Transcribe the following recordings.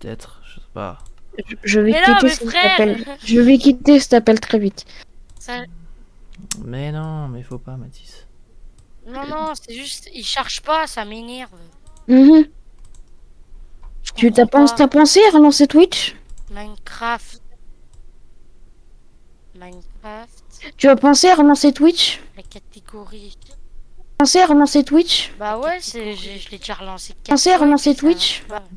peut-être, je sais pas. Je vais Mais non, quitter mais cet frère appel. Je vais quitter cet appel très vite. Ça... Mais non, mais faut pas, Mathis. Non, c'est juste, il charge pas, ça m'énerve. Mhm. Je Tu comprends pas. t'as pensé à relancer Twitch? Minecraft. Minecraft, Tu as pensé à relancer Twitch? la catégorie. Pensé à relancer Twitch? Bah ouais, je l'ai déjà relancé 4 Pensé à fois. relancer puis ça Twitch? marche pas.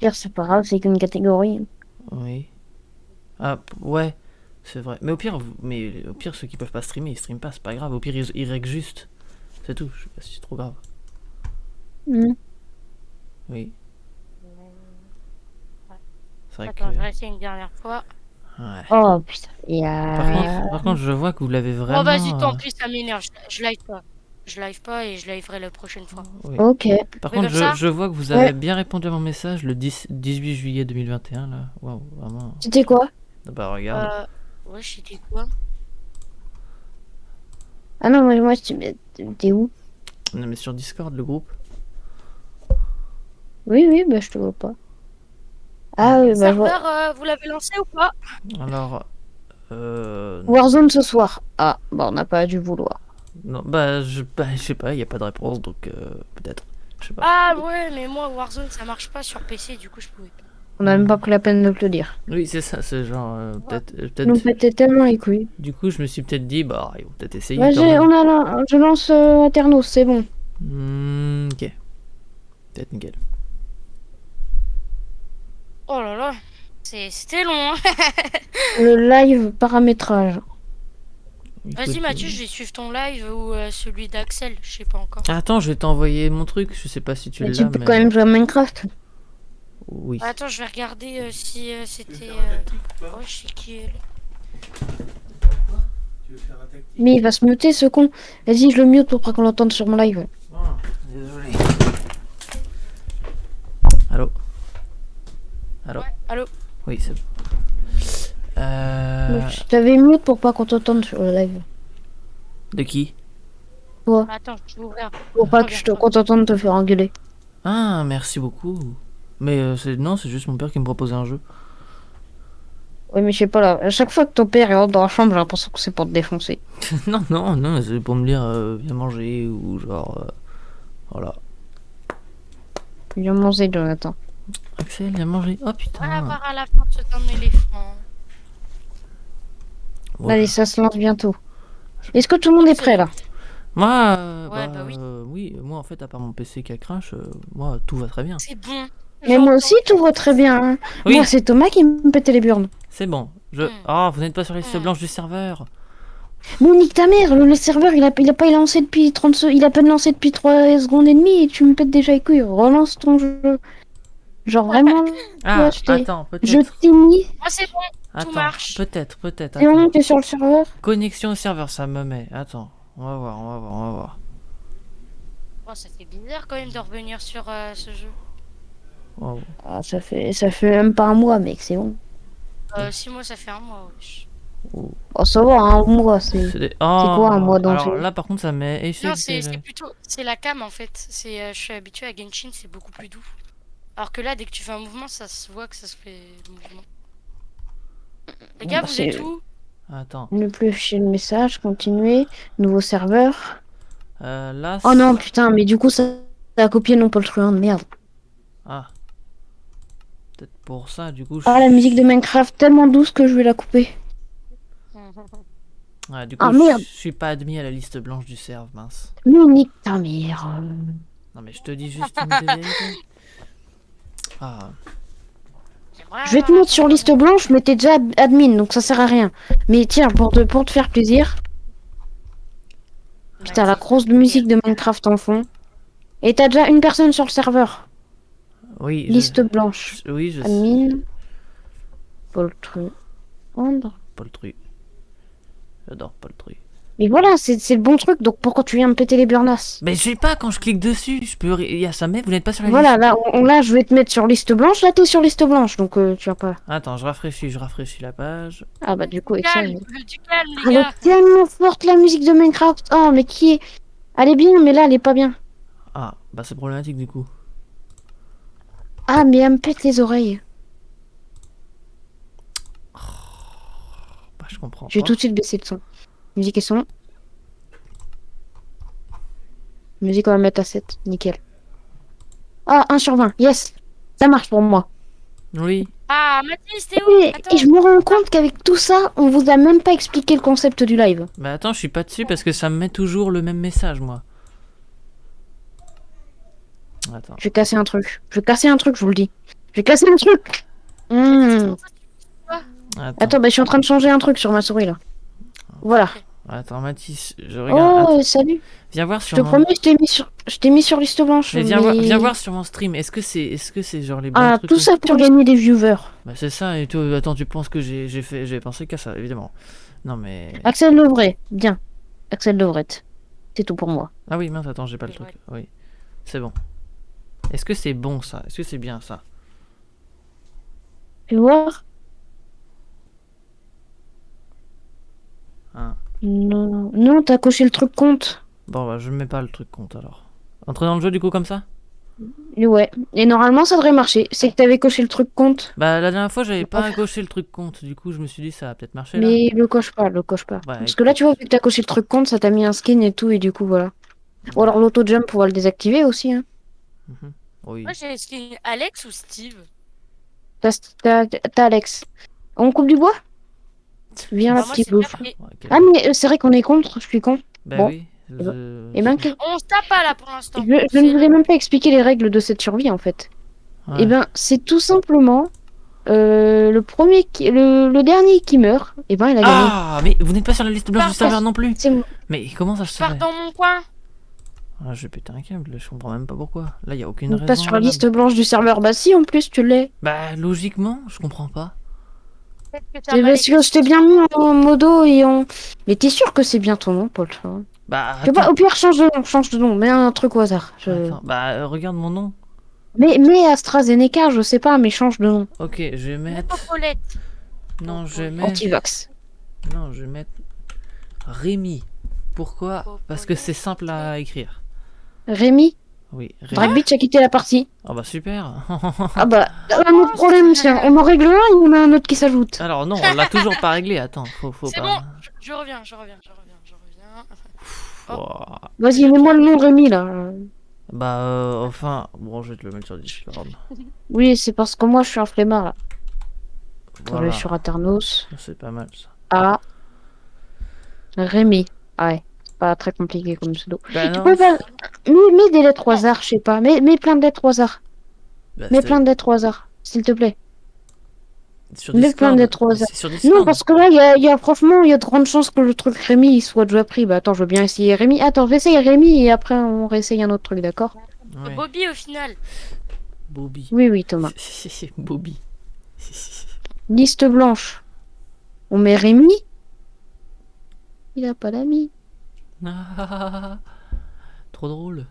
Dire c'est pas grave, c'est qu'une catégorie. Oui. Ah, ouais, c'est vrai. Mais au pire, ceux qui peuvent pas streamer, ils streament pas, c'est pas grave. Au pire, ils règlent juste. C'est tout, je sais pas si c'est trop grave. Mhm. Oui. C'est vrai Attends, que... je vais essayer une dernière fois. Ouais. Oh putain. Par contre, je vois que vous l'avez vraiment... Oh vas-y, tant pis, ça m'énerve. Je live pas. Je live pas et je liverai la prochaine fois. Oui. Ok. Par Mais contre, comme ça je vois que vous avez bien répondu à mon message le 18 juillet 2021, là. Waouh, vraiment. C'était quoi? Bah, regarde. Ouais, c'était quoi? Ah non, moi, t'es où? Non, mais sur Discord, le groupe. Oui, bah je te vois pas. Ah oui, bah je vois. Serveur, vous l'avez lancé ou pas? Alors... Warzone ce soir. Ah, bah on n'a pas dû vouloir. Non, je sais pas, il y a pas de réponse, donc peut-être. Je sais pas. Ah ouais, mais moi, Warzone, ça marche pas sur PC, du coup, je pouvais pas. On a même pas pris la peine de te le dire. Oui, c'est ça, c'est genre... peut-être... Nous péter tellement les couilles. Du coup, je me suis peut-être dit, bah, ils vont peut-être essayer Vas-y, quand même. je lance Aternos, c'est bon. Ok. Peut-être nickel. Oh là là, c'était long, hein. Le live paramétrage. Vas-y, Mathieu, je vais suivre ton live ou celui d'Axel, je sais pas encore. Attends, je vais t'envoyer mon truc, je sais pas si tu Mais l'as, tu peux quand même jouer à Minecraft. Oui. Attends, je vais regarder si c'était... Oh, je sais qui elle. Mais il va se muter ce con. Vas-y, je le mute pour pas qu'on l'entende sur mon live. Oh, désolé. Allô? Allô? Ouais, allô? Oui, c'est bon. Je t'avais mute pour pas qu'on t'entende sur le live. De qui? Toi. Attends, je vais ouvrir. Pour pas qu'on t'entende te faire engueuler. Ah, merci beaucoup. Mais non, c'est juste mon père qui me proposait un jeu. Oui, mais je sais pas là. À chaque fois que ton père rentre dans la chambre, j'ai l'impression que c'est pour te défoncer. non, c'est pour me dire viens manger ou genre voilà. Viens manger, Jonathan. Axel, viens manger. Oh putain. On va avoir à la porte d'un éléphant. Ouais. Allez, ça se lance bientôt. Est-ce que tout le monde est prêt là? Moi, ouais, bah oui. Oui, moi en fait, à part mon PC qui a crash, moi tout va très bien. C'est bon. Mais moi aussi, tout va très bien. Hein. Oui. Moi, c'est Thomas qui me pétait les burnes. C'est bon. Oh, vous n'êtes pas sur la liste blanche du serveur. Mais nique ta mère, le serveur il a pas lancé depuis 30 secondes, il a peine lancé depuis 3 secondes et demie et tu me pètes déjà les couilles. Relance ton jeu. Genre vraiment. Ah, attends, peut-être. Je t'ai mis. Ah, c'est bon, tout marche. Peut-être. C'est bon, t'es sur le serveur. Connexion au serveur, ça me met. Attends, on va voir. Oh, ça fait bizarre quand même de revenir sur ce jeu. Wow. Ah, ça fait même pas un mois, mec, c'est bon. 6 mois, ça fait un mois, wesh. Oh, ça va, un mois, c'est quoi un mois dans le jeu? Alors là, par contre, ça met. Non, c'est plutôt. C'est la cam en fait. Je suis habitué à Genshin, c'est beaucoup plus doux. Alors que là, dès que tu fais un mouvement, ça se voit que ça se fait le mouvement. Les gars, vous êtes où? Attends. Ne plus afficher le message, continuer. Nouveau serveur. Là. Oh non, putain, mais du coup, ça a copié non pas le truand de merde. Ah. Peut-être pour ça, du coup. Ah, la musique de Minecraft tellement douce que je vais la couper. Ouais, du coup, merde. je suis pas admis à la liste blanche du serve, mince. Mais nique ta mère. Non, mais je te dis juste une vérité. Ah. Je vais te mettre sur liste blanche, mais t'es déjà admin, donc ça sert à rien. Mais tiens, pour te faire plaisir. Putain, la grosse musique de Minecraft en fond. Et t'as déjà une personne sur le serveur. Oui. Liste blanche. Oui, je admin. sais. Poltru. Poltru. J'adore Poltru. Mais voilà, c'est le bon truc, donc pourquoi tu viens me péter les burnasses? Mais je sais pas, quand je clique dessus, il y a ça, mais vous n'êtes pas sur la liste. Voilà, là, je vais te mettre sur liste blanche, là t'es sur liste blanche, donc tu vas pas... Attends, je rafraîchis la page. Ah bah du coup, du calme, les elle gars. est tellement forte la musique de Minecraft. Oh, mais qui est... Elle est bien, mais là, elle est pas bien. Ah, bah c'est problématique du coup. Ah, mais elle me pète les oreilles. Bah, je comprends Je vais pas. tout de suite baisser le son. Musique et son. Musique, on va mettre à 7. Nickel. Ah, 1/20. Yes. Ça marche pour moi. Oui. Ah, Mathis, t'es où? Attends. Et je me rends compte qu'avec tout ça, on vous a même pas expliqué le concept du live. Bah attends, je suis pas dessus parce que ça me met toujours le même message, moi. Attends. Je vais casser un truc. Je vais casser un truc, je vous le dis. Je vais casser un truc. Hmm. Attends, bah, je suis en train de changer un truc sur ma souris là. Voilà. Attends, Mathis, je regarde. Oh, Attends, salut. viens voir Je sur te mon. promets, je t'ai mis sur liste blanche. Mais viens voir sur mon stream. Est-ce que c'est genre les bons Ah, trucs tout qu'on- ça pour gagner des viewers. Bah c'est ça. Et toi, attends, tu penses que j'ai pensé qu'à ça, évidemment. Non mais. Axel Lovray. Bien. Axel Lovret. C'est tout pour moi. Ah oui, mince, attends, j'ai pas le truc. Oui, c'est bon. Est-ce que c'est bon ça? Est-ce que c'est bien ça? Tu voir? Hein. Non, non, t'as coché le truc compte. Bon bah je mets pas le truc compte alors. Entrer dans le jeu du coup comme ça? Et ouais. Et normalement, ça devrait marcher. C'est que t'avais coché le truc compte. Bah la dernière fois j'avais pas coché le truc compte. Du coup je me suis dit ça va peut-être marcher là. Mais le coche pas, le coche pas. Bah, Parce que là, tu vois, vu que t'as coché le truc compte, ça t'a mis un skin et tout, et du coup, voilà. Ou alors l'auto-jump, on va le désactiver aussi. Hein. Mhm. Oui. Moi, j'ai skin Alex ou Steve? T'as Alex. On coupe du bois? Viens là, Bah, moi, petit c'est bouffe. carré. Ouais, Ah, mais c'est vrai qu'on est contre, je suis con. Bah Bon. oui. Et ben, On se tape pas là pour l'instant. je ne vous ai même pas expliqué les règles de cette survie, en fait. Ouais. Et ben, c'est tout simplement le dernier qui meurt, et ben il a gagné. Ah mais vous n'êtes pas sur la liste blanche du Parfait. serveur non plus. C'est bon. Mais comment ça se Je pars fait? dans mon coin. Ah, je vais péter un câble, je comprends même pas pourquoi. Là, y a aucune On raison. passe sur la valable. liste blanche du serveur. Bah si, en plus, tu l'es. Bah, logiquement, je comprends pas. Peut-être que t'as C'est mal parce que je t'ai bien mis en modo et en... Mais t'es sûr que c'est bien ton nom, Paul? Bah, Tu vois, attends. au pire, change de nom, mets un truc au hasard. Attends, bah, regarde mon nom. Mais AstraZeneca, je sais pas, mais change de nom. Ok, je vais mettre. Paulette. Non, je vais mettre. Antivax. Non, je vais mettre. Rémi. Pourquoi? Parce que c'est simple à écrire. Rémi, Oui, Rémi. Dragbeach a quitté la partie. Oh bah super. Ah bah, un autre problème, tiens, on en règle un et on a un autre qui s'ajoute. Alors non, on l'a toujours pas réglé. Attends, faut C'est pas. bon. Je reviens. Hop. Ouah. Vas-y, mets-moi le nom de Rémi, là. Bah, enfin, bon, je vais te le mettre sur Discord. Oui, c'est parce que moi, je suis un flemmard, là. Attends, je Voilà, vais sur Aternos. c'est pas mal ça. Ah. Rémi. Ah ouais, c'est pas très compliqué comme pseudo. Bah Tu non. peux pas... Mets des lettres au hasard, je sais pas. Mets plein de lettres au hasard. Bah, Mets c'est- plein de lettres au hasard, s'il te plaît. Sur mets Discord. plein de lettres au hasard. C'est sur Discord. Non, parce que là, franchement, il y a de grandes chances que le truc Rémi il soit déjà pris. Bah attends, je veux bien essayer Rémi. Attends, j'essaye Rémi et après on réessaye un autre truc, d'accord? Ouais. Bobby au final. Bobby. Oui, oui, Thomas. Bobby. Liste blanche. On met Rémi. Il a pas d'amis. Ah, trop drôle.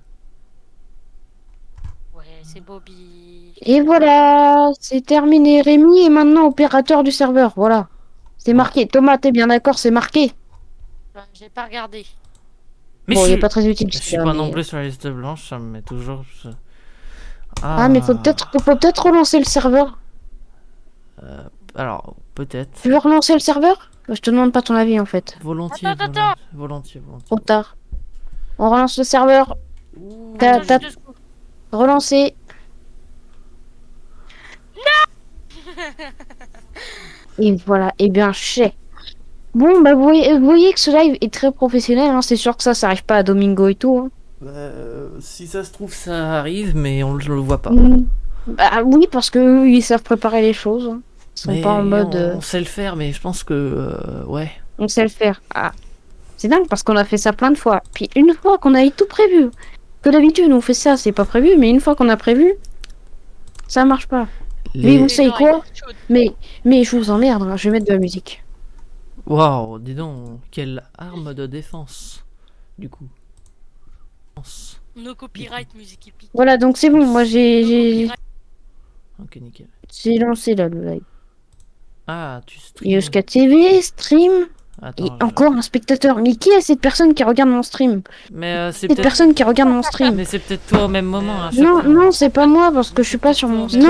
Ouais, c'est Bobby. Et voilà, c'est terminé. Rémi est maintenant opérateur du serveur. Voilà. C'est Bon. marqué. Thomas, t'es bien d'accord, c'est marqué. J'ai pas regardé. Mais Bon, je il suis... est pas très utile. je suis celui-là, pas mais- non plus sur la liste blanche, ça me met toujours. Ah, mais faut peut-être relancer le serveur. Alors, peut-être. Tu veux relancer le serveur? Je te demande pas ton avis en fait. Volontiers, Attends. volontiers. Trop tard. On relance le serveur. T'as- Attends, juste 2 secondes. Relancer. Et voilà. Et bien, chais. Bon, bah, vous voyez que ce live est très professionnel. Hein. C'est sûr que ça arrive pas à Domingo et tout. Hein. Si ça se trouve, ça arrive, mais je le vois pas. Bah oui, parce que eux, ils savent préparer les choses. Hein. Ils sont Mais pas en mode. on sait le faire, mais je pense que. Ouais. On sait le faire. Ah. C'est dingue parce qu'on a fait ça plein de fois. Puis une fois qu'on a tout prévu. Que d'habitude, on fait ça, c'est pas prévu. Mais une fois qu'on a prévu, ça marche pas. Mais vous savez quoi? Mais je vous emmerde, hein, je vais mettre de la musique. Waouh, dis donc, quelle arme de défense. Du coup. No copyright, musique épique. Voilà, donc c'est bon, moi No copyright. Ok, nickel. j'ai lancé là le live. Ah, tu streams. Yoska TV, stream. Attends, Et encore un spectateur. Mais qui est cette personne qui regarde mon stream? Mais c'est Cette peut-être... personne qui regarde mon stream. Mais c'est peut-être toi au même moment, à chaque Non, fois. non, c'est pas moi parce que je suis pas sur mon stream.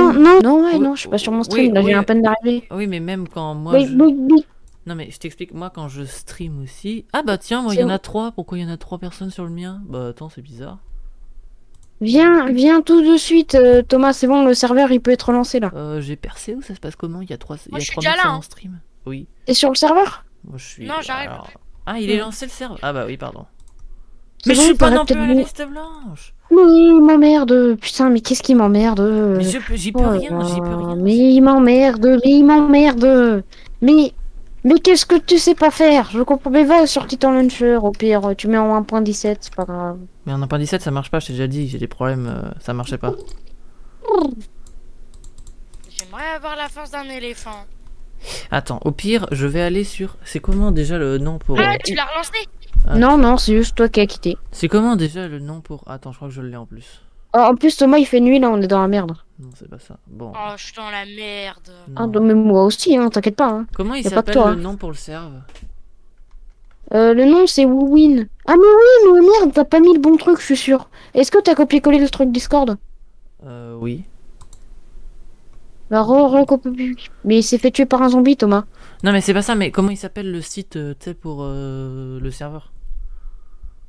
Non, je suis pas sur mon stream. Là, je viens à peine d'arriver. Oui, mais même quand moi Oui, je... oui, oui. Non, mais je t'explique, moi quand je stream aussi... Ah bah tiens, moi il C'est y en bon. a 3, pourquoi il y en a 3 personnes sur le mien? Bah attends, c'est bizarre. Viens tout de suite, Thomas. C'est bon, le serveur il peut être relancé là. J'ai percé ou ça se passe comment? Il y a 3 Moi, je suis 3 déjà mecs là, sur hein. mon stream. Oui, T'es sur le serveur? moi je suis... Non, j'arrive. alors- Ah, il est lancé le serveur. Ah bah oui, pardon. C'est Mais bon, je suis pas t'aurais non plus peut-être à la vu- liste blanche. Mais il m'emmerde. Putain, mais qu'est-ce qu'il m'emmerde? Mais j'y peux Oh rien, là j'y peux là, rien. Mais il m'emmerde, mais il m'emmerde. Mais qu'est-ce que tu sais pas faire? Je comprends. Mais va sur Titan Launcher, au pire, tu mets en 1.17, c'est pas grave. Mais en 1.17 ça marche pas, je t'ai déjà dit, j'ai des problèmes, ça marchait pas. J'aimerais avoir la force d'un éléphant. Attends, au pire, je vais aller sur... C'est comment déjà le nom pour... Ah, tu l'as relancé? Ah. Non, c'est juste toi qui as quitté. C'est comment déjà le nom pour... Attends, je crois que je l'ai en plus. Oh, en plus, Thomas, il fait nuit, là, on est dans la merde. Non, c'est pas ça. Bon. Oh, je suis dans la merde. Ah, Non. mais moi aussi, hein, t'inquiète pas. Hein. Comment il y a pas que s'appelle toi, le hein. nom pour le serve? Le nom, c'est Woowin. Ah, mais oui, mais merde, t'as pas mis le bon truc, je suis sûr. Est-ce que t'as copié-collé le truc Discord? Oui. Bah, recopie. Mais il s'est fait tuer par un zombie, Thomas. Non mais c'est pas ça, mais comment il s'appelle le site, tu sais, pour le serveur?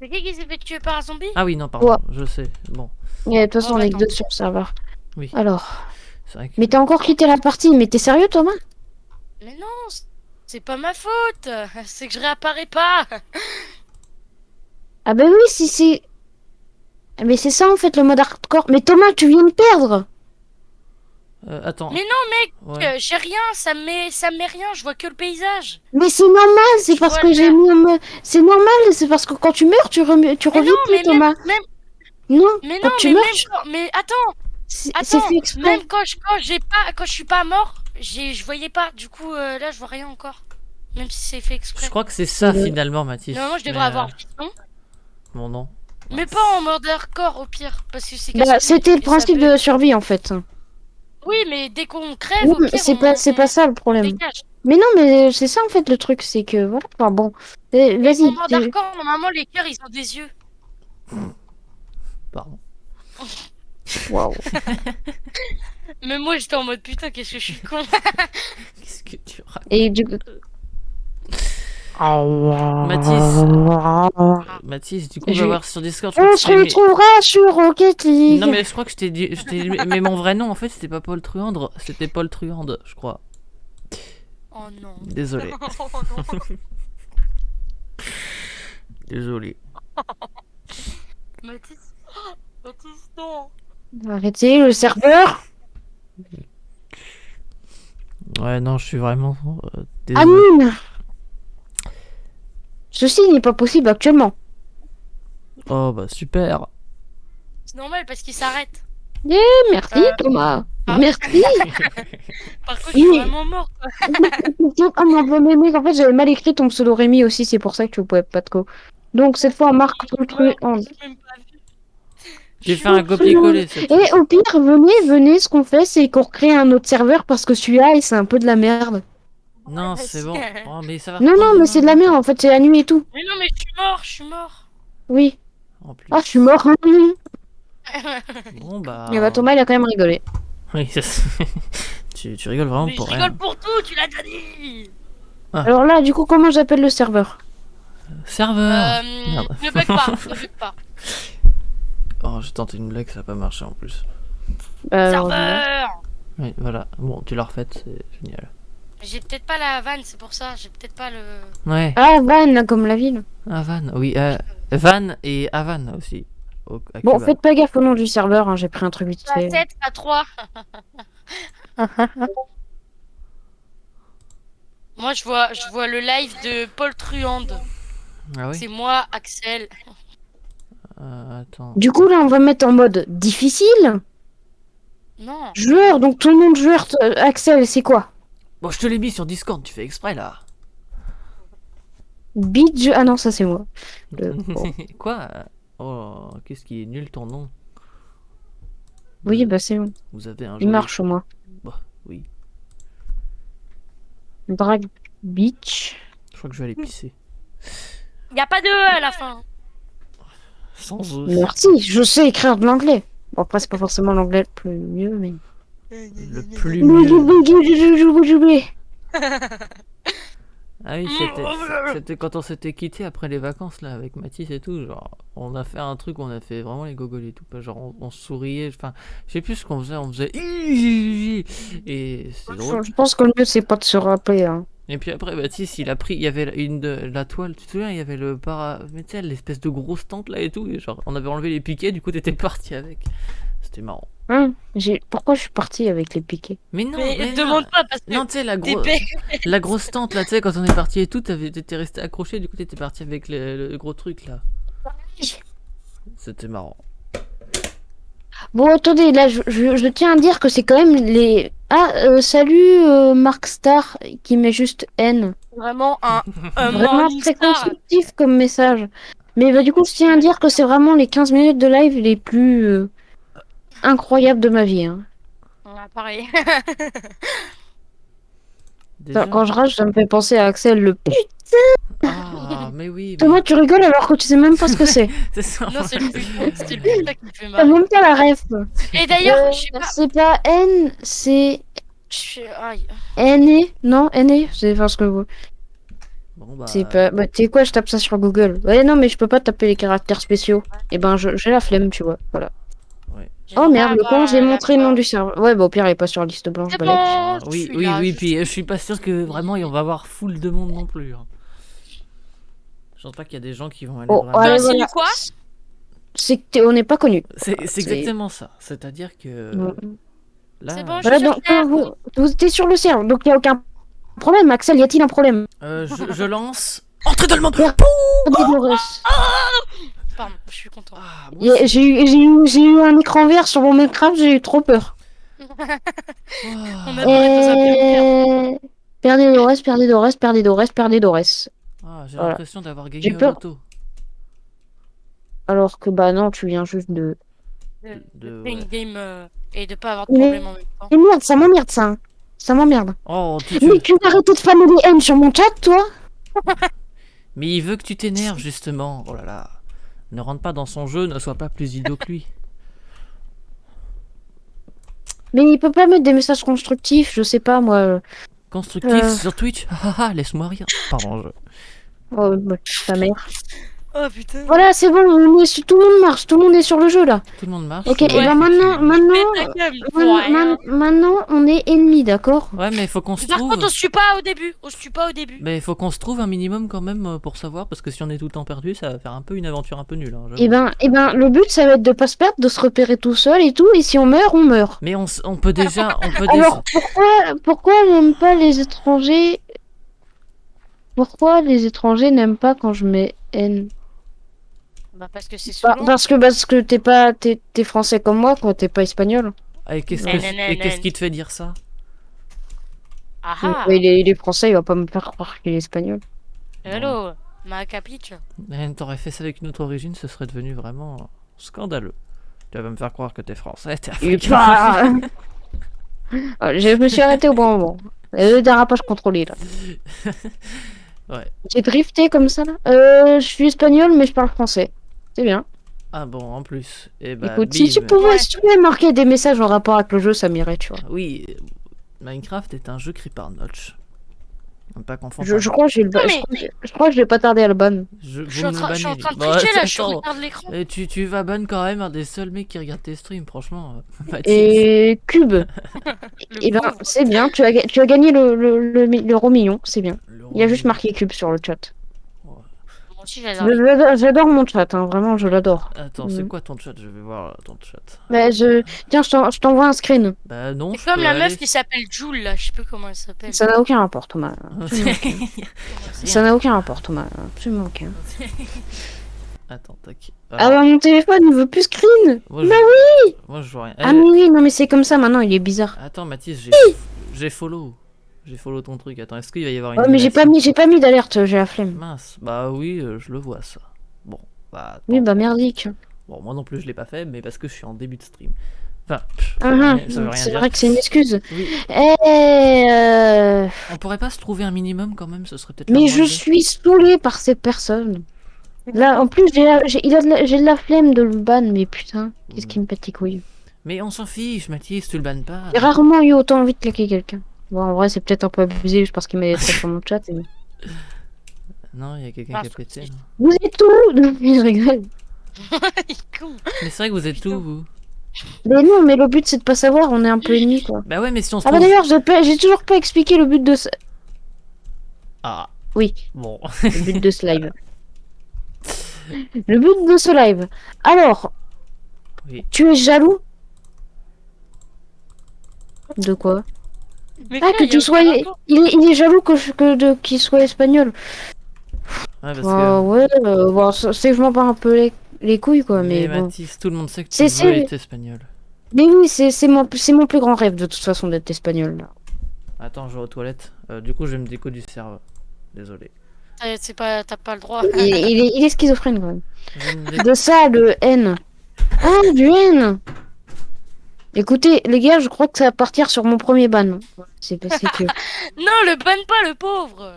C'est qui s'est fait tuer par un zombie? Ah oui, non, pardon, Ouais. je sais. Bon, Et de toute façon, Oh, on est que attends. deux sur le serveur. oui. Alors. C'est vrai que... Mais t'as encore quitté la partie, mais t'es sérieux, Thomas? Mais non, c'est pas ma faute. C'est que je réapparais pas. Ah, bah oui, si c'est. Mais c'est ça, en fait, le mode hardcore. Mais Thomas, tu viens de perdre! Attends. Mais non, Ouais. j'ai rien. Ça me met rien. Je vois que le paysage. Mais c'est normal, c'est Je parce vois que le j'ai vert. mis en mode. C'est normal, c'est parce que quand tu meurs, tu Mais revis non, plus, mais Thomas. même, Non, mais quand non, tu mais meurs, même mais attends, c'est attends. fait exprès. Même quand je suis pas mort, je voyais pas. Du coup, là, je vois rien encore. Même si c'est fait exprès. Je crois que c'est ça Ouais. finalement, Mathis. Normalement, je devrais Mais, avoir vision. Mon nom. Mais pas en mode hardcore au pire, parce que c'est Bah, casse-couille c'était le et ça principe de bug. la survie, en fait. Oui, mais dès qu'on crève, Oui, au mais pire, c'est pas ça le on problème. dégage. Mais non, mais c'est ça, en fait, le truc, c'est que. Voilà, enfin bon. Mais Vas-y. en mode hardcore, normalement, les cœurs, ils ont des yeux. Pardon. Waouh. Mais moi, j'étais en mode putain, qu'est-ce que je suis con. Qu'est-ce que tu racontes? Et du coup. Mathis, du coup, Je- va voir sur Discord. Je crois On que se je t'ai mis- retrouvera sur Rocket League. Non, mais je crois que mais mon vrai nom, en fait, c'était pas Paul Truande, c'était Paul Truande, je crois. Oh non. Désolé. Oh non. Désolé. Mathis. Mathis, non. Arrêtez le serveur. Ouais, non, je suis vraiment désolé. Amine. Ceci n'est pas possible actuellement. Oh, bah super. C'est normal parce qu'il s'arrête. Merci Thomas. Ah. Merci. Par contre, je suis Oui. vraiment mort. Ah non, mais mec, en fait j'avais mal écrit ton pseudo Rémi aussi, c'est pour ça que tu pouvais pas de co. Donc cette fois Marc Ouais, Truand. j'ai même pas vu. J'ai fait un copier-coller. cette Et fois. au pire, venez, ce qu'on fait c'est qu'on recrée un autre serveur parce que celui-là c'est un peu de la merde. Non, Ouais, c'est vas-y. bon. Oh, mais ça va Non, reprendre mais demain. c'est de la merde en fait, c'est la nuit et tout. Mais non, mais je suis mort. Oui. En plus. Ah, je suis mort. Bon, bah. Et bah Thomas il a quand même rigolé. Oui, tu rigoles vraiment Mais je pour rien. rigole pour tout, tu l'as déjà dit. Alors là, du coup, comment j'appelle le serveur? Serveur. Merde. Ne bug pas, ne bug pas. Oh, j'ai tenté une blague, ça n'a pas marché en plus. Serveur. Oui, voilà. Bon, tu l'as refaite, c'est génial. J'ai peut-être pas la vanne, c'est pour ça. J'ai peut-être pas le. Ouais. Ah, Van, là, comme la ville. Havane, oui. Van et Havane aussi. À Bon, Cuba. faites pas gaffe au nom du serveur, hein, j'ai pris un truc vite La fait. 7 à 3. Moi, je vois le live de Paul Truande. Ah oui. C'est moi, Axel. Attends. Du coup, là, on va mettre en mode difficile. Non. Joueur, donc ton nom de joueur, Axel, c'est quoi? Bon, je te l'ai mis sur Discord, tu fais exprès là. Beach. Ah non, ça c'est moi. Bon. Quoi? Oh, qu'est-ce qui est nul ton nom. Oui, bah c'est bon. Vous avez un Il joli- marche au moins. Bah, oui. Drag Beach. Je crois que je vais aller pisser. Y a pas de E à la fin. Sans os. Merci, je sais écrire de l'anglais. Bon, après, c'est pas forcément l'anglais le plus mieux, mais. Le plus mieux. Ah oui, c'était quand on s'était quitté après les vacances là avec Mathis et tout, genre on a fait un truc, on a fait vraiment les gogoles et tout, pas genre on souriait, enfin je sais plus ce qu'on faisait, on faisait et c'est drôle. Je pense que le mieux, c'est pas de se rappeler. Hein. Et puis après Mathis il a pris, il y avait la toile, tu te souviens, il y avait le mais tu sais, l'espèce de grosse tente là et tout, et genre on avait enlevé les piquets, du coup t'étais parti avec, c'était marrant. Hein, pourquoi je suis partie avec les piquets? Mais non, Mais non. demande pas parce que Non, tu sais, t'es bête. la grosse tente là, tu sais, quand on est parti et tout, t'étais resté accroché, du coup t'étais parti avec le gros truc là. C'était marrant. Bon, attendez, là, je tiens à dire que c'est quand même les. Ah, salut Mark Star qui met juste N. Vraiment un Vraiment morning très star. constructif comme message. Mais bah, du coup, je tiens à dire que c'est vraiment les 15 minutes de live les plus incroyables de ma vie. Hein. Ah, pareil. Déjà. Quand je rage, ça me fait penser à Axel le putain. Ah, mais oui. Thomas, tu rigoles alors que tu sais même pas ce que c'est. C'est ça. Non, c'est le putain qui me fait T'as mal. même pas la ref. Et d'ailleurs, je sais pas. C'est pas N, c'est Aïe. N, non, N, c'est parce que. Bon bah. C'est pas. Bah, tu sais quoi, je tape ça sur Google. Ouais, non, mais je peux pas taper les caractères spéciaux. Et ben, j'ai la flemme, tu vois. Voilà. Ouais. Oh merde, le con, j'ai montré le nom du. du serveur. Ouais, bah au pire, il est pas sur la liste blanche, C'est balèque. bon. Oui, je suis oui, là, oui, je puis suis- je suis pas sûr que vraiment on va avoir full de monde non plus. Hein. Je pense pas qu'il y a des gens qui vont aller Oh, vraiment. allez, Tu insinues voilà. quoi? C'est que on n'est pas connu. C'est exactement ça. C'est-à-dire que là. C'est bon, Voilà, suis sur donc le vous êtes sur le serveur, donc il y a aucun problème. Axel, y a-t-il un problème? Je lance. Entrée dans le monde. Pardon, je suis content. Ah, J'ai eu un écran vert sur mon Minecraft, j'ai eu trop peur. On a trouvé dans un film. Perdez d'ores, perdez d'ores, perdez d'ores, perdez d'ores. J'ai Voilà. l'impression d'avoir J'ai gagné au peur. loto. Alors que bah non, tu viens juste de. De ouais. une game et de pas avoir de Mais- problème en même temps. Mais merde, ça m'emmerde ça. Hein. Ça m'emmerde. Oh, Mais tu vas arrêter de family M sur mon chat, toi? Mais il veut que tu t'énerves justement. Oh là là. Ne rentre pas dans son jeu, ne sois pas plus idiot que lui. Mais il peut pas mettre des messages constructifs, je sais pas moi. Constructif sur Twitch. Laisse-moi rire. Pardon. Oh, bah, ta mère. Oh putain. Voilà, c'est bon, tout le monde marche, tout le monde est sur le jeu là. Tout le monde marche. Ok, ouais, et ben maintenant, on est ennemis, d'accord? Ouais, mais il faut qu'on se Par trouve. contre, on se tue pas au début. On se tue pas au début. Mais il faut qu'on se trouve un minimum quand même pour savoir, parce que si on est tout le temps perdu, ça va faire un peu une aventure un peu nulle. Hein, j'avoue. Et ben, le but ça va être de pas se perdre, de se repérer tout seul et tout, et si on meurt, on meurt. Mais on peut déjà. Alors pourquoi n'aiment pas les étrangers? Pourquoi les étrangers n'aiment pas quand je mets N? Bah parce que c'est selon. Parce que t'es français comme moi, quoi, t'es pas espagnol. Et qu'est-ce qui te fait dire ça? Ah ah. Il est français, il va pas me faire croire qu'il est espagnol. Hello. Ma capiche. T'aurais fait ça avec une autre origine, ce serait devenu vraiment scandaleux. Tu vas me faire croire que t'es français, t'es Et africain. je me suis arrêté au bon moment. Le dérapage contrôlé là. Ouais. J'ai drifté comme ça là. Je suis espagnol mais je parle français. C'est bien. Ah bon, en plus. Et bah, Écoute, bim. si tu pouvais marquer des messages en rapport avec le jeu, ça m'irait, tu vois. Oui, Minecraft est un jeu créé par Notch. Pas confondre. Je crois que je crois que je vais pas tarder à le ban. Je suis en train de tricher là, je regarde l'écran. Et tu vas ban quand même un des seuls mecs qui regarde tes streams, franchement. Et Cube. Et ben, c'est bien, tu as gagné l'euro million, c'est bien. Il y a juste marqué Cube sur le chat. Moi aussi, J'adore mon chat, hein, vraiment, je l'adore. Attends, c'est quoi ton chat? Je vais voir ton chat. Bah, tiens, je t'envoie un screen. Bah non, c'est comme la meuf qui s'appelle Jules là, je sais plus comment elle s'appelle. Ça n'a aucun rapport, Thomas. Ça n'a aucun rapport, Thomas. Absolument aucun. Attends, tac. Ah bah mon téléphone il veut plus screen. Moi, oui. Moi je vois rien. Ah mais oui, non mais c'est comme ça maintenant, il est bizarre. Attends Mathis, j'ai follow. J'ai follow ton truc. Attends, est-ce qu'il va y avoir une Ouais mais j'ai pas mis d'alerte, j'ai la flemme. Mince. Bah oui, je le vois ça. Bon, bah. Oui bah merdique. Bon, moi non plus je l'ai pas fait, mais parce que je suis en début de stream. Enfin, ça veut rien C'est dire. vrai que c'est une excuse. Oui. Eh, On pourrait pas se trouver un minimum quand même, ce serait peut-être la mais bonne je idée. suis saoulée par ces personnes. Là, en plus, j'ai de la flemme de le ban, mais putain, qu'est-ce qui me pète les couilles. Mais on s'en fiche, Mathis, tu le bannes pas. J'ai rarement eu autant envie de claquer quelqu'un. Bon, en vrai, c'est peut-être un peu abusé juste parce qu'il m'a détruit sur mon chat. Mais... Non, il y a quelqu'un Ah, qui a pété. c'est- non. Vous êtes où? Je rigole. Il est con. Mais c'est vrai que vous êtes où, vous? Mais non, mais le but c'est de pas savoir, on est un peu ennemis quoi. Bah ouais, mais si on se Ah bah trouve... d'ailleurs, j'ai toujours pas expliqué le but de ce... Ah, Oui, bon. le but de ce live. Le but de ce live. Alors, Oui. tu es jaloux? De quoi? Mais Ah, frère, que il y a tu aucun sois... rapport. Il est jaloux qu'il soit espagnol. Ouais, parce Ah que... ouais, bon, c'est que je m'en bats un peu les couilles quoi, mais Mais bon. Mathis, tout le monde sait que tu C'est- veux c'est- être espagnol. Mais oui, c'est mon plus grand rêve de toute façon d'être espagnol là. Attends, je vais aux toilettes. Du coup, je vais me déco du cerveau. Désolé. C'est pas, t'as pas le droit. Il est schizophrène quand même. Je vais me dé- De ça, le N. Ah, du N. Écoutez, les gars, je crois que ça va partir sur mon premier ban. C'est que... Non, le banne pas, le pauvre.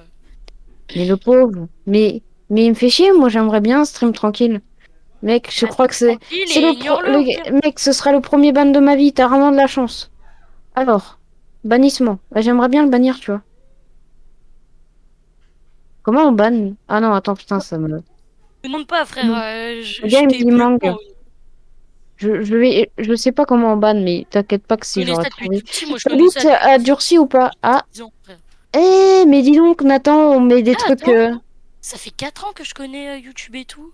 Mais le pauvre. Mais il me fait chier, moi j'aimerais bien un stream tranquille. Mec, je crois que c'est... Tranquille C'est et le, ignore-le. au pire. Mec, ce sera le premier ban de ma vie, t'as vraiment de la chance. Alors, bannissement. Bah, j'aimerais bien le bannir, tu vois. Comment on banne? Ah non, attends, putain, ça me... Me demande pas, frère. Je Le gars, il me t'ai dit plus mangue. con. Je sais pas comment on banne, mais t'inquiète pas que Je si connais j'aurais ça depuis trouvé. tout petit, moi je Ta connais bite ça a durci ou pas? Ah, depuis 10 ans, frère. mais dis donc, Nathan, on met des Ah, trucs... attends. Ça fait 4 ans que je connais YouTube et tout.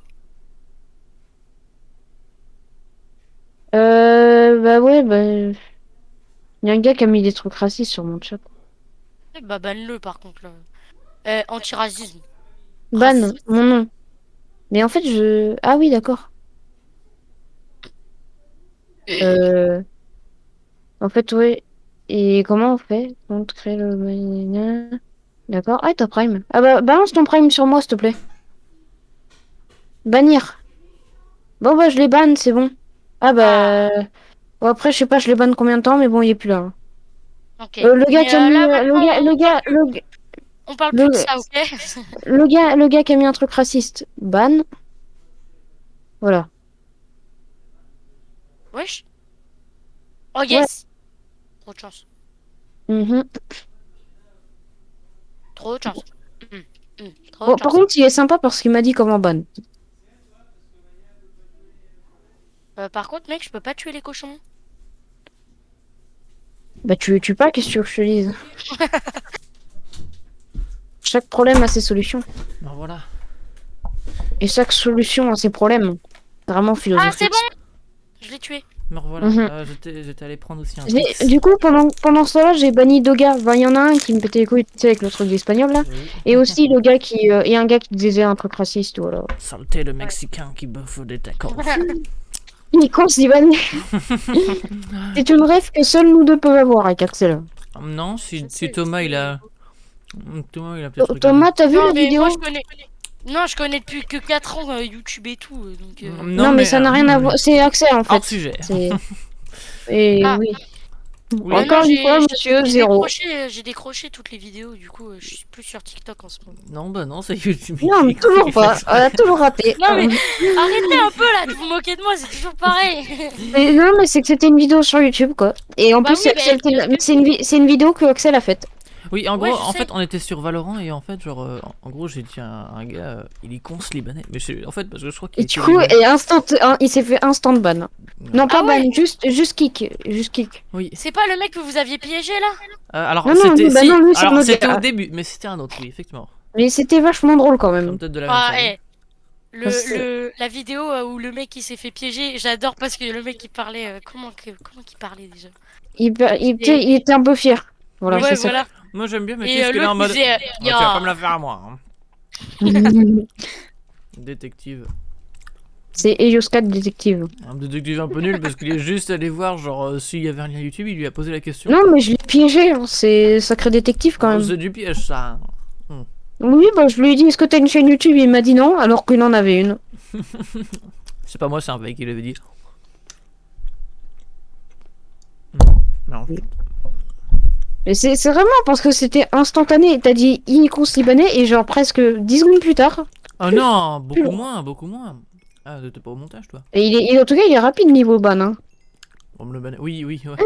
Bah ouais, bah... Il y a un gars qui a mis des trucs racistes sur mon chat. Eh bah banne-le par contre là. Antiracisme. Ban, Racisme. mon nom. Mais en fait, je... Ah oui, d'accord. Euh... En fait, ouais. Et comment on fait? On crée le... D'accord. Ah, t'as Prime. Ah bah, balance ton Prime sur moi, s'il te plaît. Bannir. Bon, bah, je les banne, c'est bon. Ah bah... Bon, après, je sais pas, je les banne combien de temps, mais bon, il est plus là. Hein. Ok. Le gars Mais, qui a mis... là maintenant, on parle plus de le- ça, ok? le gars qui a mis un truc raciste. Ban. Voilà. Wesh. Oh yes. Trop de chance. Mhm. Trop de chance. Trop Bon, de par chance. contre, il est sympa parce qu'il m'a dit comment ban. Par contre, mec, je peux pas tuer les cochons. Bah, tu tues pas, qu'est-ce que tu veux que je te dise? Chaque problème a ses solutions. Ben voilà. Et chaque solution a ses problèmes. Vraiment Ah, philosophique. c'est bon. Je l'ai tué. Me revoilà. Mhm. J'étais allé prendre aussi un Pix. Du coup, pendant ce temps-là, j'ai banni deux gars. Enfin, il y en a un qui me pétait les couilles, tu sais, avec le truc d'espagnol, là. Oui. Et aussi le gars qui... et un gars qui disait un truc raciste, voilà. Saleté, le Mexicain qui bouffe des tacos. Il est con, ce banni. C'est une rêve que seuls nous deux peuvent avoir avec Axel. Non, Je si sais, Thomas, c'est- il a... Thomas, il a peut-être regardé. Thomas, t'as vu Non, la mais vidéo? moi je connais. Non, je connais depuis que 4 ans YouTube et tout. Donc, Non, mais ça n'a rien à voir. C'est Axel, en fait. Hors sujet. C'est... Et Ah. oui. Oui. Encore non, une fois, monsieur, zéro. J'ai décroché toutes les vidéos, du coup, je suis plus sur TikTok en ce moment. Non, bah non, c'est YouTube. Non, mais toujours pas. On a toujours raté. Non, mais arrêtez un peu là de vous moquer de moi, c'est toujours pareil. Mais non, mais c'est que c'était une vidéo sur YouTube, quoi. Et en Bah plus, oui, Axel, mais- c'est une vidéo que Axel a faite. Oui, en Ouais, gros, je en sais. fait, on était sur Valorant et en fait, genre, en gros, j'ai dit à un gars, il est con ce libanais. Mais en fait, parce que je crois qu'il Et était du coup, libanais. il s'est fait instant ban. Non, pas Ah ouais. ban, juste kick. Juste kick. Oui. C'est pas le mec que vous aviez piégé là? Alors, Non, non, c'était bah si, non, lui, c'est alors notre c'était gars. au début, mais c'était un autre, oui, effectivement. Mais c'était vachement drôle quand Comme même. peut-être de la Ah, même famille. la vidéo où le mec il s'est fait piéger, j'adore parce que le mec il parlait. Comment qu'il parlait déjà? Il était un peu fier. Voilà, Ouais, c'est ça. voilà. Moi, j'aime bien, mais Et qu'est-ce qu'il est l'autre en mode. disait, Ah, tu vas pas me la faire à moi, hein. Détective. C'est Eios4 détective. Un détective un peu nul parce qu'il est juste allé voir, genre, s'il y avait un lien YouTube, il lui a posé la question. Non, mais je l'ai piégé. Hein. C'est sacré détective quand Oh, même. c'est du piège, ça. Oui, bah je lui ai dit, est-ce que t'as une chaîne YouTube? Il m'a dit non, alors qu'il en avait une. C'est pas moi, c'est un mec qui l'avait dit. Non. Mais c'est vraiment parce que c'était instantané. T'as dit Inikous libanais et genre presque 10 secondes plus tard. Oh non, beaucoup long. moins, beaucoup moins. Ah, t'es pas au montage, toi? Et en tout cas, il est rapide niveau ban. Hein. On me le banne. Oui, oui, ouais.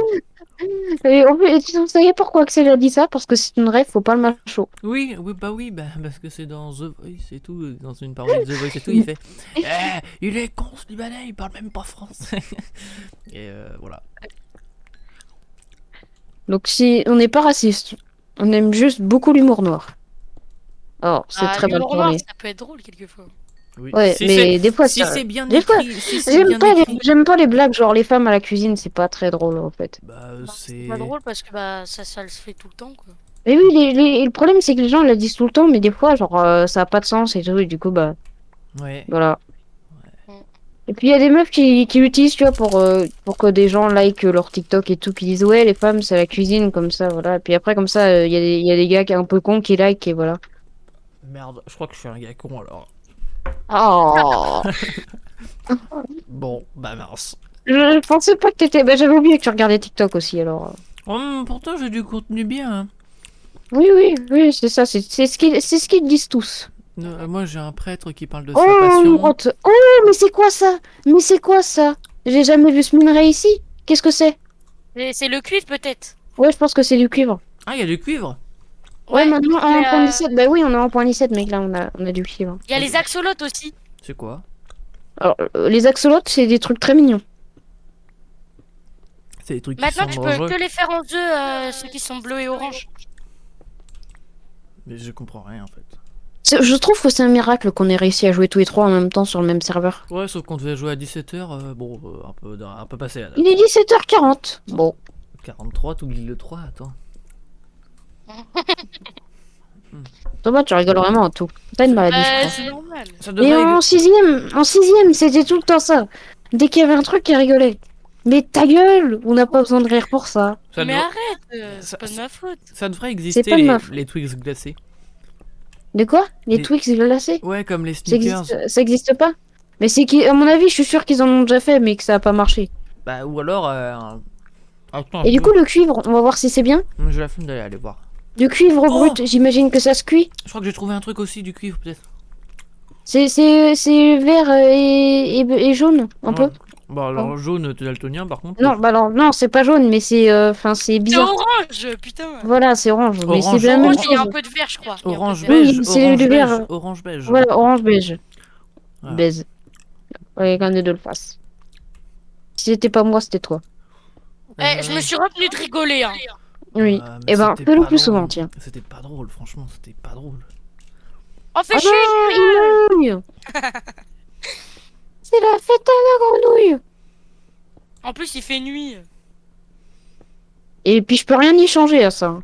Et en fait, tu savais pourquoi Axel a dit ça? Parce que c'est une rêve, faut pas le macho. Oui, oui, bah, parce que c'est dans The Voice et tout, dans une parodie de The Voice et tout, il fait il est con ce Libanais, il parle même pas français. Et voilà. Donc si on n'est pas raciste, on aime juste beaucoup l'humour noir. Alors, c'est très mal l'humour noir, tourné. ça peut être drôle quelquefois. Oui. Ouais, Si mais des fois, si ça... c'est bien des fois, écrit, si c'est bien écrit. j'aime pas les blagues, genre les femmes à la cuisine, c'est pas très drôle en fait. Bah, C'est pas drôle parce que bah ça le fait tout le temps quoi. Mais oui, le problème c'est que les gens la disent tout le temps, mais des fois, genre, ça a pas de sens et tout, et du coup, bah, Ouais. voilà. Ouais. Et puis il y a des meufs qui l'utilisent, tu vois, pour que des gens like leur TikTok et tout, qui disent ouais, les femmes c'est la cuisine, comme ça, voilà. Et puis après, comme ça, il y a des gars qui un peu cons qui like et voilà. Merde, je crois que je suis un gars con alors. Oh! Bon, bah mince. Je pensais pas que t'étais. Bah, j'avais oublié que tu regardais TikTok aussi, alors. Pourtant j'ai du contenu bien. Hein. Oui, c'est ça, c'est ce qu'ils disent tous. Moi j'ai un prêtre qui parle de sa Oh, une passion. grotte! Oh, mais c'est quoi ça? Mais c'est quoi ça? J'ai jamais vu ce minerai ici. Qu'est-ce que c'est? C'est le cuivre peut-être. Ouais, je pense que c'est du cuivre. Ah, il y a du cuivre. Ouais, maintenant, en mais, 1.17. Bah oui, on est en 1.17, mec, là, on a du cuivre. il y a les axolotes aussi. C'est quoi? Alors, les axolotes, c'est des trucs très mignons. C'est des trucs qui Maintenant sont tu peux dangereux. que les faire en jeu ceux qui sont bleus et orange. Mais je comprends rien en fait. Je trouve que c'est un miracle qu'on ait réussi à jouer tous les trois en même temps sur le même serveur. Ouais, sauf qu'on devait jouer à 17h, bon, un peu passé à la Il est 17h40. Bon. 43, t'oublies le 3, attends. Thomas, tu rigoles vraiment à tout. T'as une maladie, je crois. C'est normal. Ça Et devrait... en sixième, c'était tout le temps ça. Dès qu'il y avait un truc qui rigolait. Mais ta gueule, on n'a pas besoin de rire pour ça. ça, Mais dev- arrête, ça- c'est pas de ma faute. ça devrait C'est exister pas de ma faute. les Twix glacés. De quoi? Les Les- Twix glacés? Ouais, comme les sneakers. Ça existe pas? Mais c'est qui, à mon avis, je suis sûr qu'ils en ont déjà fait, mais que ça a pas marché. Bah, ou alors... Attends, Et du coup, le cuivre, on va voir si c'est bien. j'ai la flemme d'aller aller voir. Du cuivre Oh brut, j'imagine que ça se cuit. Je crois que j'ai trouvé un truc aussi, du cuivre peut-être. C'est vert et jaune, un peu. Bon, alors jaune, t'es daltonien par contre. Non, bah alors, non, c'est pas jaune, mais enfin, c'est C'est bizarre. orange, putain. Voilà, c'est orange, mais Orange, c'est la même Orange, il y a un chose. peu de vert, je crois. Il y a un peu de Orange vert. beige, Oui, c'est orange le beige, vert. orange beige. Voilà, orange beige. Voilà. Beige. Ouais, qu'un des deux le fasse. Si c'était pas moi, c'était toi. Je me suis retenu de rigoler. Hein. Oui. Mais Et ben, c'était fais-le pas plus drôle. souvent, tiens. C'était pas drôle, franchement, c'était pas drôle. Oh, fais Ah chier. non, il mouille. C'est la fête à la grenouille. En plus, il fait nuit. Et puis, je peux rien y changer à ça.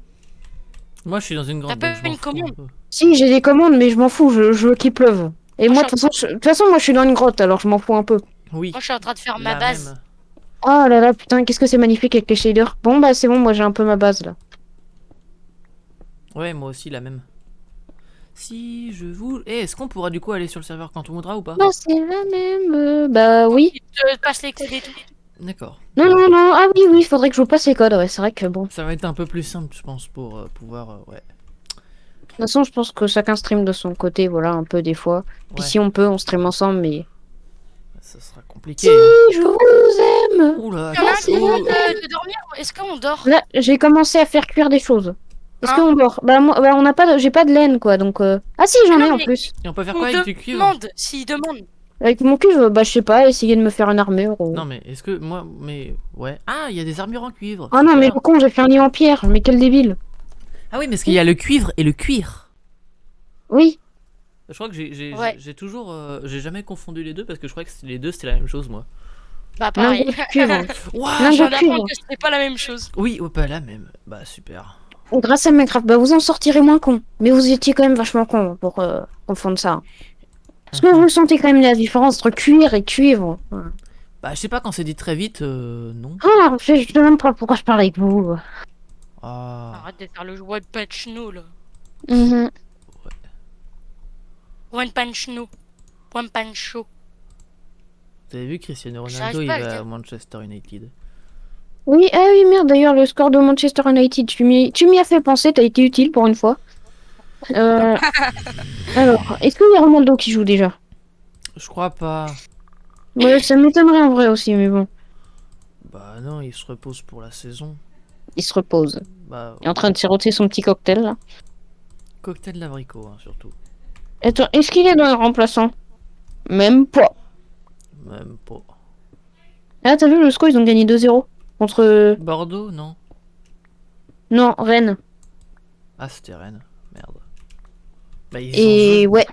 Moi, je suis dans une grande. T'as Donc pas je m'en une fous un commande? peu. Si, j'ai des commandes, mais je m'en fous, je veux qu'il pleuve. Et moi, de toute façon, moi, je suis dans une grotte, alors je m'en fous un peu. Oui. Moi, je suis en train de faire ma la base. même. Oh là là, putain, qu'est-ce que c'est magnifique avec les shaders. Bon, bah, c'est bon, moi, j'ai un peu ma base, là. Ouais, moi aussi la même. Si je vous. Est-ce qu'on pourra du coup aller sur le serveur quand on voudra ou pas? Bah, c'est la même. Bah, oui. Il te passe les codes et tout. D'accord. Non. Ah oui, faudrait que je vous passe les codes, ouais, c'est vrai que bon. De Ça va être un peu plus simple, je pense, pour pouvoir. Ouais. toute façon, je pense que chacun stream de son côté, voilà, un peu des fois. Puis Ouais. si on peut, on stream ensemble, mais. Ça sera Si, compliqué. Hein. je vous aime! Oula, Il y en a un qui c'est demande vrai. de dormir. Est-ce qu'on dort? Là, j'ai commencé à faire cuire des choses. Est-ce Ah. qu'on dort? Bah, moi, bah, on n'a pas j'ai pas de laine, quoi, donc. Ah si, j'en ai Non, en mais- plus. Et on peut faire On quoi avec du cuivre? demande. S'il demande. Avec mon cuivre, bah, je sais pas, essayer de me faire une armure. Ou... Non, mais est-ce que moi. Mais. Ouais. Ah, il y a des armures en cuivre. Oh non, mais Super. le con, j'ai fait un lit en pierre, mais quel débile. Ah oui, mais parce qu'il y a le cuivre et le cuir. Oui. Je crois que Ouais. j'ai toujours. J'ai jamais confondu les deux parce que je crois que les deux c'était la même chose, moi. Bah, pareil. Lingot de cuivre. Ouah, Lingot Je viens de cuivre. d'apprendre que c'était pas la même chose. Oui, pas la même. Bah, super. Grâce à Minecraft, bah vous en sortirez moins con. Mais vous étiez quand même vachement con pour confondre ça. Parce que vous sentez quand même la différence entre cuir et cuivre. Bah, je sais pas, quand c'est dit très vite, non. Ah, je sais même pas pourquoi je parle avec vous. Ah. Arrête de faire le One Punch No là. Mhm. One Punch No. One Punch Show. Vous avez vu Cristiano J'arrive Ronaldo, il pas à le va à dire. Manchester United. Oui, ah oui, merde, d'ailleurs, le score de Manchester United, tu m'y as fait penser, t'as été utile pour une fois. Euh, alors, est-ce qu'il y a Ronaldo qui joue déjà? Je crois pas. Ouais, ça m'étonnerait en vrai aussi, mais bon, Bah non, il se repose pour la saison. il se repose. Bah, Il est en train de siroter son petit cocktail, là. cocktail d'abricot, hein, surtout. Attends, est-ce qu'il est dans le remplaçant? Même pas. Même pas. Ah, t'as vu le score, ils ont gagné 2-0 contre... Bordeaux, non? Non, Rennes. Ah, c'était Rennes. Merde. Bah, ils ont Et joué. ouais,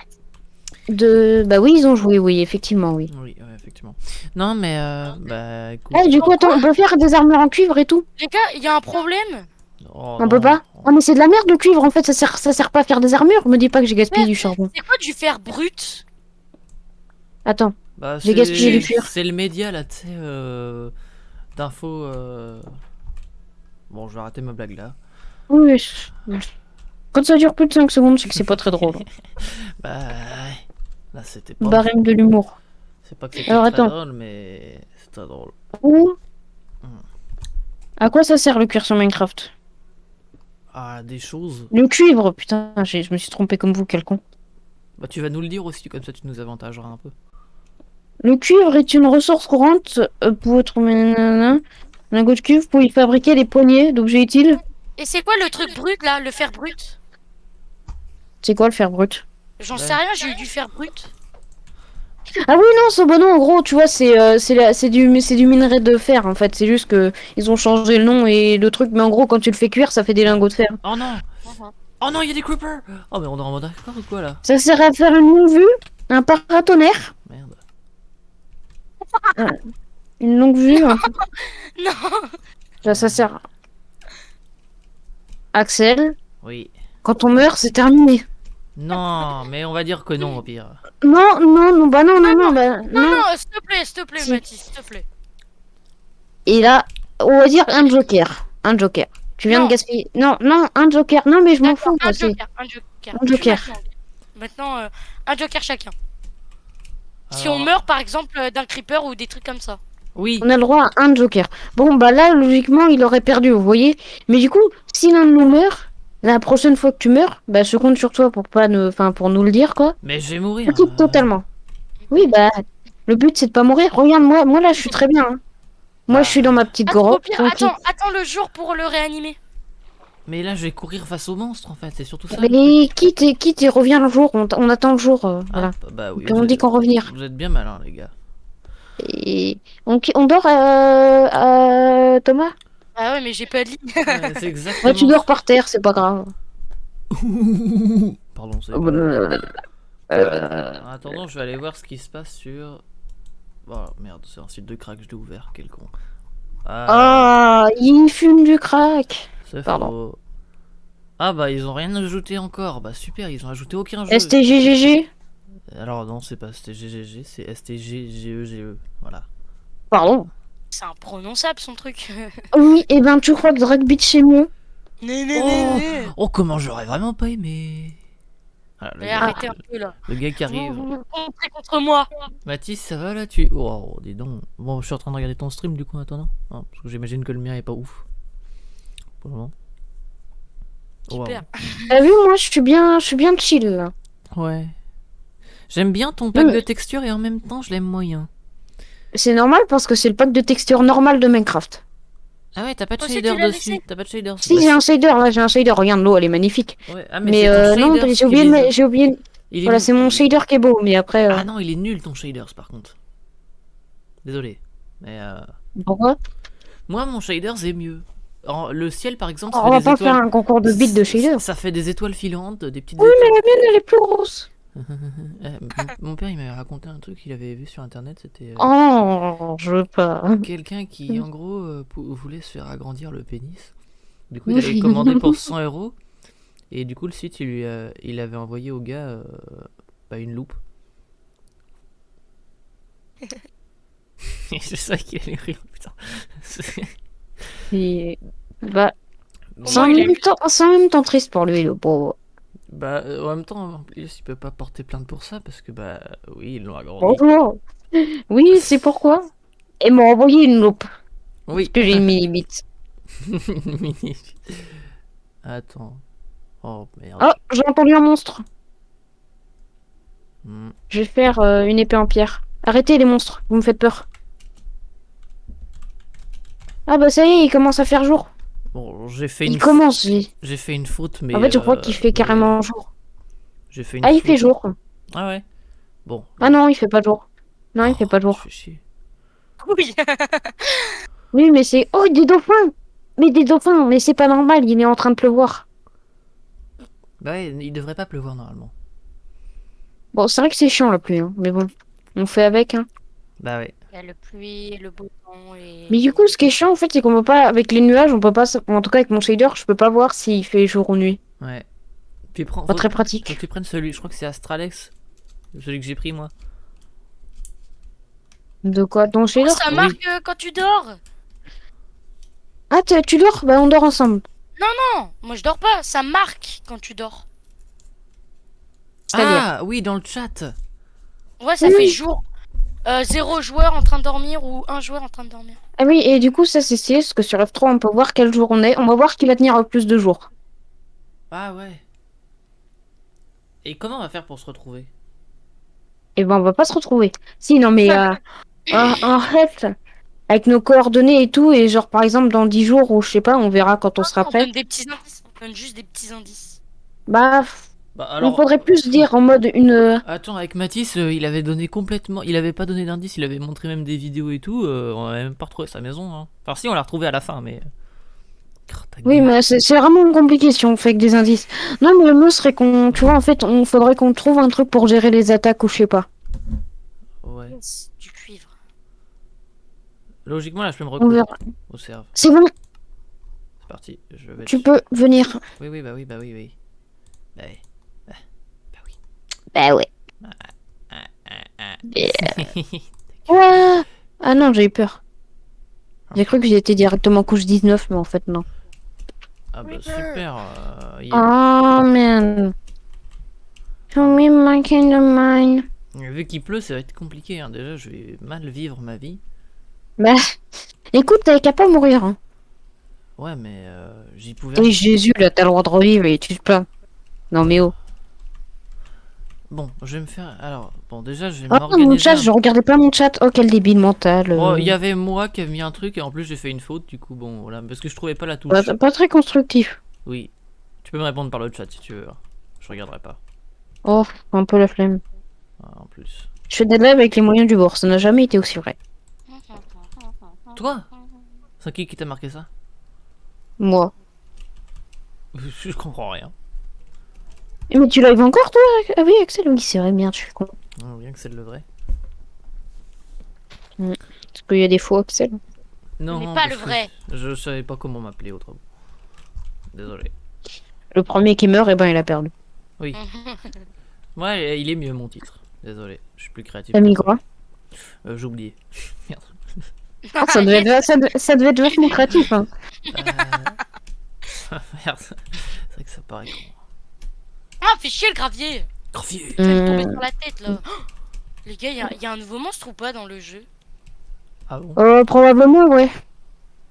Bah oui, ils ont joué, oui, effectivement, oui. Oui, ouais, effectivement. Non, mais bah écoute. Ah, du coup, attends, on peut faire des armures en cuivre et tout? Les gars, il y a un problème. Oh, On peut non. pas? Oh, mais c'est de la merde le cuivre, en fait, ça sert pas à faire des armures. Me dis pas que j'ai gaspillé du charbon. C'est quoi du fer brut? Attends, Bah, j'ai gaspillé du cuivre. c'est le média là, tu sais, d'infos. Bon, je vais arrêter ma blague là. Oui, quand ça dure plus de 5 secondes, c'est que c'est pas très drôle. Bah, ouais. Là, c'était pas. Barème de l'humour. C'est pas que c'était Alors, très attends. drôle, mais c'est très drôle. Ouh. Hmm. À quoi ça sert le cuir sur Minecraft? Ah, des choses. Le cuivre, putain, je me suis trompé comme vous, quel con. Bah, tu vas nous le dire aussi, comme ça tu nous avantageras un peu. Le cuivre est une ressource courante pour votre lingot de cuivre pour y fabriquer des poignées d'objets utiles. Et c'est quoi le truc brut là, le fer brut? C'est quoi le fer brut? J'en Ouais. sais rien, j'ai eu du fer brut. Ah oui, non, c'est bon, non, en gros, tu vois, c'est du minerai de fer, en fait. C'est juste que ils ont changé le nom et le truc, mais en gros, quand tu le fais cuire, ça fait des lingots de fer. Oh non! Oh non, il y a des creepers! Oh, mais on est en mode d'accord ou quoi là? Ça sert à faire une longue vue, un paratonnerre, Merde. une longue vue. Non. Ça sert. Axel, Oui. quand on meurt, c'est terminé. Non, mais on va dire que non au pire. Non, non, non, bah non, non, non, bah Non, non. non, s'il te plaît, Si. Mathis, s'il te plaît. Et là, on va dire un joker. Un joker. Tu viens Non. de gaspiller. Non, non, un joker. Non, mais je m'en fous. D'accord, Moi, c'est un joker. un joker. Maintenant, un joker chacun. Si Alors, on meurt par exemple d'un creeper ou des trucs comme ça. oui. On a le droit à un joker. Bon, bah là, logiquement, il aurait perdu, vous voyez. Mais du coup, si l'un de nous meurt, la prochaine fois que tu meurs, bah je compte sur toi pour pas nous, enfin, pour nous le dire, quoi. Mais je vais mourir. Quitte totalement. Oui, bah, le but c'est de pas mourir. Regarde, moi là, je suis très bien. Hein. Moi, Bah, je suis dans ma petite Au grotte. pire, tranquille. attends le jour pour le réanimer. Mais là, je vais courir face au monstre en fait, c'est surtout ça. Mais quitte et reviens le jour. On attend le jour. Voilà. Ah, bah oui. Puis on dit qu'en revenir. Vous êtes bien malins, les gars. Et on dort, Thomas? Ah ouais, mais j'ai pas de lit. Ouais, c'est exactement. Ouais, tu dors par terre, c'est pas grave. Pardon, c'est. Euh, En attendant, je vais aller voir ce qui se passe sur. Oh merde, c'est un site de crack, je l'ai ouvert, quel con. Ah, il fume du crack. C'est pardon. faux. Ah bah ils ont rien ajouté encore, bah super, ils ont ajouté aucun jeu. STGGG. Alors non, c'est pas STGGG, c'est STGGEGE, voilà. Pardon. C'est imprononçable son truc. Oui, et ben tu crois que Drag Beach c'est mieux? Oh comment j'aurais vraiment pas aimé. Voilà, Mais arrêtez un peu là. le gars qui arrive. Vous comptez contre moi. Mathis, ça va là tu. Oh, dis donc. Bon, je suis en train de regarder ton stream du coup en attendant. Hein, parce que j'imagine que le mien est pas ouf. Pour le moment. Oh, wow. Super. T'as vu, moi je suis bien chill là. Ouais. J'aime bien ton pack de textures et en même temps je l'aime moyen. C'est normal parce que c'est le pack de texture normal de Minecraft. Ah ouais, t'as pas de Aussi, shader tu l'as dessus. laissé. T'as pas de shader. Si, j'ai un shader là, j'ai un shader. Regarde, l'eau elle est magnifique. Ouais. Ah Mais c'est ton non, shader j'ai oublié, qui est j'ai oublié. Il est Voilà, nul. c'est mon shader qui est beau, mais après. Ah non, il est nul ton shaders par contre. Désolé. Mais Pourquoi? moi mon shaders est mieux. Le ciel par exemple, ça On fait va des pas étoiles. faire un concours de bits de shader. Ça fait des étoiles filantes, des petites Oui, mais étoiles. la mienne elle est plus grosse. Mon père il m'avait raconté un truc qu'il avait vu sur internet, c'était Oh, je veux pas. quelqu'un qui en gros voulait se faire agrandir le pénis. Du coup il avait commandé pour 100 €. Et du coup le site il avait envoyé au gars une loupe. C'est ça qui allait rire, putain. Et... Bah, Bon, c'est en même temps triste pour lui, le pauvre. bah en même temps en plus il peut pas porter plainte pour ça parce que bah oui ils l'ont agrandi. Bonjour. Oui, c'est pourquoi. Et m'ont envoyé une loupe. Oui. que j'ai une mini-bite. Mini. Attends. Oh merde. Oh, j'ai entendu un monstre. Hmm. Je vais faire une épée en pierre. Arrêtez les monstres, vous me faites peur. Ah bah ça y est, il commence à faire jour. Bon, j'ai fait Il une commence. j'ai fait une faute, mais En fait, je crois qu'il fait mais, carrément jour. j'ai fait une Ah, il faute. fait jour. Ah ouais. Bon. Ah non, il fait pas jour. Non, il fait pas Je jour. fais chier. Oui. Oui, mais c'est... Oh, des dauphins! Mais des dauphins, mais c'est pas normal, il est en train de pleuvoir. Bah ouais, il devrait pas pleuvoir normalement. Bon, c'est vrai que c'est chiant la pluie, hein, mais bon, on fait avec, hein. Bah ouais. Il y a le pluie, le beau temps et... Mais du coup, ce qui est chiant, en fait, c'est qu'on peut pas... Avec les nuages, on peut pas... En tout cas, avec mon shader, je peux pas voir s'il fait jour ou nuit. Ouais. Puis prends. Pas Faut très que pratique. tu prennes celui. Je crois que c'est Astralex. Celui que j'ai pris moi. De quoi? Ton Oh, shader? ça Oui. marque quand tu dors. Ah, tu dors? Bah, on dort ensemble. Non, moi je dors pas. Ça marque quand tu dors. C'est-à-dire? Ah oui, dans le chat. Ouais, ça Oui. fait jour. 0 joueur en train de dormir ou un joueur en train de dormir. Ah oui, et du coup, ça, c'est stylé, parce que sur F3, on peut voir quel jour on est. On va voir qui va tenir plus de jours. Ah ouais. Et comment on va faire pour se retrouver? Et ben, on va pas se retrouver. Si, non, mais... en fait... Avec nos coordonnées et tout, et genre par exemple dans 10 jours ou je sais pas, on verra quand on sera On prêt. donne des petits indices. On donne juste des petits indices. Bah, Bah il alors. faudrait plus dire en mode une. Attends, avec Mathis, il avait donné complètement. Il avait pas donné d'indice, il avait montré même des vidéos et tout. On avait même pas retrouvé sa maison. Hein. Enfin, si, on l'a retrouvé à la fin, mais. Ta Oui, gueule. mais c'est vraiment compliqué si on fait que des indices. Non, mais le mieux serait qu'on. Tu vois, en fait, on faudrait qu'on trouve un truc pour gérer les attaques ou je sais pas. Ouais. Yes, du cuivre. Logiquement, là, je peux me On recoller verra. au serve. C'est bon, C'est parti. Je vais. tu peux venir. Oui, oui, bah oui, bah oui, oui. Bah oui. Bah ouais. Ah. Ah, ah non, j'ai eu peur. J'ai cru que j'étais directement couche 19, mais en fait, non. Ah bah super. Oh man. Show me my kind of mine. Vu qu'il pleut, ça va être compliqué. Hein. Déjà, je vais mal vivre ma vie. Bah, écoute, t'avais qu'à pas mourir. Hein. Ouais, mais j'y pouvais. Et Jésus, là, t'as le droit de revivre et tu te plains. Non, mais oh. Bon, je vais me faire. Alors, bon, déjà, je vais Oh, mon m'organiser. chat, je regardais pas mon chat. Oh, quel débile mental. Bon, il y avait moi qui avait mis un truc et en plus j'ai fait une faute, du coup, bon, voilà, parce que je trouvais pas la touche. Pas très constructif. Oui. Tu peux me répondre par le chat si tu veux. Hein. Je regarderai pas. Oh, un peu la flemme. Ah, en plus. Je fais des lives avec les moyens du bord. Ça n'a jamais été aussi vrai. Toi C'est qui t'a marqué ça? Moi. Je comprends rien. Mais tu lives encore, toi? Ah oui, Axel, oui, c'est vrai, merde, je suis con. Non, rien que c'est le vrai. Parce qu'il y a des faux Axel. Non, Mais non, pas parce le que vrai. Je savais pas comment m'appeler autrement. Désolé. Le premier qui meurt, eh ben, il a perdu. Oui. Ouais, il est mieux mon titre. Désolé, je suis plus créatif. T'as mis quoi? J'ai oublié. Merde. Ah, ça devait être vachement créatif, hein. Merde. C'est vrai que ça paraît con. Ah, fais chier le gravier. Gravier. Je vais me tomber sur la tête là. Oh, les gars, y a un nouveau monstre ou pas dans le jeu? Ah bon? Probablement, ouais.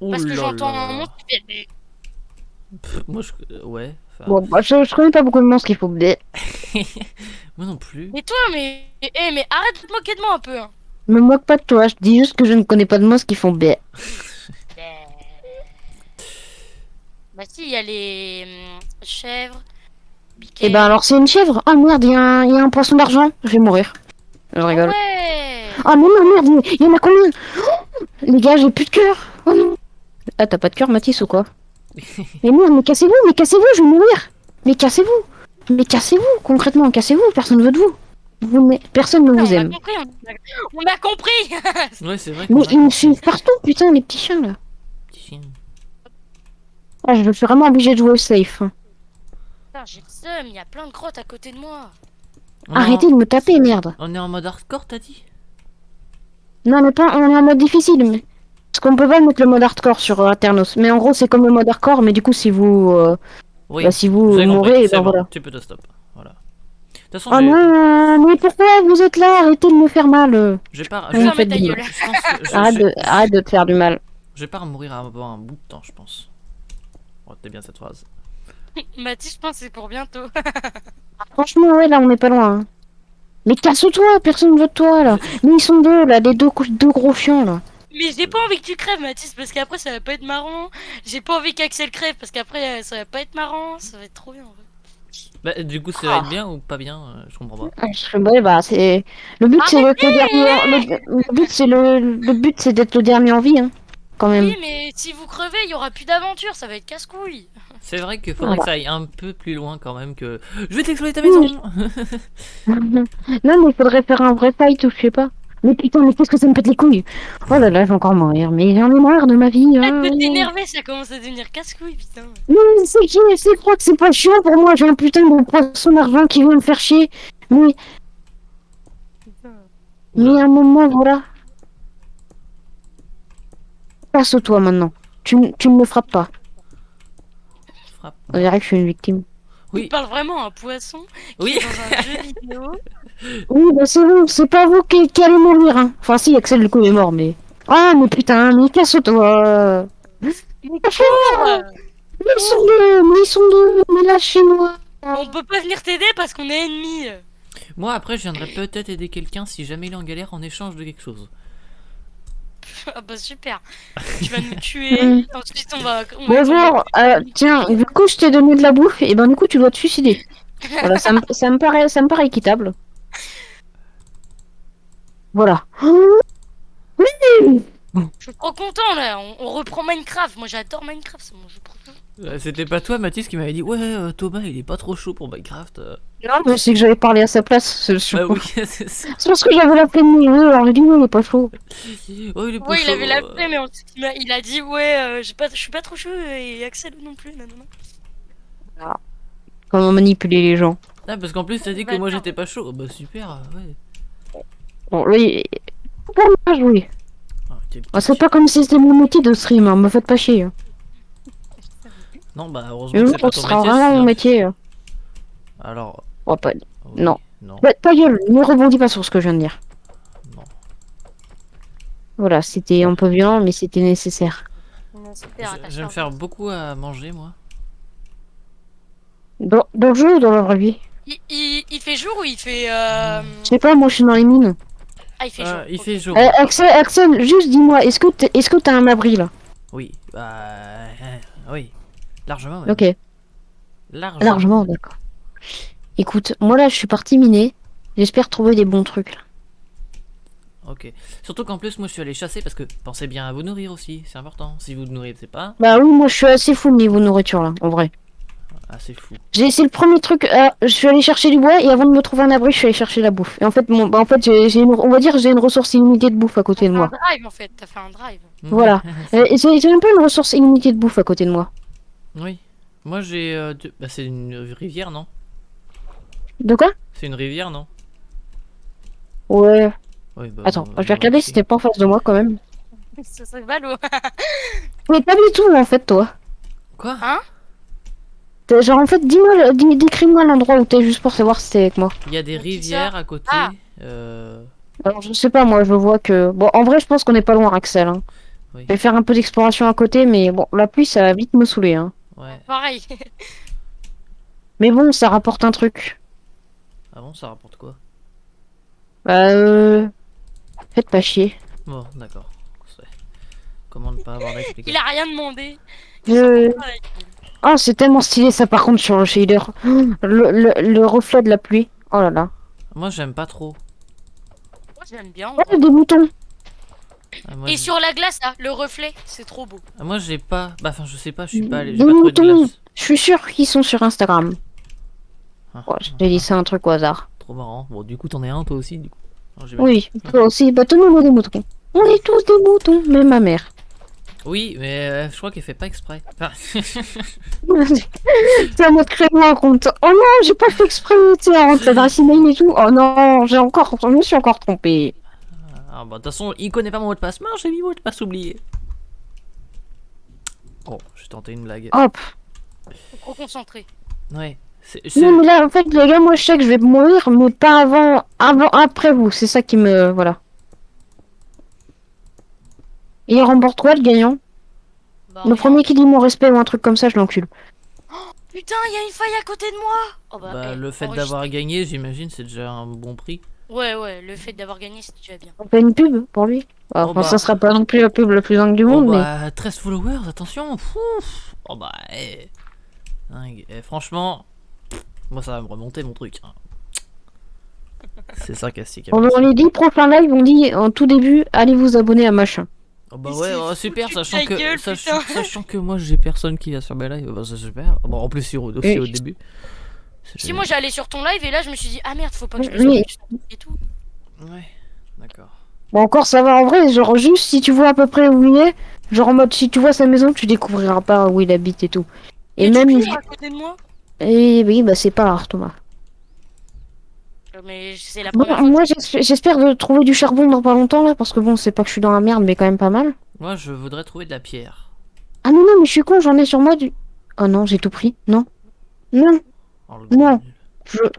Oh Parce que là j'entends là. un monstre qui fait... Pff, moi, ouais. Enfin, Bon, bah, je connais pas beaucoup de monstres qu'il faut. Mais moi non plus. Mais toi, mais... mais arrête de te moquer de moi un peu. Hein. me moque pas de toi, je dis juste que je ne connais pas de monstres qui font bé. Bah si, il y a les chèvres. Et ben alors c'est une chèvre. Ah merde, il y a un poisson d'argent. Je vais mourir. Je rigole. Ouais. Ah non, non, merde, il y en a combien? Oh, les gars, j'ai plus de cœur. Oh non. Ah, t'as pas de cœur, Mathis, ou quoi? Mais merde, mais cassez-vous, je vais mourir. Mais cassez-vous. Mais cassez-vous, concrètement, cassez-vous, personne veut de vous. Personne ne vous On a aime. compris, on a compris. Ouais, c'est vrai. Mais ils me suivent partout, putain, les petits chiens, là. Petit chien. Ah, je suis vraiment obligé de jouer au safe. Putain, j'ai le seum, il y a plein de grottes à côté de moi. Arrêtez de me taper, merde. On est en mode hardcore, t'as dit? Non, mais pas, on est en mode difficile, mais... Parce qu'on peut pas mettre le mode hardcore sur Aternos. Mais en gros, c'est comme le mode hardcore, mais du coup, si vous... Oui. bah, si vous J'ai compris, mourrez, c'est ben bon, voilà. tu peux te stop. Voilà. De toute façon, Oh non, mais pourquoi vous êtes là? Arrêtez de me faire mal. j'ai pas. Vous Ferme faites ta du gueule. mal. Je pense que Arrête de te faire du mal. Je vais pas mourir avant un bout de temps, je pense. Retenez bien cette phrase. Mathis, je pense que c'est pour bientôt. Franchement, ouais, là, on n'est pas loin. Hein. Mais casse-toi, personne veut de toi, là. Mais ils sont deux, là, les deux gros chiens, là. Mais j'ai pas envie que tu crèves, Mathis, parce qu'après ça va pas être marrant. J'ai pas envie qu'Axel crève, parce qu'après ça va pas être marrant. Ça va être trop bien en vrai. Bah, du coup, ça va être bien ou pas bien je comprends pas. Ouais, bah, c'est... Le but, c'est d'être le dernier... Le but, c'est d'être le dernier en vie, hein. Quand même. Oui, mais si vous crevez, il y aura plus d'aventure, ça va être casse-couille. C'est vrai qu'il faudrait Voilà. que ça aille un peu plus loin quand même que... Je vais t'exploser ta maison. Non, mais il faudrait faire un vrai fight ou je sais pas. Mais putain, mais qu'est-ce que ça me pète les couilles. Oh là là, je vais encore mourir. Mais j'en ai marre de ma vie. Arrête de Hein. t'énerver, ça commence à devenir casse-couille, putain. Non, mais c'est qui? C'est quoi que c'est pas chiant pour moi? J'ai un putain de poisson d'argent qui vient me faire chier. Mais à un moment, voilà. Passe-toi maintenant. Tu ne me frappes pas. Frappe. On dirait que je suis une victime. Oui. Il parle vraiment à un poisson qui Oui. est dans un jeu vidéo. Oui, bah c'est bon, c'est pas vous qui allez mourir. Hein. Enfin, si, Axel, du coup, il est mort, mais. Ah, mais putain, mais casse-toi. Mais cours. Mais ils sont deux, mais lâchez-moi. On peut pas venir t'aider parce qu'on est ennemis. Moi, après, je viendrai peut-être aider quelqu'un si jamais il est en galère en échange de quelque chose. Ah bah super. Tu vas nous tuer. Ensuite on va. Bonjour, tiens, du coup, je t'ai donné de la bouffe, et ben du coup, tu dois te suicider. Voilà, ça me paraît équitable. Voilà. Oui. Je suis trop content là. On reprend Minecraft. Moi j'adore Minecraft, c'est mon jeu préféré. C'était pas toi, Mathis, qui m'avait dit ouais, Thomas, il est pas trop chaud pour Minecraft. Non, mais c'est que j'avais parlé à sa place. Bah oui, c'est ça. C'est parce que j'avais la flemme de jouer, alors j'ai dit, ouais, il est pas chaud. Oh, il est pas Ouais, il chaud. avait la paix, mais ensuite il a dit ouais, je suis pas trop chaud et Axel non plus. Non, non, non. Comment manipuler les gens. Ah, parce qu'en plus, t'as dit que moi j'étais pas chaud. Bah super, ouais. Bon, lui, pour moi, jouer. Ah, quel C'est kitsch. pas comme si c'était mon métier de stream, hein, me faites pas chier. Hein. Non, bah heureusement Le que c'est pas jour, ton ce sera métier. vraiment mon sinon- métier. Alors. Oh, pas... oui, Non. Non. Bah, ta gueule, ne rebondis pas sur ce que je viens de dire. Non. Voilà, c'était un peu violent, mais c'était nécessaire. Non, super, Je vais me faire beaucoup à manger, moi. Dans le jeu ou dans la vraie vie? Il fait jour ou il fait. Je sais pas, moi je suis dans les mines. Ah, il fait jour. Il ok. fait jour. Axel, juste dis-moi, est-ce que t'as un abri là? Oui, bah. Oui. Largement, même. Ok, Largement. largement, d'accord. Écoute, moi là je suis parti miner. J'espère trouver des bons trucs là. Ok. Surtout qu'en plus, moi je suis allé chasser parce que pensez bien à vous nourrir aussi, c'est important. Si vous ne nourrissez pas, Bah oui, moi je suis assez fou niveau nourriture là, en vrai. c'est fou. C'est le premier truc. Je suis allé chercher du bois et avant de me trouver un abri, je suis allé chercher la bouffe. Et en fait, on va dire j'ai une ressource illimitée de bouffe à côté de Un moi. drive en fait, t'as fait un drive. Voilà. Et j'ai un peu une ressource illimitée de bouffe à côté de moi. Oui. Moi j'ai. Bah, c'est une rivière, non? De quoi? C'est une rivière, non? Ouais. Oui, bah, Attends, je vais moi regarder aussi. si t'es pas en face de moi quand même. Ça serait ballot. Mais pas du tout en fait, toi. Quoi? Hein? Genre en fait, décris-moi l'endroit où t'es juste pour savoir si t'es avec moi. Il y a des Mais qui rivières ça? à côté. Ah. Alors je sais pas, moi je vois que... Bon, en vrai je pense qu'on est pas loin, Axel. Hein. Oui. Je vais faire un peu d'exploration à côté, mais bon, la pluie ça va vite me saouler. Hein. Ouais. Pareil. Mais bon, ça rapporte un truc. Ah bon, ça rapporte quoi? Bah Faites pas chier. Bon, d'accord. C'est- Comment ne pas avoir Il d'explication? a rien demandé. Oh, c'est tellement stylé ça par contre sur le shader. Le reflet de la pluie. Oh là là. Moi j'aime pas trop. Moi j'aime bien. Oh, des boutons. Moi, Et sur la glace là, le reflet, c'est trop beau. moi j'ai pas. Bah, enfin, je sais pas, je suis pas allé. J'ai Des pas trouvé de moutons. glace. Je suis sûr qu'ils sont sur Instagram. Ah, Ouais, je te dis ça un truc au hasard. Trop marrant. Bon, du coup, t'en es un toi aussi, du coup. Non, j'ai Oui, toi aussi. Bah tout le monde a des moutons. On est tous des moutons, même ma mère. Oui, mais je crois qu'elle fait pas exprès. Enfin, C'est à moi de créer un compte. Oh non, j'ai pas fait exprès, tu sais, à rentrer l'adresse email et tout. Oh non, je me suis encore trompé. ah, bah, de toute façon, il connaît pas mon mot de passe. Non, j'ai mis mon mot de passe oublié. Oh, j'ai tenté une blague. Hop. Trop concentré. Ouais. Non, mais là, en fait, les gars, moi, je sais que je vais mourir, mais pas après vous. C'est ça qui me... Voilà. Et il remporte quoi, le gagnant? Bah, Le rien. premier qui dit mon respect ou un truc comme ça, je l'encule. Putain, il y a une faille à côté de moi. Oh bah, Bah, le fait enregistre. d'avoir gagné, j'imagine, c'est déjà un bon prix. Ouais, le fait d'avoir gagné, c'est déjà bien. On fait une pub pour lui. Oh Enfin, ça bah, sera pas non plus la pub la plus dingue du oh monde, mais... bah 13 followers, attention. Ouf. Oh bah, dingue. Franchement, moi ça va me remonter mon truc. Hein. C'est sarcastique. On les 10 prochains lives, on dit en tout début, allez vous abonner à machin. Oh bah Il ouais, s'est oh, super, foutu de sachant ta que, gueule, sachant que moi j'ai personne qui va sur mes lives, bah c'est super. Bon, en plus aussi au début. C'est Si moi j'allais sur ton live et là je me suis dit ah merde faut pas que je me Oui. spoil et tout. Ouais, d'accord. Bon, encore ça va en vrai, genre juste si tu vois à peu près où il est, genre en mode si tu vois sa maison, tu découvriras pas où il habite et tout. Et Et du même... cuir à côté de moi. Et oui, bah c'est pas rare, Thomas. Mais c'est la Bon, première fois. moi j'espère de trouver du charbon dans pas longtemps là, parce que bon, c'est pas que je suis dans la merde, mais quand même pas mal. Moi je voudrais trouver de la pierre. Ah non, non, mais je suis con, j'en ai sur moi du... Oh non, j'ai tout pris. Non. Non, Oh, le gros Non. nul.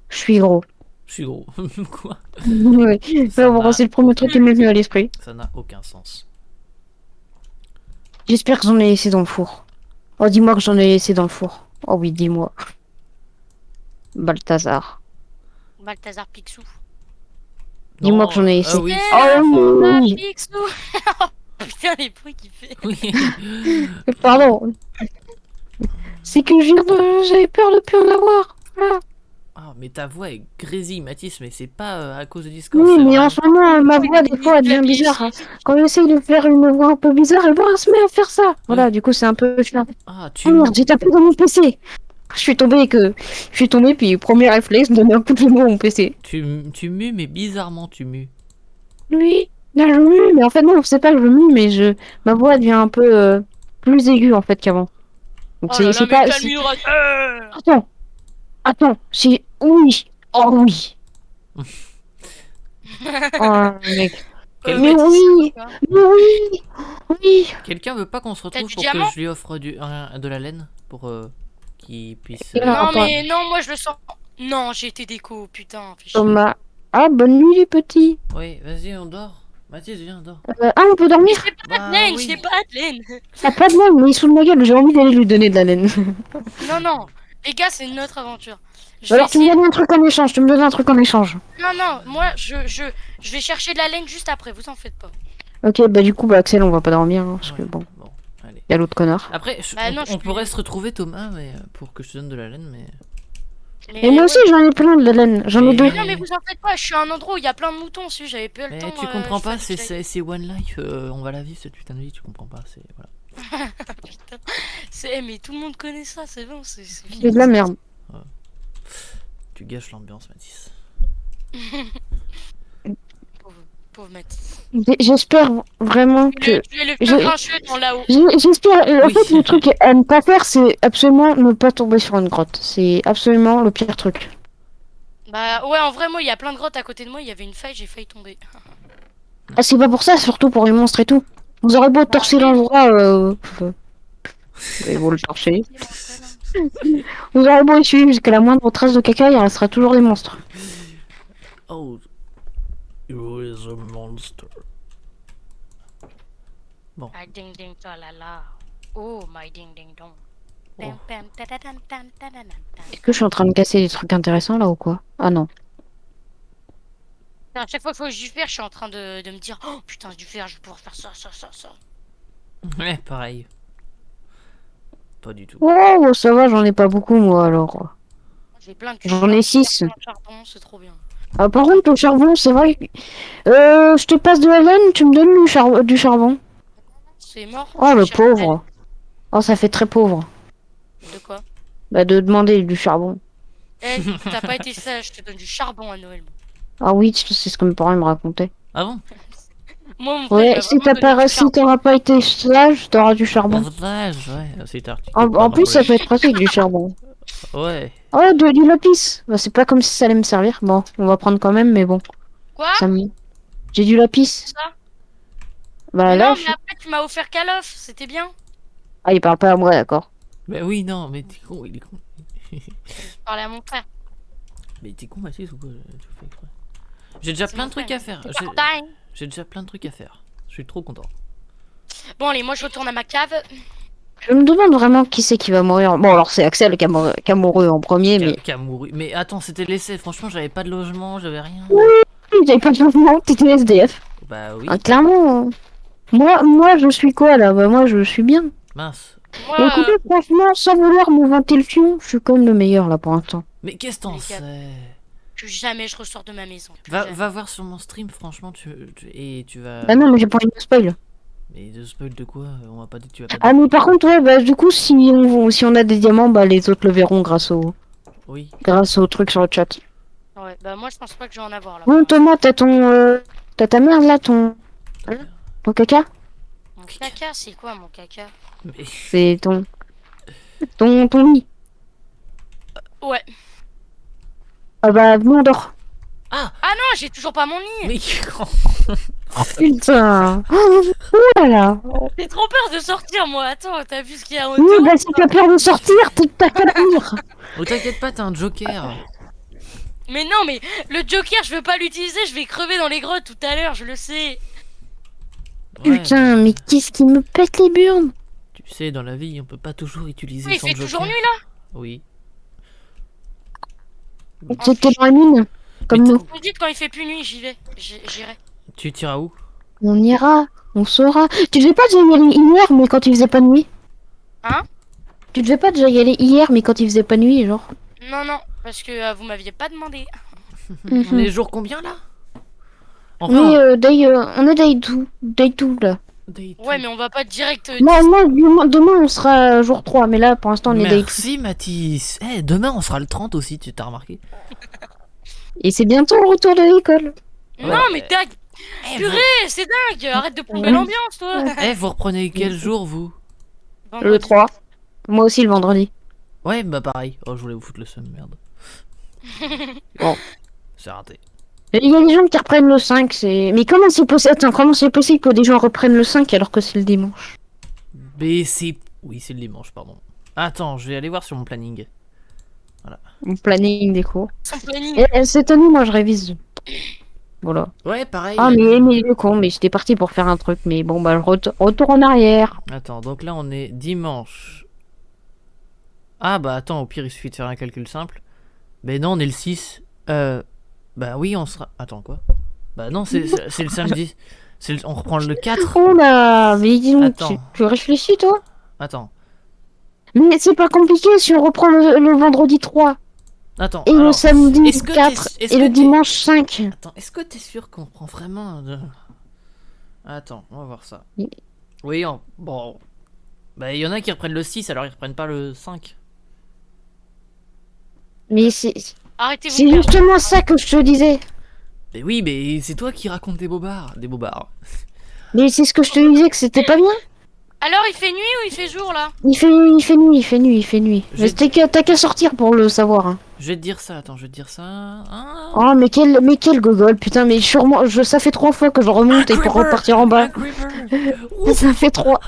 je suis gros. Je suis gros. Quoi? Ouais. Ça Bon, n'a c'est le premier truc qui m'est venu à l'esprit. Ça n'a aucun sens. J'espère que j'en ai laissé dans le four. Oh, dis-moi que j'en ai laissé dans le four. Oh oui, dis-moi. Balthazar. Balthazar Picsou. Dis-moi Non, que j'en ai laissé. Ah oui. Oh oui. Picsou. Putain les bruits qu'il fait. Oui. Pardon. C'est que j'avais peur de plus en avoir. Voilà. Ah, mais ta voix est grésille, Mathis, mais c'est pas à cause de Discord. Oui, c'est mais vrai. en ce moment, ma voix, des fois, elle devient bizarre. Quand j'essaye de faire une voix un peu bizarre, elle se met à faire ça. Voilà, du coup, c'est un peu chiant. Ah, Oh merde, j'ai tapé dans mon PC. Je suis tombé, puis premier réflexe, donner un coup de genou à mon PC. tu mues, mais bizarrement tu mues. Oui, là, je mue, mais en fait, non, c'est pas que je mue, mais ma voix devient un peu plus aiguë, en fait, qu'avant. Donc, Oh là là c'est mais pas... calme-toi. Attends, c'est... Oui, oh oui. Oh, mec. Quel- Mais oui, mais oui, oui. Quelqu'un veut pas qu'on se retrouve du pour diamant que je lui offre de la laine pour qu'il puisse. Non, Non attends. mais non moi je le sens. Non j'ai été déco putain. Fais chier. Thomas. Ah, bonne nuit, les petits. Oui, vas-y, on dort. Mathis, viens, on dort. Ah, on peut dormir? J'ai pas Bah, de laine, oui. j'ai pas de laine. Ah, pas de laine, mais il se fout de ma gueule, j'ai envie d'aller lui donner de la laine. Non les gars c'est notre aventure. Je vais Alors, tu me essayer- donnes un truc en échange, tu me donnes un truc en échange. Non moi je vais chercher de la laine juste après vous en faites pas. Ok, bah du coup, bah Axel, on va pas dormir, hein, parce que Ouais, bon, Bon, allez. y a l'autre connard. Après, Bah non, on je pourrait suis- se retrouver, Thomas, mais pour que je te donne de la laine, mais. Et moi aussi, j'en ai plein de la laine, j'en ai Mais- deux. Mais non mais vous en faites pas, je suis à un endroit où il y a plein de moutons si j'avais pas le Mais temps. tu comprends je pas, fallait que c'est One Life, on va la vivre cette putain de vie, tu comprends pas, c'est. Voilà. Putain. Mais tout le monde connaît ça, c'est bon, c'est C'est de la merde. Tu gâches l'ambiance, Mathis. Pauvre Mathis. J'espère vraiment que... Tu es le je- plus grincheux dans là-haut. J'espère... En Oui. fait, le truc à ne pas faire, c'est absolument ne pas tomber sur une grotte. C'est absolument le pire truc. Bah ouais, en vrai, moi, il y a plein de grottes à côté de moi, il y avait une faille, j'ai failli tomber. Ah, c'est pas pour ça, surtout pour les monstres et tout. Vous aurez beau torcher l'endroit... Ils vont le torcher. Vous aurez beau essuyer jusqu'à la moindre trace de caca, il restera toujours des monstres. Oh, you is a monster. Ah, ding ding ta la la. Oh, my ding ding dong. Oh. Pam, pam, ta ta tan, tan, ta na na tan. Est-ce que je suis en train de casser des trucs intéressants là ou quoi? Ah non. Putain, à chaque fois qu'il faut que je faire, je suis en train de me dire oh putain, j'ai dû faire, je vais pouvoir faire ça. Ouais, pareil. Pas du tout. Oh, ça va, j'en ai pas beaucoup moi alors. J'ai plein de J'en ai 6. charbon, c'est trop bien. Ah, par contre, le charbon, c'est vrai. Je te passe de la laine, tu me donnes du charbon. C'est mort. Oh, je le cherche pauvre. Oh, ça fait très pauvre. De quoi? Bah, de demander du charbon. Eh, t'as pas été sage, je te donne du charbon à Noël. Ah oui, c'est ce que mes parents me racontaient. Ah bon? Moi, mon frère, il Ouais, m'a si vraiment donné du si charbon. t'auras pas été sage, t'auras du charbon. Bordage, ouais, c'est articulé. En plus, ça peut être pratique du charbon. Ouais. Oh, du lapis. Bah, c'est pas comme si ça allait me servir. Bon, on va prendre quand même, mais bon. Quoi? Ça me... J'ai du lapis. Ça Bah Mais là, non, mais après, tu m'as offert Call of, c'était bien. Ah, il parle pas à moi, d'accord. Mais oui, non, mais t'es con, il est con. Je parlais à mon frère. Mais t'es con, Mathis, ou quoi? Tu fais exprès. J'ai déjà C'est plein mon de trucs frère. à faire. C'est Jordan. J'ai déjà plein de trucs à faire. Je suis trop content. Bon, allez, moi je retourne à ma cave. Je me demande vraiment qui c'est qui va mourir. Bon, alors c'est Axel qui a mouru en premier, mais... Qui a mouru. Mais attends, c'était l'essai. Franchement, j'avais pas de logement, j'avais rien. J'avais pas de changement, t'étais SDF. Bah oui. Ah, clairement. Moi, je suis quoi, là? Bah, moi, je suis bien. Mince. Moi, Mais écoutez, franchement, sans vouloir me vanter le fion, je suis quand même le meilleur, là, pour l'instant. Mais qu'est-ce que t'en Les gars. sais? plus jamais je ressors de ma maison. Plus Va, jamais. va voir sur mon stream, franchement, et tu vas. Bah non, mais j'ai pas envie de spoil. Mais de spoil de quoi? On va pas dire, tu vas pas Ah, dire. mais par contre, ouais, bah, du coup, si on a des diamants, bah, les autres le verront Oui. grâce au truc sur le chat. Ouais, bah moi je pense pas que je vais en avoir là. Bon, Thomas, t'as ta merde, là, ton caca? Mon caca, c'est quoi mon caca? Mais. C'est ton lit. Ouais. Ah bah, nous, on dort. Ah non, j'ai toujours pas mon lit. Mais. Putain. Oh là là. J'ai trop peur de sortir moi. Attends, t'as vu ce qu'il y a Oui, autour? bah, si t'as peur de sortir, t'as qu'à dormir. Oh, t'inquiète pas, t'as un joker. Mais non, mais le Joker, je veux pas l'utiliser. Je vais crever dans les grottes tout à l'heure, je le sais. Ouais, Putain, mais qu'est-ce qui me pète les burnes? tu sais, dans la vie, on peut pas toujours utiliser Oui, il son fait joker. toujours nuit là. Oui. T'étais dans la mine, comme Mais nous. Vous me dites quand il fait plus nuit, j'y vais. J'irai. Tu tiras où? On ira, on saura. Tu devais pas déjà y aller hier, mais quand il faisait pas nuit? Hein? Tu devais pas déjà y aller hier, mais quand il faisait pas nuit, genre? Non, non, parce que vous m'aviez pas demandé. On est jour combien là? Oui, on est day 2 là. day Ouais, two. mais on va pas direct. Non, demain on sera jour 3, mais là pour l'instant on est day 2. Merci Mathis. Eh, demain on sera le 30 aussi, tu t'as remarqué? Et c'est bientôt le retour de l'école. Non, Ouais. mais tac. Eh, Purée, c'est dingue. Arrête de plomber Ouais. l'ambiance, toi. vous reprenez quel jour vous? Le Vendredi. 3. Moi aussi le vendredi. Ouais, bah pareil. Oh, je voulais vous foutre le seum, merde. Bon. C'est raté. Il y a des gens qui reprennent le 5, c'est... Mais comment c'est possible? Attends, comment c'est possible que des gens reprennent le 5 alors que c'est le dimanche? Mais c'est. Oui, c'est le dimanche, pardon. Attends, je vais aller voir sur mon planning. Mon planning des cours. Son planning. Et cette année, moi je révise. Voilà. Ouais, pareil. Ah, mais le con, mais j'étais parti pour faire un truc, mais bon, bah, retour en arrière. Attends, donc là on est dimanche. Ah bah attends, au pire il suffit de faire un calcul simple. Mais non, on est le 6. Bah oui, on sera. Attends, quoi? Bah non, c'est le samedi. On reprend le 4. Oh là, mais dis donc, Attends. tu réfléchis, toi? Attends. Mais c'est pas compliqué si on reprend le vendredi 3, Attends. et le alors, samedi est-ce que 4, est-ce et que le t'es- dimanche 5. Attends, est-ce que t'es sûr qu'on reprend vraiment Attends, on va voir ça. Oui. Oui, bon. Bah il y en a qui reprennent le 6, alors ils reprennent pas le 5. Mais c'est Arrêtez-vous. c'est de faire- justement ça que je te disais. Mais oui, mais c'est toi qui racontes des bobards. Des bobards. Mais c'est ce que je te disais, que c'était pas bien. Alors, il fait nuit ou il fait jour là? Il fait nuit. J'ai- Mais t'as qu'à sortir pour le savoir. Hein. Je vais te dire ça, attends, je vais te dire ça. Ah. Oh, mais quel gogol, putain, mais sûrement, ça fait 3 fois que je remonte et pour Creeper, repartir en un bas. creeper. Ça fait 3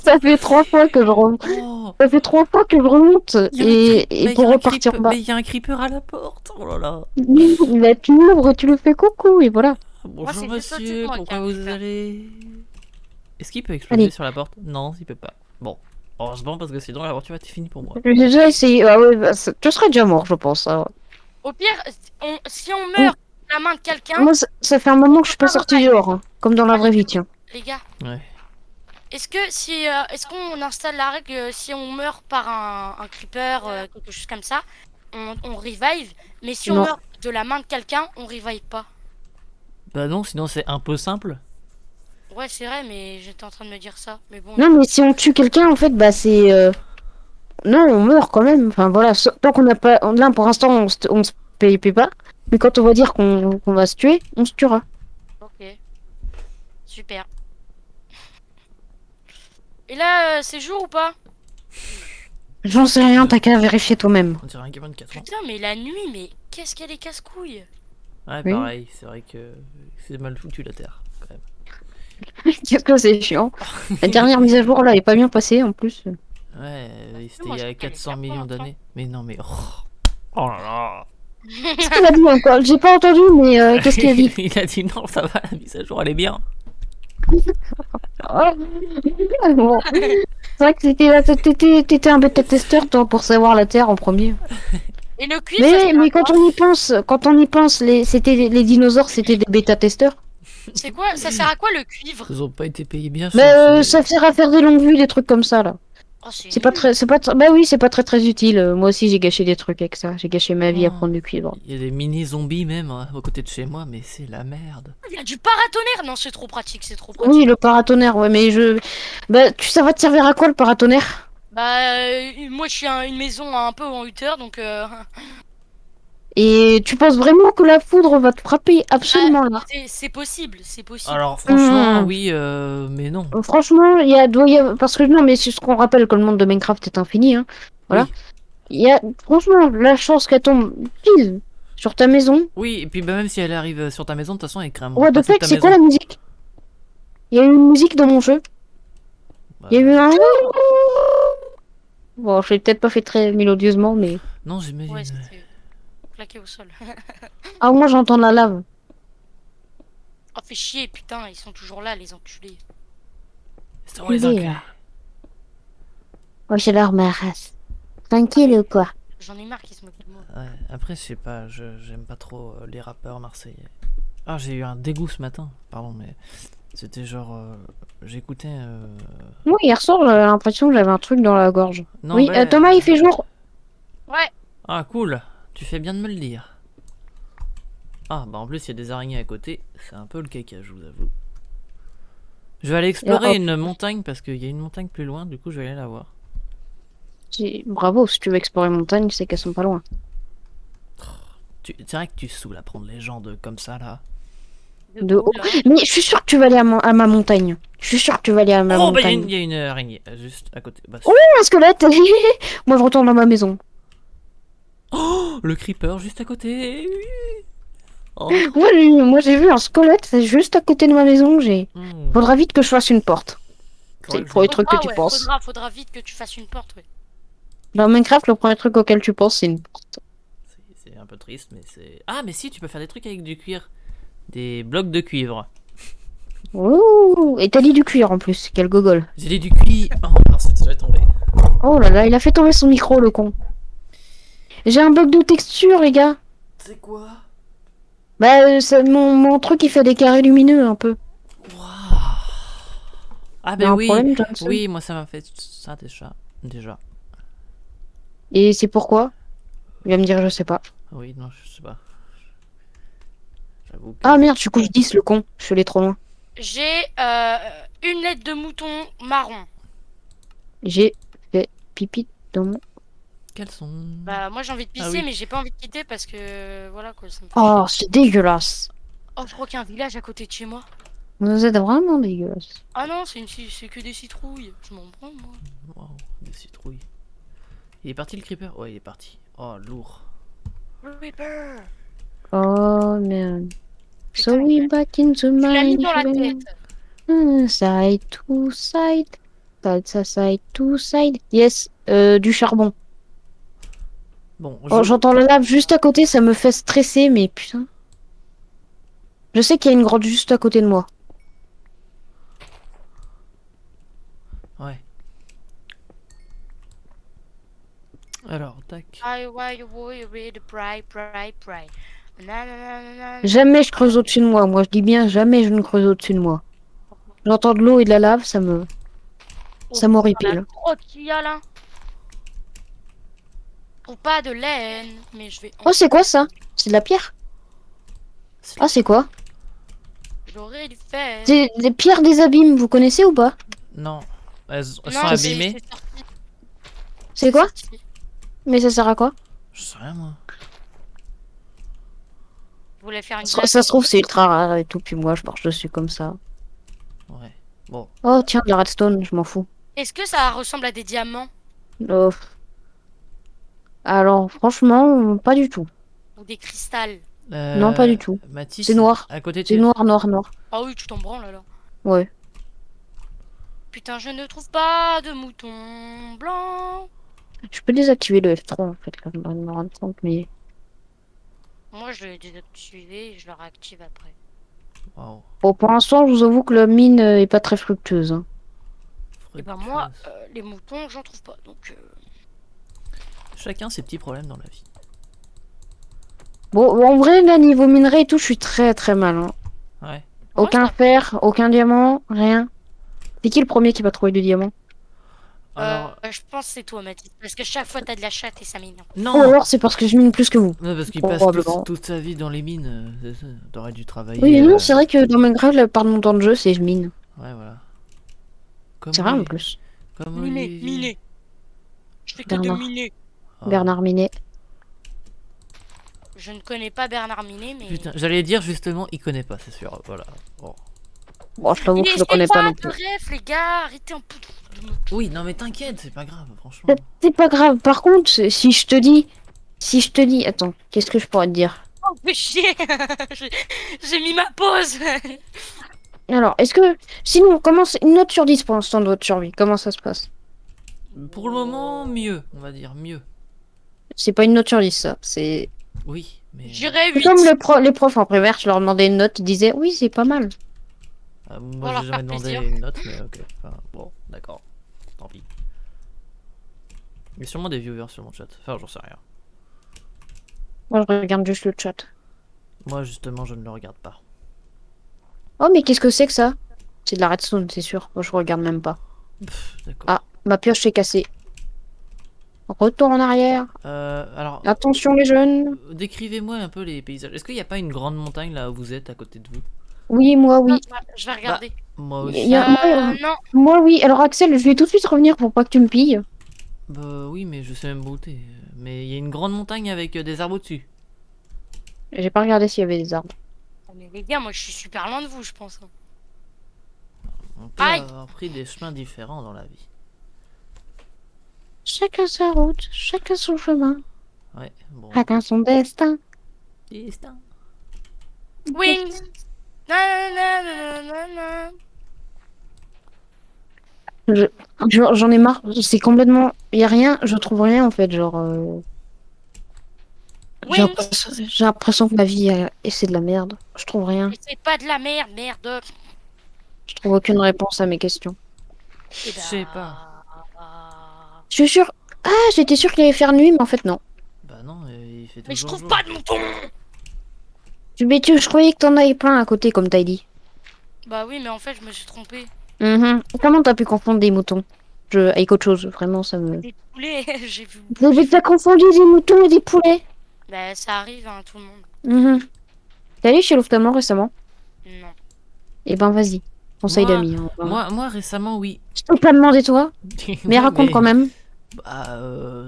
ça fait 3 fois que je remonte. Oh, Ça fait 3 fois que je remonte y a un et mais pour y a un repartir en bas. Mais il y a un creeper à la porte. Oh là là. Là, tu l'ouvres, tu le fais coucou et voilà. Bonjour c'est monsieur, plutôt moi qui pourquoi ai un vous creeper. allez... Est-ce qu'il peut exploser Allez. sur la porte? Non, il peut pas. Bon, heureusement parce que sinon l'aventure était finie pour moi. J'ai déjà essayé. Ah ouais, bah, tu serais déjà mort, je pense. Ça. Au pire, si on meurt de la main de quelqu'un, Moi, ça fait un moment que je suis pas sorti dehors, hein, comme dans la vraie vie, tiens. les gars, Ouais. est-ce que si est-ce qu'on installe la règle si on meurt par un creeper, quelque chose comme ça, on revive, mais si on Non. meurt de la main de quelqu'un, on revive pas. Bah non, sinon c'est un peu simple. Ouais, c'est vrai, mais j'étais en train de me dire ça. Mais bon. Non, mais si on tue quelqu'un, en fait, bah c'est. Non, on meurt quand même. Enfin voilà, tant qu'on n'a pas. Là, pour l'instant, on se paye pas. Mais quand on va dire qu'on va se tuer, on se tuera. Ok. Super. Et là, c'est jour ou pas? J'en sais rien, t'as qu'à vérifier toi-même. On dirait un gamin de 4 ans. Putain, mais la nuit, mais qu'est-ce qu'elle est casse-couille. Ouais, Oui. pareil, c'est vrai que c'est mal foutu la terre, quand même. Qu'est-ce que c'est chiant. La dernière mise à jour, là, est pas bien passée, en plus. Ouais, c'était moi, il y je a crois qu'elle est 400 pas millions longtemps. d'années. Mais non, mais... Oh là là. Qu'est-ce qu'il a dit encore? J'ai pas entendu, mais qu'est-ce qu'il a dit? Il a dit non, ça va, la mise à jour, elle est bien. Oh. Bon. C'est vrai que t'étais un bêta-testeur, toi, pour savoir la Terre en premier. Et le cuivre, ça sert à Mais quoi? quand on y pense, les dinosaures, c'était des bêta-testeurs. C'est quoi? Ça sert à quoi le cuivre? Ils ont pas été payés bien Mais cher. ça sert à faire des longues vues, des trucs comme ça, là. Oh, c'est C'est pas nul. très, bah oui, c'est pas très utile. Moi aussi, j'ai gâché des trucs avec ça. J'ai gâché ma vie à Oh, prendre du cuivre. il y a des mini zombies même hein, à côté de chez moi, mais c'est la merde. Il y a du paratonnerre. Non, c'est trop pratique, c'est trop Oui, pratique. le paratonnerre, ouais, mais bah, ça va te servir à quoi le paratonnerre? Bah, moi, je suis une maison un peu en hauteur, donc Et tu penses vraiment que la foudre va te frapper absolument là? c'est possible, c'est possible. Alors franchement, Hmm. oui, mais non. Franchement, parce que non, mais c'est ce qu'on rappelle que le monde de Minecraft est infini, hein. Voilà. Oui, Il y a, franchement, la chance qu'elle tombe pile sur ta maison. oui, et puis bah, même si elle arrive sur ta maison, de toute façon, elle crame What pas the toute fuck, ta c'est quoi maison. la musique? Il y a eu une musique dans mon jeu. Il y a eu Bah, un. Bon, je l'ai peut-être pas fait très mélodieusement, mais. non, Ouais, j'imagine. c'était claqué au sol. Ah, moi j'entends la lave. Oh, fait chier, putain, ils sont toujours là, les enculés. C'est vraiment les Enculé, enculés. là. Moi j'ai leur ma race. Tranquille ou quoi? J'en ai marre qu'ils se moquent de moi. Ouais, après, je sais pas, j'aime pas trop les rappeurs marseillais. Ah, j'ai eu un dégoût ce matin, pardon, mais c'était genre. J'écoutais. Moi hier soir j'avais l'impression que j'avais un truc dans la gorge. Non, Oui, bah. Thomas il fait jour. Ouais, Ah, cool, tu fais bien de me le dire. Ah, bah en plus, il y a des araignées à côté, c'est un peu le caca, je vous avoue. Je vais aller explorer une montagne parce qu'il y a une montagne plus loin, du coup, je vais aller la voir. Bravo, si tu veux explorer une montagne, c'est qu'elles sont pas loin. C'est vrai que tu saoules à prendre les gens comme ça là. De haut, haut. là. Mais je suis sûr que tu vas aller à ma montagne. Je suis sûr que tu vas aller à ma Oh, bah il montagne. y a une araignée juste à côté. Bah, Oh, un squelette. Moi je retourne dans ma maison. oh, le creeper juste à côté. Oh. Moi j'ai vu un squelette, c'est juste à côté de ma maison. Hmm. Faudra vite que je fasse une porte. Faudrait C'est que je pour les me- trucs que tu penses. Faudra vite que tu fasses une porte, ouais. Dans Minecraft, le premier truc auquel tu penses, c'est une porte. C'est un peu triste, mais c'est. Ah, mais si, tu peux faire des trucs avec du cuir. Des blocs de cuivre. Ouh, et t'as dit du cuir en plus, quel gogol. J'ai dit du cuir. Oh, mince, ça va tomber. Oh là là, il a fait tomber son micro, le con. J'ai un bloc de texture, les gars. C'est quoi? Bah, mon truc, il fait des carrés lumineux un peu. Waouh. Ah, Y'a ben un oui. problème, Johnson? Oui, moi ça m'a fait ça déjà. Et c'est pourquoi? Il va me dire, je sais pas. Oui, non, je sais pas. J'avoue que. Ah merde, je suis couche 10, le con. Je suis allé trop loin. J'ai une lettre de mouton marron. J'ai fait pipi dans mon... Quels sont. Bah, moi j'ai envie de pisser, Ah oui. mais j'ai pas envie de quitter parce que voilà quoi, ça me fait Oh, chier. c'est dégueulasse. Oh, je crois qu'il y a un village à côté de chez moi. Vous êtes vraiment dégueulasse. Ah non, c'est que des citrouilles. Je m'en prends, moi. Waouh, des citrouilles. Il est parti le creeper? Ouais, il est parti. Oh, lourd. Reaper. Oh merde. So Putain, we back into tu l'as mis dans la Minecraft. tête. Side to side. Side to side. Yes, du charbon. Bon, Oh, j'entends le lave juste à côté, ça me fait stresser, mais putain. Je sais qu'il y a une grotte juste à côté de moi. Ouais. Alors, tac. I why you read pry. Jamais je creuse au-dessus de moi. Moi, je dis bien jamais je ne creuse au-dessus de moi. J'entends de l'eau et de la lave, ça m'horripile. La grotte qu'il y a là. Ou pas de laine, mais je vais. Oh, c'est quoi ça? C'est de la pierre? Ah, c'est quoi? J'aurais dû faire. C'est des pierres des abîmes, vous connaissez ou pas? Non. Elles sont Non, abîmées. c'est sorti. C'est quoi? sorti. Mais ça sert à quoi? Je sais rien, moi. Je voulais faire une Ça blague. se trouve, c'est ultra rare et tout, puis moi, je marche dessus comme ça. Ouais. Bon. Oh, tiens, de la redstone, je m'en fous. Est-ce que ça ressemble à des diamants Oh. Alors, franchement, pas du tout. ou des cristals? Non, pas du tout. Mathis, C'est noir. à côté de C'est noir, noir, noir. Ah oui, tu t'en branles alors. Ouais. Putain, je ne trouve pas de mouton blanc. Je peux désactiver le F3 en fait, là, je viens de me rendre compte, mais. Moi, je l'ai désactivé et je le réactive après. Waouh. Bon, pour l'instant, je vous avoue que la mine est pas très fructueuse, hein. Et ben moi, Fructueuse. les moutons, j'en trouve pas. Donc, Chacun ses petits problèmes dans la vie. Bon, en vrai, là, niveau minerai et tout, je suis très très mal, hein. Ouais. Aucun ça- fer, aucun diamant, rien. C'est qui le premier qui va trouver du diamant? Alors, je pense que c'est toi, Mathis. Parce que chaque fois, t'as de la chatte et ça m'énerve. Ou non! alors c'est parce que je mine plus que vous. Non, parce qu'il passe Probablement. toute sa vie dans les mines. C'est ça. T'aurais dû travailler. Oui, non, c'est vrai que dans Minecraft, la part de mon temps de jeu, c'est je mine. Ouais, voilà. Comme C'est vrai en Olivier. plus. Comme Miner, Olivier. miner. Je fais que de Bernard. miner. Oh. Bernard Minet. Je ne connais pas Bernard Minet, mais... Putain, j'allais dire justement, il connaît pas, c'est sûr. Voilà. Bon. Bon, je t'avoue que Mais je le c'est connais pas pas non de plus. rêve, les gars. Arrêtez un peu de me... Oui, non, mais t'inquiète, c'est pas grave, franchement. C'est pas grave. Par contre, si je te dis. Si je te dis. Attends, qu'est-ce que je pourrais te dire? Oh, fais chier. J'ai j'ai mis ma pause. Alors, est-ce que. Sinon, comment une note sur 10 pour l'instant de votre survie? Comment ça se passe? Pour le moment, mieux, on va dire, mieux. C'est pas une note sur 10, ça. C'est. Oui, mais. J'irais C'est 8. comme les profs en primaire, je leur demandais une note, ils disaient oui, c'est pas mal. Moi, Pour leur j'ai jamais faire demandé plaisir. une note, mais ok. Enfin, bon, d'accord. Tant pis. Il y a sûrement des viewers sur mon chat. Enfin, j'en sais rien. Moi, je regarde juste le chat. Moi, justement, je ne le regarde pas. Oh, mais qu'est-ce que c'est que ça? C'est de la redstone, c'est sûr. Moi, je regarde même pas. D'accord. Ah, ma pioche s'est cassée. Retour en arrière. Alors, Attention, les jeunes. décrivez-moi un peu les paysages. Est-ce qu'il n'y a pas une grande montagne là où vous êtes à côté de vous? Oui, moi, oui. Je vais regarder. Moi Il aussi. y a- moi, Non. moi, oui. Alors, Axel, je vais tout de suite revenir pour pas que tu me pilles. Bah oui, mais je sais même où t'es. Mais il y a une grande montagne avec des arbres au-dessus. J'ai pas regardé s'il y avait des arbres. Mais les gars, moi, je suis super loin de vous, je pense. On peut Aïe. avoir pris des chemins différents dans la vie. Chacun sa route, chacun son chemin, Ouais, bon. chacun son destin. Destin. Wings. Nananana. J'en ai marre. C'est complètement. Y a rien. Je trouve rien en fait. Genre. Wings. J'ai l'impression que ma vie c'est de la merde. Je trouve rien. Mais c'est pas de la merde, merde. Je trouve aucune réponse à mes questions. Eh Je ben, sais pas. Je suis sûre. Ah, j'étais sûre qu'il allait faire nuit, mais en fait non. Bah non, il fait Mais je toujours trouve jour. pas de mouton. Je croyais que t'en avais plein à côté, comme t'as dit. Bah oui, mais en fait, je me suis trompée. Comment t'as pu confondre des moutons? Avec autre chose, vraiment, ça me. Des poulets, j'ai vu. Mais t'as confondu des moutons et des poulets? Bah ça arrive, hein, tout le monde. T'es allé chez l'ophtalmo récemment? Non. Eh ben, vas-y. Conseil Moi- d'amis. Hein. Moi récemment, oui. Je t'ai pas demandé toi, mais Ouais, raconte quand même. Bah,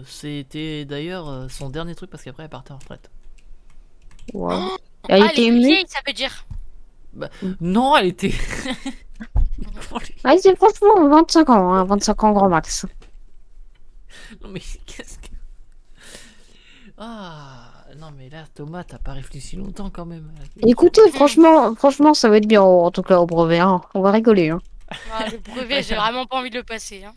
c'était d'ailleurs son dernier truc parce qu'après elle partait en retraite. Wow. Oh, Elle ah, était elle est émue. vieille, ça veut dire. Non, elle était. Ah, c'est franchement 25 ans, hein, 25 ans grand max. Non, mais qu'est-ce que. Ah, non, mais là, Thomas, t'as pas réfléchi longtemps quand même. Écoutez, franchement, ça va être bien, en tout cas au brevet. Hein. On va rigoler. Hein. Ah, le brevet, j'ai vraiment pas envie de le passer. Hein.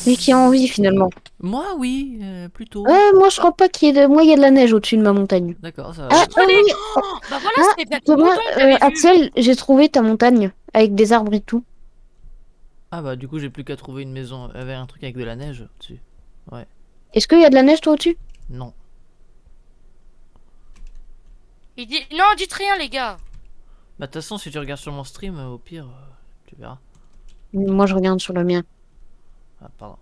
Mais qui a envie finalement? Moi, oui, plutôt. Moi, je crois pas qu'il y ait de. Moi, il y a de la neige au-dessus de ma montagne. D'accord, ça. Ah, Allez. oui. Oh, bah voilà, Ah, c'était bien le Thomas, mouton que j'avais vu. Axel, j'ai trouvé ta montagne avec des arbres et tout. Ah, bah, du coup, j'ai plus qu'à trouver une maison avec un truc avec de la neige dessus. Est-ce qu'il y a de la neige toi au-dessus? Non. Il dit... Non, dites rien, les gars. Bah, de toute façon, si tu regardes sur mon stream, au pire, tu verras. Moi, je regarde sur le mien. Ah, pardon.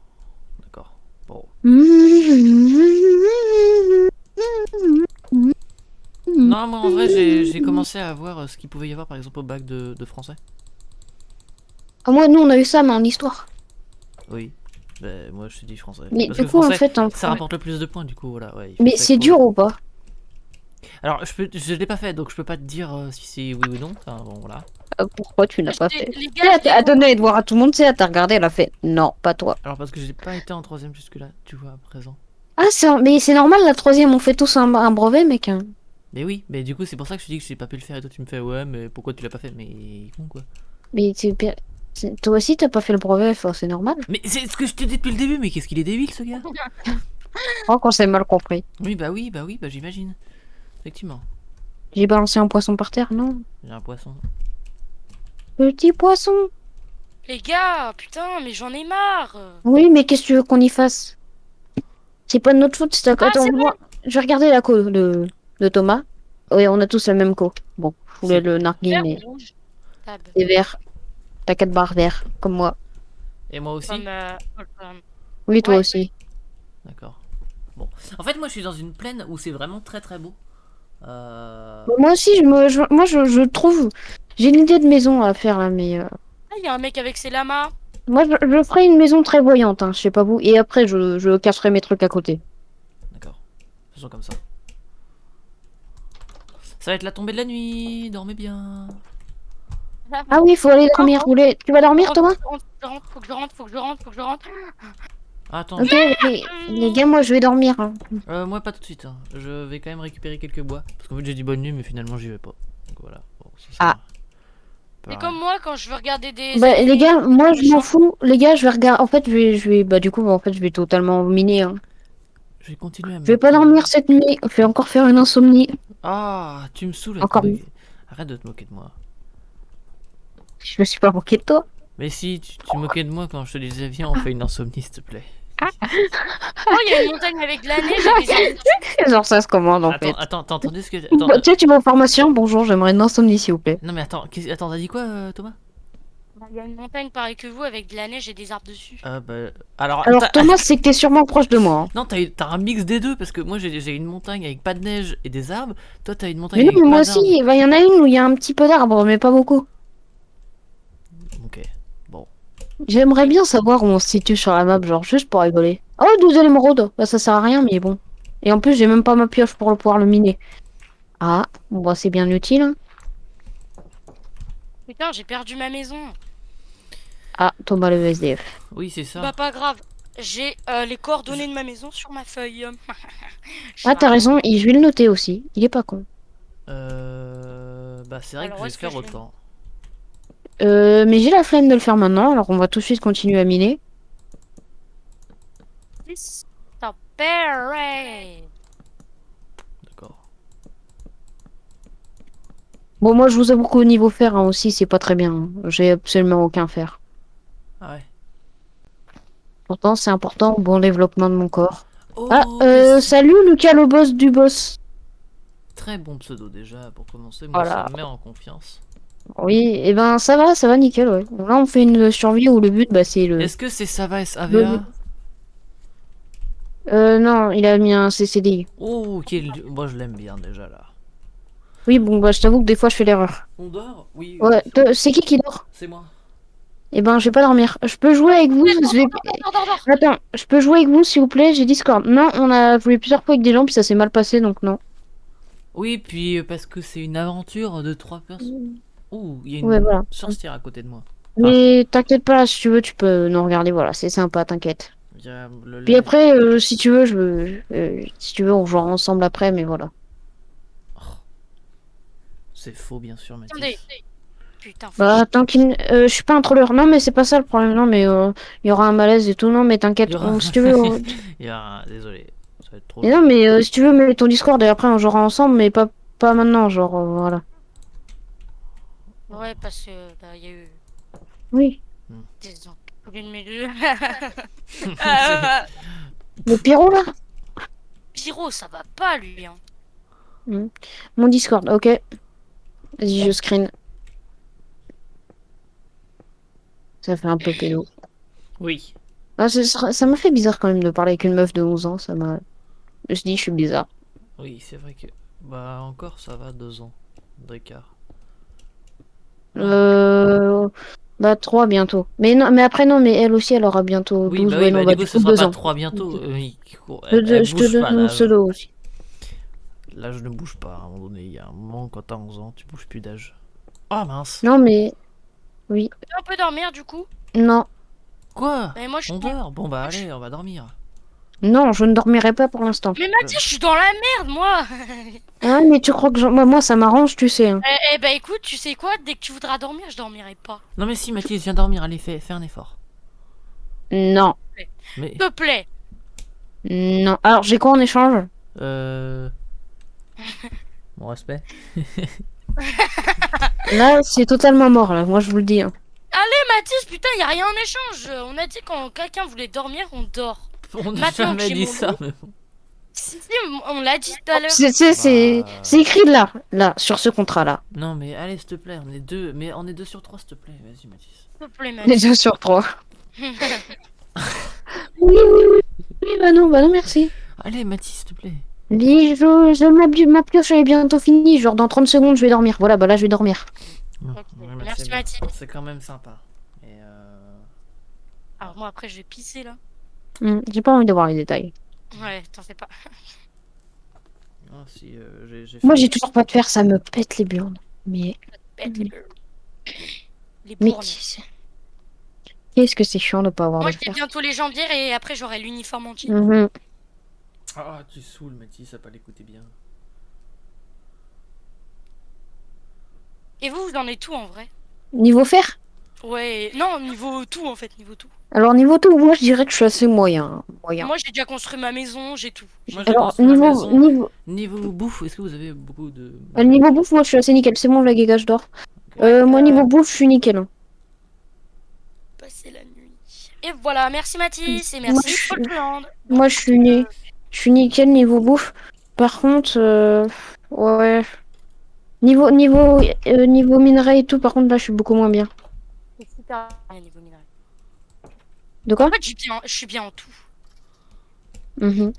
D'accord. Bon. Non, moi, en vrai, j'ai commencé à voir ce qu'il pouvait y avoir, par exemple, au bac de français. Ah, moi, nous, on a eu ça, mais en histoire. Oui. Bah, moi, je suis dit français. Mais Parce du que coup, en français, fait, ça rapporte le plus de points, du coup, voilà. Ouais, il mais faut c'est faire dur quoi. ou pas? Alors, je l'ai pas fait, donc je peux pas te dire si c'est oui ou non. Enfin, bon, voilà. Pourquoi tu l'as pas fait? Les Elle gars, a donné à devoir à tout le monde, c'est, elle t'a regardé, elle a fait non, pas toi. Alors, parce que j'ai pas été en troisième jusque-là, tu vois, à présent. Ah, mais c'est normal, la troisième, on fait tous un brevet, mec. Hein. Mais oui, mais du coup, c'est pour ça que je te dis que j'ai pas pu le faire et toi, tu me fais ouais, mais pourquoi tu l'as pas fait? Mais con, quoi. Mais toi aussi, t'as pas fait le brevet, enfin, c'est normal. Mais c'est ce que je te dis depuis le début, mais qu'est-ce qu'il est débile, ce gars? Je crois qu'on s'est mal compris. Oui, bah j'imagine. Effectivement. J'ai balancé un poisson par terre, non? J'ai un poisson. Petit poisson. Les gars, putain, mais j'en ai marre. Oui, mais qu'est-ce que tu veux qu'on y fasse? C'est pas de notre faute. Attends, c'est bon. je vais regarder la co de Thomas. Oui, on a tous la même co. Bon, je voulais C'est- le narguer, Vert mais ou rouge? Tab. c'est vert. T'as 4 barres verts, comme moi. Et moi aussi. Comme- Oui, toi Ouais. aussi. D'accord. Bon. En fait, moi, je suis dans une plaine où c'est vraiment très très beau. Euh... Moi aussi, moi, je trouve. J'ai une idée de maison à faire là, mais Ah, il y a un mec avec ses lamas. moi, je ferai une maison très voyante, hein, je sais pas vous. Et après, je casserai mes trucs à côté. D'accord. Faisons comme ça. Ça va être la tombée de la nuit. Dormez bien. Ah oui, faut aller dormir. Tu vas dormir, Thomas? Faut que je rentre, faut que je rentre, faut que je rentre. Attends. Ok, les gars, moi, je vais dormir, hein. Moi, pas tout de suite. Hein. Je vais quand même récupérer quelques bois. Parce qu'en fait, j'ai dit bonne nuit, mais finalement, j'y vais pas. Donc voilà. Bon, ça, Ah. C'est comme moi quand je veux regarder des. Bah, les gars, moi, je m'en méchants. fous. Les gars, je vais regarder. En fait, bah, du coup, en fait, je vais totalement miner, hein. Je vais continuer à Je vais pas dormir cette nuit. Je vais encore faire une insomnie. Ah, tu me saoules. Encore Arrête de te moquer de moi. Je me suis pas moqué de toi. Mais si, tu moquais de moi quand je te disais viens, on fait une insomnie, s'il te plaît. Oh, il y a une montagne avec de la neige et des arbres. Genre, ça se commande, en fait. Attends, t'as entendu ce que. Bah, tu sais, tu vas en formation. Bonjour, j'aimerais une insomnie, s'il vous plaît. Non, mais attends, t'as dit quoi, Thomas? Il y a une montagne pareil que vous avec de la neige et des arbres dessus. Bah. Alors, Alors, Thomas, c'est que t'es sûrement proche de moi, hein. Non, t'as un mix des deux parce que moi j'ai une montagne avec pas de neige et des arbres. Toi, t'as une montagne Mais non, avec mais moi pas aussi, d'arbres. bah, y en a une où il y a un petit peu d'arbres, mais pas beaucoup. Ok, bon. J'aimerais bien savoir où on se situe sur la map, genre, juste pour rigoler. Oh, 12 émeraudes. Bah, ça sert à rien, mais bon. Et en plus, j'ai même pas ma pioche pour pouvoir le miner. Ah, bon, bah, c'est bien utile, hein. Putain, j'ai perdu ma maison. Ah, Thomas le SDF. Oui, c'est ça. Bah, pas grave. J'ai les coordonnées de ma maison sur ma feuille. Ah, t'as raison, et je vais le noter aussi. Il est pas con. Bah, c'est vrai Alors, que je où vais est-ce que faire je l'ai autant. Mais j'ai la flemme de le faire maintenant, alors on va tout de suite continuer à miner. Stop. Parade. D'accord. Bon, moi, je vous avoue qu'au niveau fer, hein, aussi, c'est pas très bien, hein. J'ai absolument aucun fer. Ah ouais. Pourtant, c'est important au bon développement de mon corps. Oh, Ah, salut Lucas, le boss du boss. très bon pseudo déjà pour commencer. Moi, Voilà. ça me met en confiance. Oui, et ben ça va nickel, ouais. Là, on fait une survie où le but, bah, c'est le... Est-ce que c'est Sava SAVA? Non, il a mis un CCDI. Oh, moi je l'aime bien déjà là. Oui, bon, bah, je t'avoue que des fois, je fais l'erreur. On dort? Oui. Ouais, c'est qui dort? C'est moi. Eh ben, je vais pas dormir. Je peux jouer avec vous? Dors. Attends, je peux jouer avec vous, s'il vous plaît? J'ai Discord. Non, on a joué plusieurs fois avec des gens, puis ça s'est mal passé, donc non. Oui, puis parce que c'est une aventure de 3 personnes. Oh, il y a une Ouais, voilà. sorcière à côté de moi. Mais t'inquiète pas, si tu veux, tu peux nous regarder, voilà, c'est sympa, t'inquiète. Il y a le Puis live. après, si tu veux, si tu veux, on jouera ensemble après, mais voilà. C'est faux, bien sûr, Mathis. Attendez. Putain, faut Bah, tant qu'il... je suis pas un trolleur. Non, mais c'est pas ça le problème. Non, mais il y aura un malaise et tout. Non, mais t'inquiète. Il y aura- Si tu veux... Il y a... Désolé, ça va être trop. Mais non, mais si tu veux, mets ton Discord et après on jouera ensemble, mais pas maintenant, genre, voilà. Ouais, parce que bah, y a eu Oui. des enculés de mes deux. Le pyro, là? Pyro, ça va pas lui. Hein. Mon Discord, ok. Vas-y, je screen. Ça fait un peu pédo. Oui. Ah, ça m'a fait bizarre quand même de parler avec une meuf de 11 ans. Ça m'a... Je me suis dit, je suis bizarre. Oui, c'est vrai que. Bah, encore, ça va, 2 ans d'écart. Bah 3 bientôt. Mais non, mais après non, mais elle aussi elle aura bientôt Oui, 12, bah ouais oui, non, bah bah du coup, du ce coup sera 2 pas ans. 3 bientôt. Je te Bouge donne pas, mon là. pseudo aussi. Là, je ne bouge pas. À un moment donné, il y a un moment, quand t'as 11 ans, tu bouges plus d'âge. Oh mince. Non mais... Oui. On peut dormir du coup. Non. Quoi? Mais moi je On suis. dort? Bon, bah allez, on va dormir. Non, je ne dormirai pas pour l'instant. Mais Mathieu, je suis dans la merde moi. Ah mais tu crois que moi ça m'arrange, tu sais, hein. Eh bah écoute, tu sais quoi? Dès que tu voudras dormir, je dormirai pas. Non, mais si, Mathis, viens dormir. Allez, fais un effort. Non. Mais. S'il te plaît. Non. Alors j'ai quoi en échange? Mon respect. Là, c'est totalement mort, là. Moi, je vous le dis. Hein. Mathis, putain, y a rien en échange. On a dit quand quelqu'un voulait dormir, on dort. On n'a Maintenant que jamais j'ai dit mon ça. lit- Mais bon. Si, on l'a dit tout à l'heure. C'est écrit là, sur ce contrat-là. Non, mais allez, s'il te plaît, on est deux. Mais on est 2 sur 3, s'il te plaît. Vas-y, Mathis. S'il te plaît, Les Mathis. 2 sur 3. Oui, oui, oui, oui, bah non, merci. Allez, Mathis, s'il te plaît. Ma pioche elle est bientôt finie, genre dans 30 secondes je vais dormir. Voilà, bah là je vais dormir. Ok, Ouais, merci, c'est bien. Mathis. C'est quand même sympa. Et Alors moi après je vais pisser là. J'ai pas envie de voir les détails. Ouais, t'en fais pas. non, si, j'ai Moi fait- j'ai toujours pas de faire, ça me pète les burnes. Mais, Bête, les mais bournes. qu'est-ce que c'est chiant de pas avoir Moi de j'ai faire. bientôt les jambières et après j'aurai l'uniforme entier. Mhm. Ah, tu saoules, Mathis, à pas l'écouter bien. Et vous en êtes tout en vrai? Niveau faire? Ouais, non, niveau tout en fait, niveau tout. Alors niveau tout, moi je dirais que je suis assez moyen. Moyen. Moi j'ai déjà construit ma maison, j'ai tout. Moi, j'ai Alors construit ma maison. niveau Bouffe, est-ce que vous avez beaucoup de. niveau bouffe, moi je suis assez nickel. C'est bon, la gage d'or. Ouais, Moi niveau bouffe, je suis nickel. Hein. passer la nuit. Et voilà, merci Mathis et Moi, merci je- Folkland. Moi je suis nickel niveau bouffe. Par contre, ouais. Niveau minerai et tout, par contre là je suis beaucoup moins bien. C'est super bien niveau minerai. De quoi? En fait, je suis bien en tout. Mhm.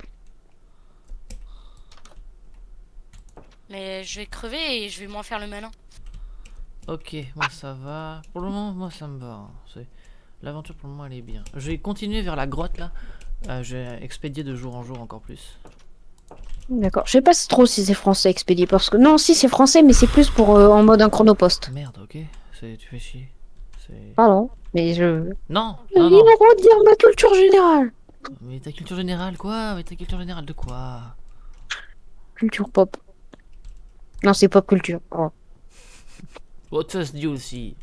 Mais je vais crever et je vais moins faire le malin. Ok, moi ça va. Pour le moment, moi ça me va. Hein. L'aventure pour le moment elle est bien. Je vais continuer vers la grotte là. Je vais expédier de jour en jour encore plus. D'accord. Je sais pas trop si c'est français expédié parce que non, si c'est français, mais c'est plus pour en mode un chronopost. Merde, ok. Tu fais chier. Pardon, mais je. Non, Il non, me non. redire ma culture générale. Mais ta culture générale quoi? Mais ta culture générale de quoi? Culture pop. Non, c'est pop culture. Oh. Oh, ça se dit aussi.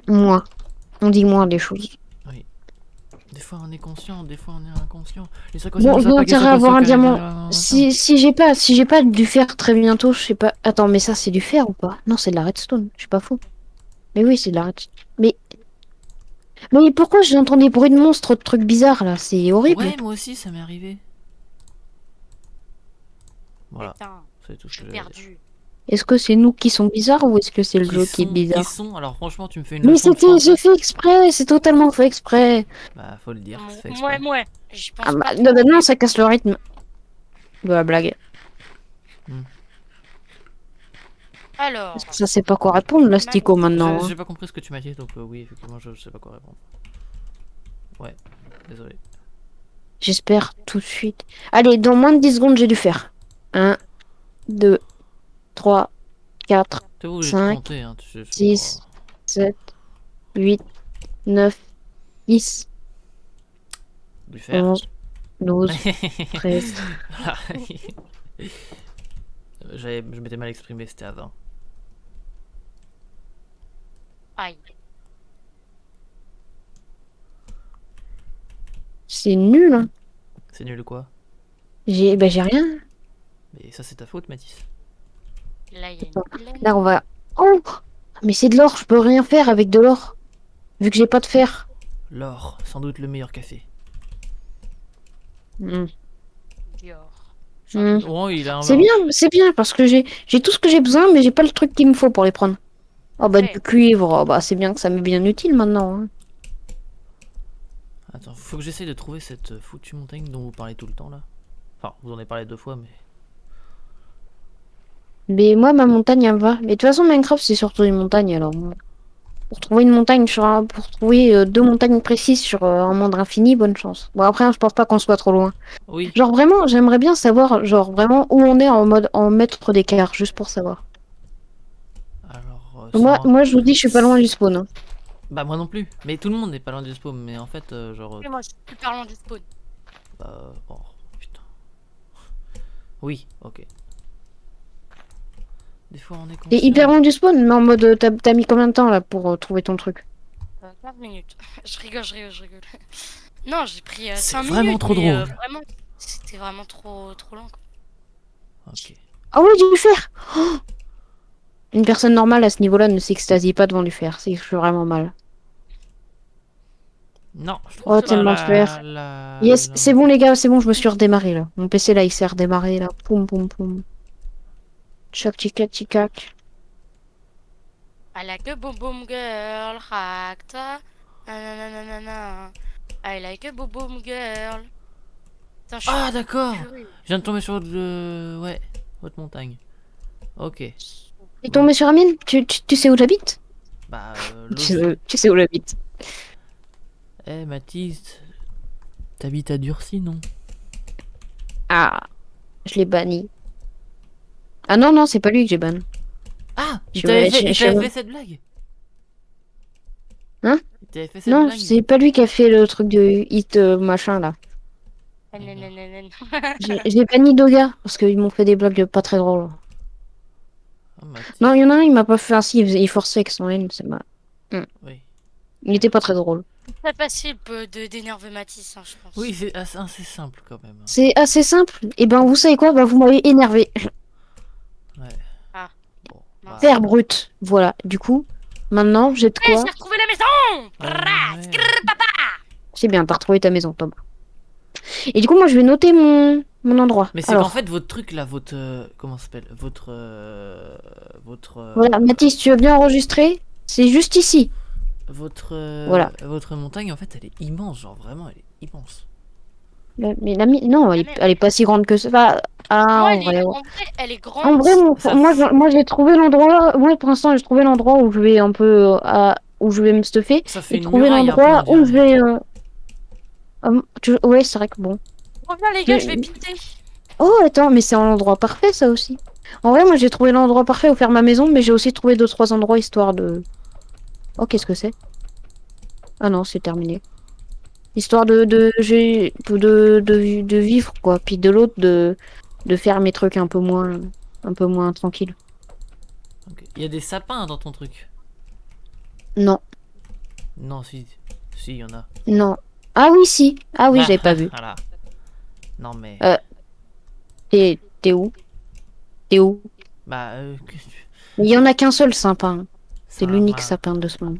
Moi. On dit moins des choses. Des fois on est conscient, des fois on est inconscient. Bon, j'ai intérêt à avoir un diamant. Si j'ai pas du fer très bientôt, je sais pas. Attends, mais ça c'est du fer ou pas? Non, c'est de la redstone. Je suis pas fou. Mais oui, c'est de la redstone. Mais pourquoi j'entends des bruits de monstres, de trucs bizarres là? C'est horrible. Ouais, moi aussi ça m'est arrivé. Voilà, Putain, c'est tout je ce suis que j'avais à dire. perdu. Est-ce que c'est nous qui sommes bizarres ou est-ce que c'est le jeu qui est bizarre? Alors franchement, tu me fais une Mais leçon de français. j'ai fait exprès, c'est totalement fait exprès. Bah, faut le dire, c'est fait exprès. Ouais. J'y pense Ah bah, pas non, trop. non, ça casse le rythme de la blague. Alors, Ça sait pas quoi répondre, l'astico maintenant. J'ai pas compris ce que tu m'as dit, donc oui, effectivement, je sais pas quoi répondre. Ouais, désolé. J'espère tout de suite. Allez, dans moins de 10 secondes, j'ai dû faire. 1, 2, 3, 4, T'es obligé de 5, compter, hein, 6, 7, 8, 9, 10, Du fer. 11, 12, 13. Je m'étais mal exprimé, c'était à 20. aïe. C'est nul, hein. C'est nul quoi? J'ai rien. Mais ça, c'est ta faute, Mathis. Là, il y a une plaine. Là, on va. Oh! Mais c'est de l'or, je peux rien faire avec de l'or. Vu que j'ai pas de fer. L'or, sans doute le meilleur café. Dior. Oh, il a un C'est bien, parce que j'ai tout ce que j'ai besoin, mais j'ai pas le truc qu'il me faut pour les prendre. Oh bah Ouais. du cuivre, oh, bah c'est bien que ça m'est bien utile maintenant. Hein. Attends, faut que j'essaye de trouver cette foutue montagne dont vous parlez tout le temps là. Enfin, vous en avez parlé 2 fois, mais. Mais moi ma montagne elle me va. Mais de toute façon Minecraft c'est surtout une montagne alors. Pour trouver une montagne pour trouver 2 montagnes précises sur un monde infini, bonne chance. Bon après je pense pas qu'on soit trop loin. Oui. Genre vraiment j'aimerais bien savoir genre vraiment où on est en mode en mètre d'écart juste pour savoir. Alors. Moi je vous dis je suis pas loin du spawn. Hein. Bah, moi non plus. Mais tout le monde n'est pas loin du spawn, mais en fait, genre. Et moi, je suis super loin du spawn. Bon, putain. Oui, ok. Des fois on est conscient. T'es hyper loin du spawn mais en mode t'as mis combien de temps là pour trouver ton truc? 15 minutes. Je rigole. Non, j'ai pris 5 C'est minutes. vraiment trop mais, drôle. vraiment, c'était vraiment trop long. Quoi. Ok. Ah ouais du fer. Oh Une personne normale à ce niveau-là ne s'extasie pas devant du fer. C'est que je suis vraiment mal. Non, je trouve Oh, pas tellement de fer. Yes, c'est bon les gars, c'est bon, je me suis redémarré là. Mon PC là, il s'est redémarré là. Poum poum poum. Tchac tic tic. I like a boom boom girl, hakta. Nananana. I like a boom boom girl. Putain, je suis Ah d'accord. purée. Je viens de tomber sur ouais, votre montagne. Ok. T'es tombé sur Amine? Tu sais où j'habite? Bah Tu sais où j'habite. Eh Mathis, t'habites à Durcy, non? Ah, je l'ai banni. Ah non, non, c'est pas lui que j'ai ban. Ah, il Je t'avait vais- fait, je- il je- t'avait fait cette blague. Hein? Il t'avait fait cette Non, blague. c'est pas lui qui a fait le truc de hit machin là. Nananana. J'ai banni Doga parce qu'ils m'ont fait des blagues pas très drôles. Oh, Mathis. Non, il y en a un, il m'a pas fait ainsi, il forçait avec son haine, c'est mal. Oui. Il était pas très drôle. C'est facile d'énerver Matisse, hein, je pense. Oui, c'est assez simple quand même. C'est assez simple. Et ben, vous savez quoi? Bah, vous m'avez énervé. Ouais. Ah. Bon. Mince. Terre brute. Voilà. Du coup, maintenant, j'ai de Eh, quoi. j'ai retrouvé la maison. Ouais. C'est bien, t'as retrouvé ta maison, Tom. Et du coup, moi, je vais noter mon endroit. Mais c'est Alors, qu'en fait votre truc là, votre comment ça s'appelle, voilà, Mathis, tu veux bien enregistrer? C'est juste ici. Voilà. votre montagne en fait elle est immense, genre vraiment elle est immense. Mais non, Ah, merde. elle est pas si grande que ça. Enfin, ah, Moi, en vrai, ouais. en vrai, elle est grande. En vrai, Ça moi, f- moi j'ai trouvé l'endroit. Moi, pour l'instant, j'ai trouvé l'endroit où je vais un peu où je vais me stuffer Ça fait et une trouver muraille un peu, on l'endroit où je dirait. vais. Ouais, c'est vrai que bon. Reviens, les gars, je vais pinter. Oh, attends, mais c'est un endroit parfait, ça aussi. En vrai, moi, j'ai trouvé l'endroit parfait où faire ma maison, mais j'ai aussi trouvé 2-3 endroits histoire de. Oh, qu'est-ce que c'est? Ah non, c'est terminé. Histoire de vivre, quoi. Puis de l'autre, de faire mes trucs un peu moins tranquille. Ok. Il y a des sapins dans ton truc. Non, Non, si il y en a. non. Ah oui, si. Ah oui, j'avais pas vu. Voilà. Non mais Euh, t'es où? T'es où? bah Il y en a qu'un seul sapin. C'est ça l'unique va. sapin de ce monde.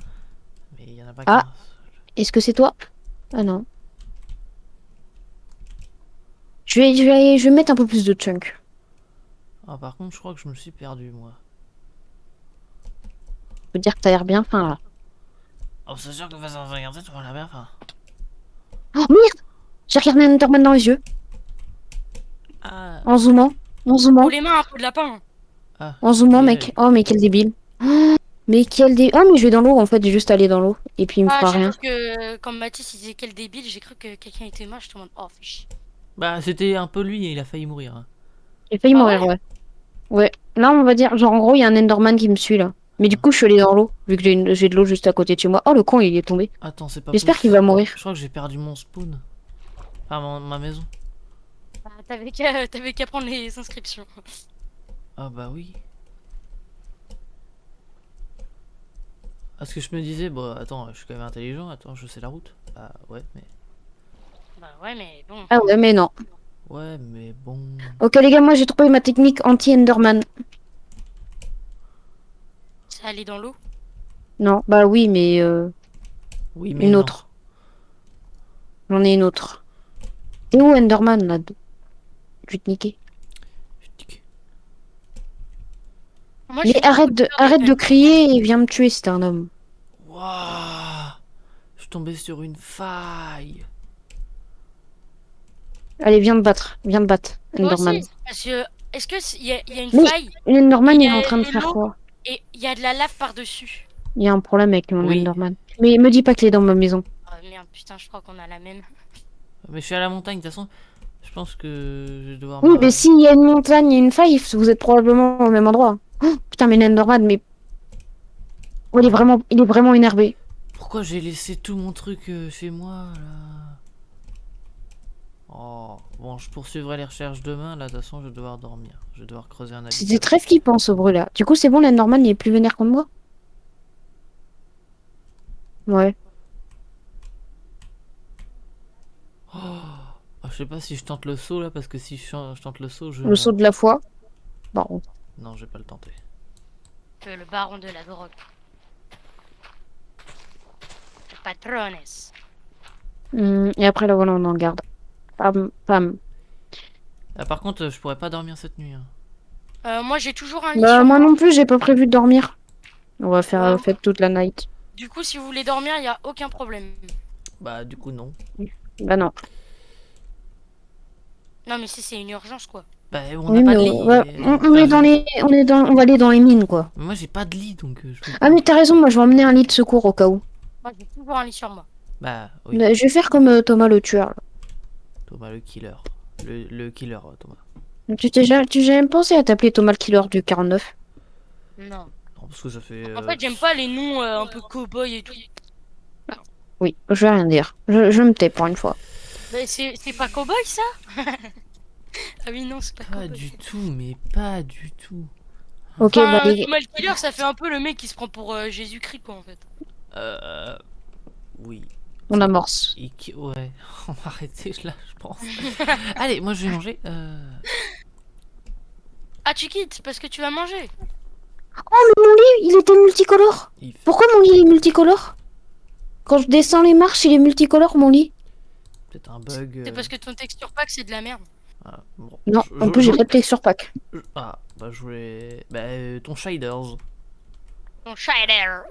Mais il y en a pas Ah. qu'un. Est-ce que c'est toi? Ah non. Je vais mettre un peu plus de chunk. Ah par contre, je crois que je me suis perdu moi. Je veux dire que t'as l'air bien fin là. Oh, c'est sûr que vas-y, on va regarder, tu vas la bien fin. Oh merde! J'ai regardé un Enderman dans les yeux. Ah, En zoomant. En Oh, zoomant. les mains, un peu de lapin. ah. En zoomant, Et- mec. Oh, mais quel débile. Oh, mais quel débile. Oh, mais je vais dans l'eau en fait. J'ai juste aller dans l'eau. Et puis il me Ah, fera j'ai rien. cru que, quand Mathis il disait quel débile, j'ai cru que quelqu'un était mort. Je te demande, oh, fiche. Bah c'était un peu lui et il a failli mourir. Hein. J'ai failli Ah mourir, ouais. Ouais. Là, on va dire, genre, en gros, il y a un Enderman qui me suit là. Mais du coup, je suis allée dans l'eau, vu que j'ai de l'eau juste à côté de chez moi. Oh, le con, il est tombé. Attends, c'est pas J'espère qu'il possible. va mourir. Je crois que j'ai perdu mon spawn. Ah, ma maison. Bah, t'avais qu'à prendre les inscriptions. Ah bah oui. Parce que je me disais, bon, attends, je suis quand même intelligent, attends, je sais la route. Ah ouais, mais... Bah ouais, mais bon. Ah ouais, mais non. Ouais, mais bon... Ok, les gars, moi, j'ai trouvé ma technique anti-Enderman. C'est aller dans l'eau. Non, bah oui, mais Oui, mais une non. autre. J'en ai une autre. T'es où, Enderman, là? Je vais te niquer. Moi, Mais j'ai arrête de crier et viens me tuer si t'es un homme. Waouh, je suis tombé sur une faille. Allez, viens me battre. Viens me battre, Moi Enderman. aussi. Parce que, est-ce que il y a une Mais- faille L'Enderman, Il y il est a en train de de faire l'eau. quoi? et il y a de la lave par-dessus? Il y a un problème avec mon Oui. Enderman. Mais me dis pas qu'il est dans ma maison. Oh merde, putain, je crois qu'on a la même. Mais je suis à la montagne, de toute façon, je pense que je vais devoir... Oui, mais s'il y a une montagne et une faille, vous êtes probablement au même endroit. Oh, putain, mais l'Enderman, mais... Oh, il est vraiment énervé. Pourquoi j'ai laissé tout mon truc chez moi, là? Oh, bon, je poursuivrai les recherches demain, là, de toute façon, je vais devoir dormir. Je vais devoir creuser un C'était habitat. très flippant, ce bruit-là. Du coup, c'est bon, l'Enderman, il est plus vénère contre moi? Ouais. Oh, je sais pas si je tente le saut, là, parce que si je tente le saut, je... Le saut de la foi. Bon. Non, je vais pas le tenter. Le baron de la drogue. Le patrones. Et après, là, voilà, on en garde. Pam, pam. Ah, par contre, je pourrais pas dormir cette nuit. Hein. Moi, j'ai toujours un lit Bah, sur moi moi. non plus, j'ai pas prévu de dormir. On va faire Ouais, fête toute la night. du coup, si vous voulez dormir, il y a aucun problème. Bah, du coup, non. Bah, non. Non, mais si c'est une urgence, quoi. Bah, on Oui, n'a pas mais de lit. on est dans les, on va aller dans les mines, quoi. Moi, j'ai pas de lit, donc je peux Ah, pas. mais t'as raison, moi, je vais emmener un lit de secours au cas où. Moi, j'ai toujours un lit sur moi. Bah, oui. Bah, je vais faire comme Thomas le tueur, là. Thomas le killer. Le killer, Thomas. Tu t'es jamais pensé à t'appeler Thomas le killer du 49? Non. Non, parce que ça fait. En fait, j'aime pas les noms un peu cow-boy et tout. Oui, je vais rien dire. Je me tais pour une fois. Mais c'est pas cow-boy, ça? Ah oui, non, c'est pas Pas cow-boy. du tout, mais pas du tout. Ok, bah, Enfin, les... Thomas le killer, ça fait un peu le mec qui se prend pour Jésus-Christ, quoi, en fait. Oui. on amorce. Ouais, on va arrêter là, je pense. Allez, moi je vais manger. Ah, tu quittes parce que tu vas manger. Il était multicolore. Il fait Pourquoi mon lit est multicolore? Quand je descends les marches, il est multicolore, mon lit. peut-être un bug. C'est parce que ton texture pack, c'est de la merde. Ah, bon. Non, en plus, j'ai pas de texture pack. Ah, bah je voulais. Bah, ton shaders. Ton shaders.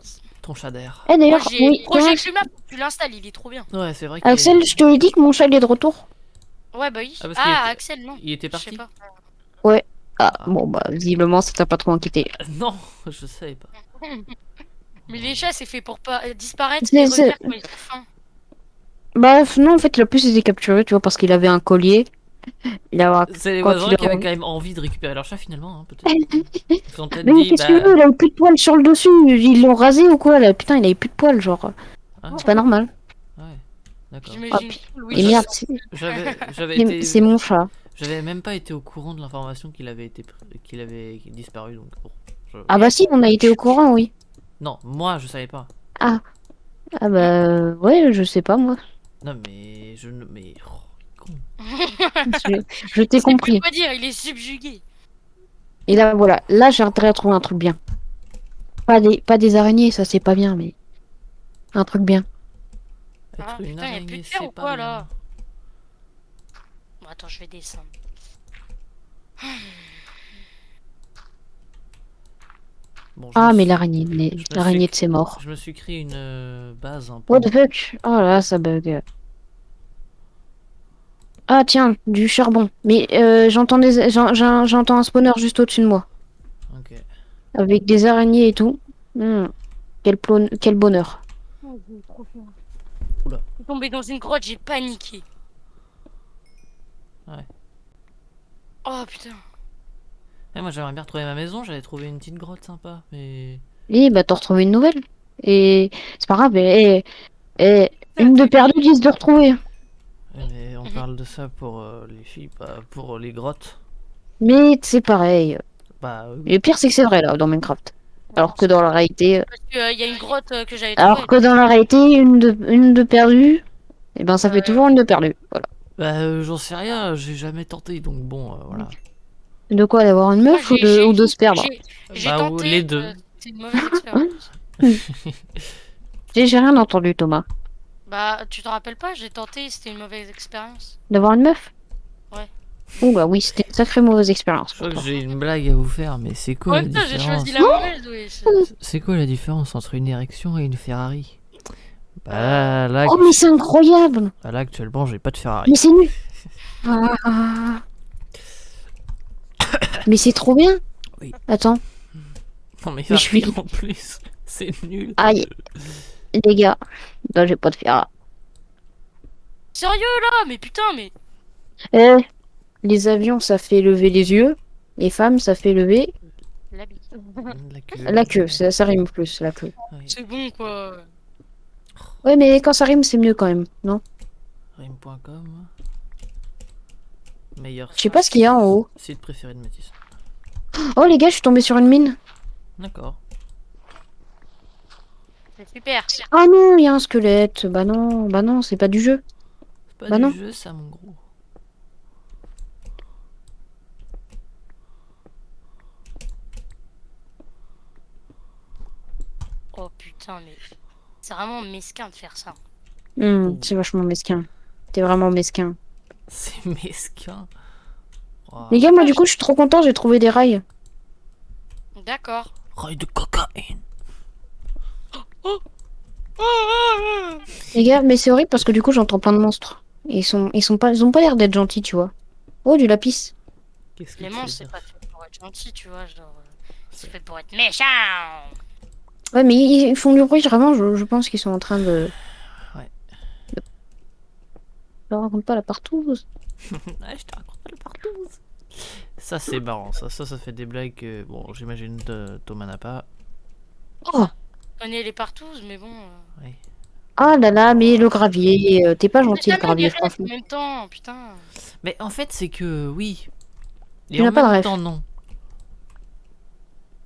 Ton shader. Eh, Moi, d'ailleurs, j'ai oui, Project Luma, tu l'installes, il est trop bien. Ouais, c'est vrai qu'il Axel, je te l'ai dit que mon chat, il est de retour. Ouais, bah oui. Ah, parce qu'il Ah, était- Axel, non. il était Je sais parti. pas. Ouais. Ah, Ah. bon, bah, visiblement, ça t'a pas trop inquiété. Non, je savais pas. Mais les chats, c'est fait pour pas disparaître C'est- et c'est- revenir quand ils ont faim. Bah, non, en fait, il a plus été capturé, tu vois, parce qu'il avait un collier. Il a... C'est les Quand voisins il qui avaient a- quand même envie de récupérer leur chat finalement, hein, peut-être. Ils ont peut-être Mais dit, qu'est-ce que tu bah. veux, il a eu plus de poils sur le dessus. Ils l'ont rasé ou quoi, là? Putain, il avait plus de poils, genre. Ah, C'est pas normal. ouais, d'accord. J'imagine. Et Oui. merde, J'avais été. c'est mon chat. J'avais même pas été au courant de l'information qu'il avait disparu, donc bon. Ah bah si, on a été au courant, oui. Non, moi je savais pas. Ah bah ouais, je sais pas moi. Non mais je ne. Mais. Oh, con. Je t'ai C'est compris. quoi dire, il est subjugué. Et là voilà, là j'ai intérêt à trouver un truc bien. Pas des araignées, ça c'est pas bien, mais un truc bien. Être Ah, une putain, y a plus araignée, de fer c'est ou pas quoi, bien. là? Bon, attends, je vais descendre. Bon, Ah mais l'araignée, me l'araignée suis- de ses morts. je me suis créé une base un peu. What the fuck? Oh là, ça bug. Ah tiens, du charbon. Mais j'entends un spawner juste au-dessus de moi. Ok. Avec des araignées et tout. Quel bonheur. Oula. Je suis tombé dans une grotte, j'ai paniqué. Ouais. Oh putain. Moi j'aimerais bien retrouver ma maison, j'avais trouvé une petite grotte sympa, mais. Et bah t'en retrouves une nouvelle. Et c'est pas grave. Et une de perdue, 10 de retrouvée. Ouais, mais on parle de ça pour les filles, pas pour les grottes. Mais c'est pareil. Bah oui. Et le pire c'est que c'est vrai là dans Minecraft. Alors que dans la réalité, Parce qu'il y a une grotte que j'avais alors trouvée. que dans la réalité, une de perdue, et ben ça fait toujours une de perdue. Voilà. Bah j'en sais rien, j'ai jamais tenté, donc bon, voilà. De quoi d'avoir une meuf Moi, ou de se perdre. J'ai Bah, ou tenté. les deux. C'est une mauvaise expérience. J'ai rien entendu Thomas. Bah, tu te rappelles pas, j'ai tenté, c'était une mauvaise expérience. D'avoir une meuf. Ouais. Ouh bah oui, c'était une sacrée mauvaise expérience. Je crois que pour toi. j'ai une blague à vous faire, mais c'est quoi En la même temps, j'ai différence choisi la mauvaise, oui. C'est quoi la différence entre une érection et une Ferrari? Bah là, Oh mais c'est incroyable. bah, là actuellement j'ai pas de Ferrari. Mais c'est nul. Ah. Mais c'est trop bien. Oui. Attends, Non mais Mais je suis- Ferrari en plus, c'est nul. aïe, les gars, là j'ai pas de fer. Sérieux là, mais putain, mais. Eh, les avions ça fait lever les yeux, les femmes ça fait lever La bite. la queue, ça rime plus la queue. Oui. C'est bon quoi. Ouais mais quand ça rime c'est mieux quand même, non? Rime.com. Meilleur Je sais pas ce qu'il y a en haut. site préféré de Mathis. Oh les gars, je suis tombé sur une mine. D'accord. C'est super. Ah non, il y a un squelette. Bah non, c'est pas du jeu. C'est pas Bah du non. jeu ça mon gros. Oh putain, mais c'est vraiment mesquin de faire ça. C'est vachement mesquin. T'es vraiment mesquin. C'est mesquin. Les Waouh. gars, moi du coup, je suis trop content, j'ai trouvé des rails. D'accord. Rail de cocaïne. Les gars, mais c'est horrible parce que du coup, j'entends plein de monstres. Et ils ont pas l'air d'être gentils, tu vois. Oh, du lapis. Qu'est-ce que Les tu monstres, veux c'est dire? pas fait pour être gentil, tu vois. Genre, c'est fait pour être méchant. Ouais, mais ils font du bruit, vraiment, je pense qu'ils sont en train de... Ouais. Je leur raconte pas la partouze. Ah, je te raconte pas le partout. Ça, c'est marrant. Ça fait des blagues que, bon, j'imagine Thomas n'a pas. Oh, Je connais les partouzes, mais bon. Oui. ah là là, mais le Oh. gravier, t'es pas J'ai gentil le jamais les gravier, rêves en franchement. même temps, putain. Mais en fait, c'est que oui. Et Tu en n'as pas de même rêve. temps, non.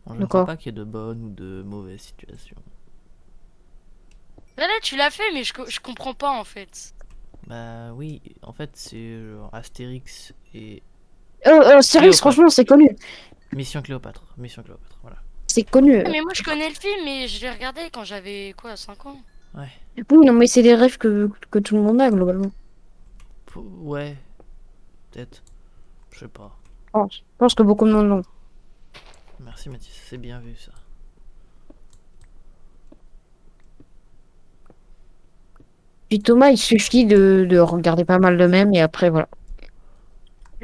Bon, je ne crois D'accord. pas qu'il y ait de bonnes ou de mauvaises situations. Là, tu l'as fait, mais je comprends pas en fait. Bah oui, en fait, c'est genre Astérix et Astérix, Cléopâtre. franchement, c'est connu. Mission Cléopâtre. Mission Cléopâtre, voilà. C'est connu. Mais moi, je connais le film, mais je l'ai regardé quand j'avais quoi, 5 ans. Ouais. Oui, non, mais c'est des rêves que tout le monde a, globalement. Ouais, peut-être. Je sais pas. Je pense que beaucoup de monde l'ont. Merci Mathis, c'est bien vu ça. Puis Thomas, il suffit de regarder pas mal de mèmes et après, voilà.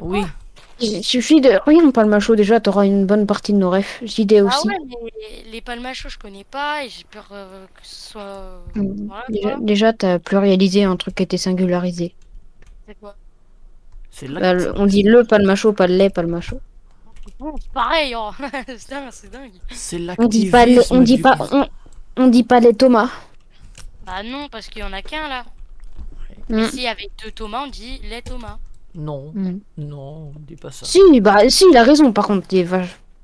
Oui, Il suffit de... Regarde pas le macho, déjà, t'auras une bonne partie de nos rêves. JD Ah aussi. ouais, mais les palmachos, je connais pas et j'ai peur que ce soit. Voilà Déjà, quoi. déjà, t'as pluralisé un truc qui était singularisé. C'est quoi? c'est Bah, l'acte. on dit le palmacho, pas le lait palmacho. Bon, c'est pareil, oh. C'est dingue. C'est On dit pas les, on l'activisme dit du pas, coup. on dit pas les Thomas. Bah non, parce qu'il y en a qu'un là. Mais Mm. si avec 2 Thomas, on dit les Thomas. Non, Mm. non, dis pas ça. Si, bah, si, il a raison, par contre.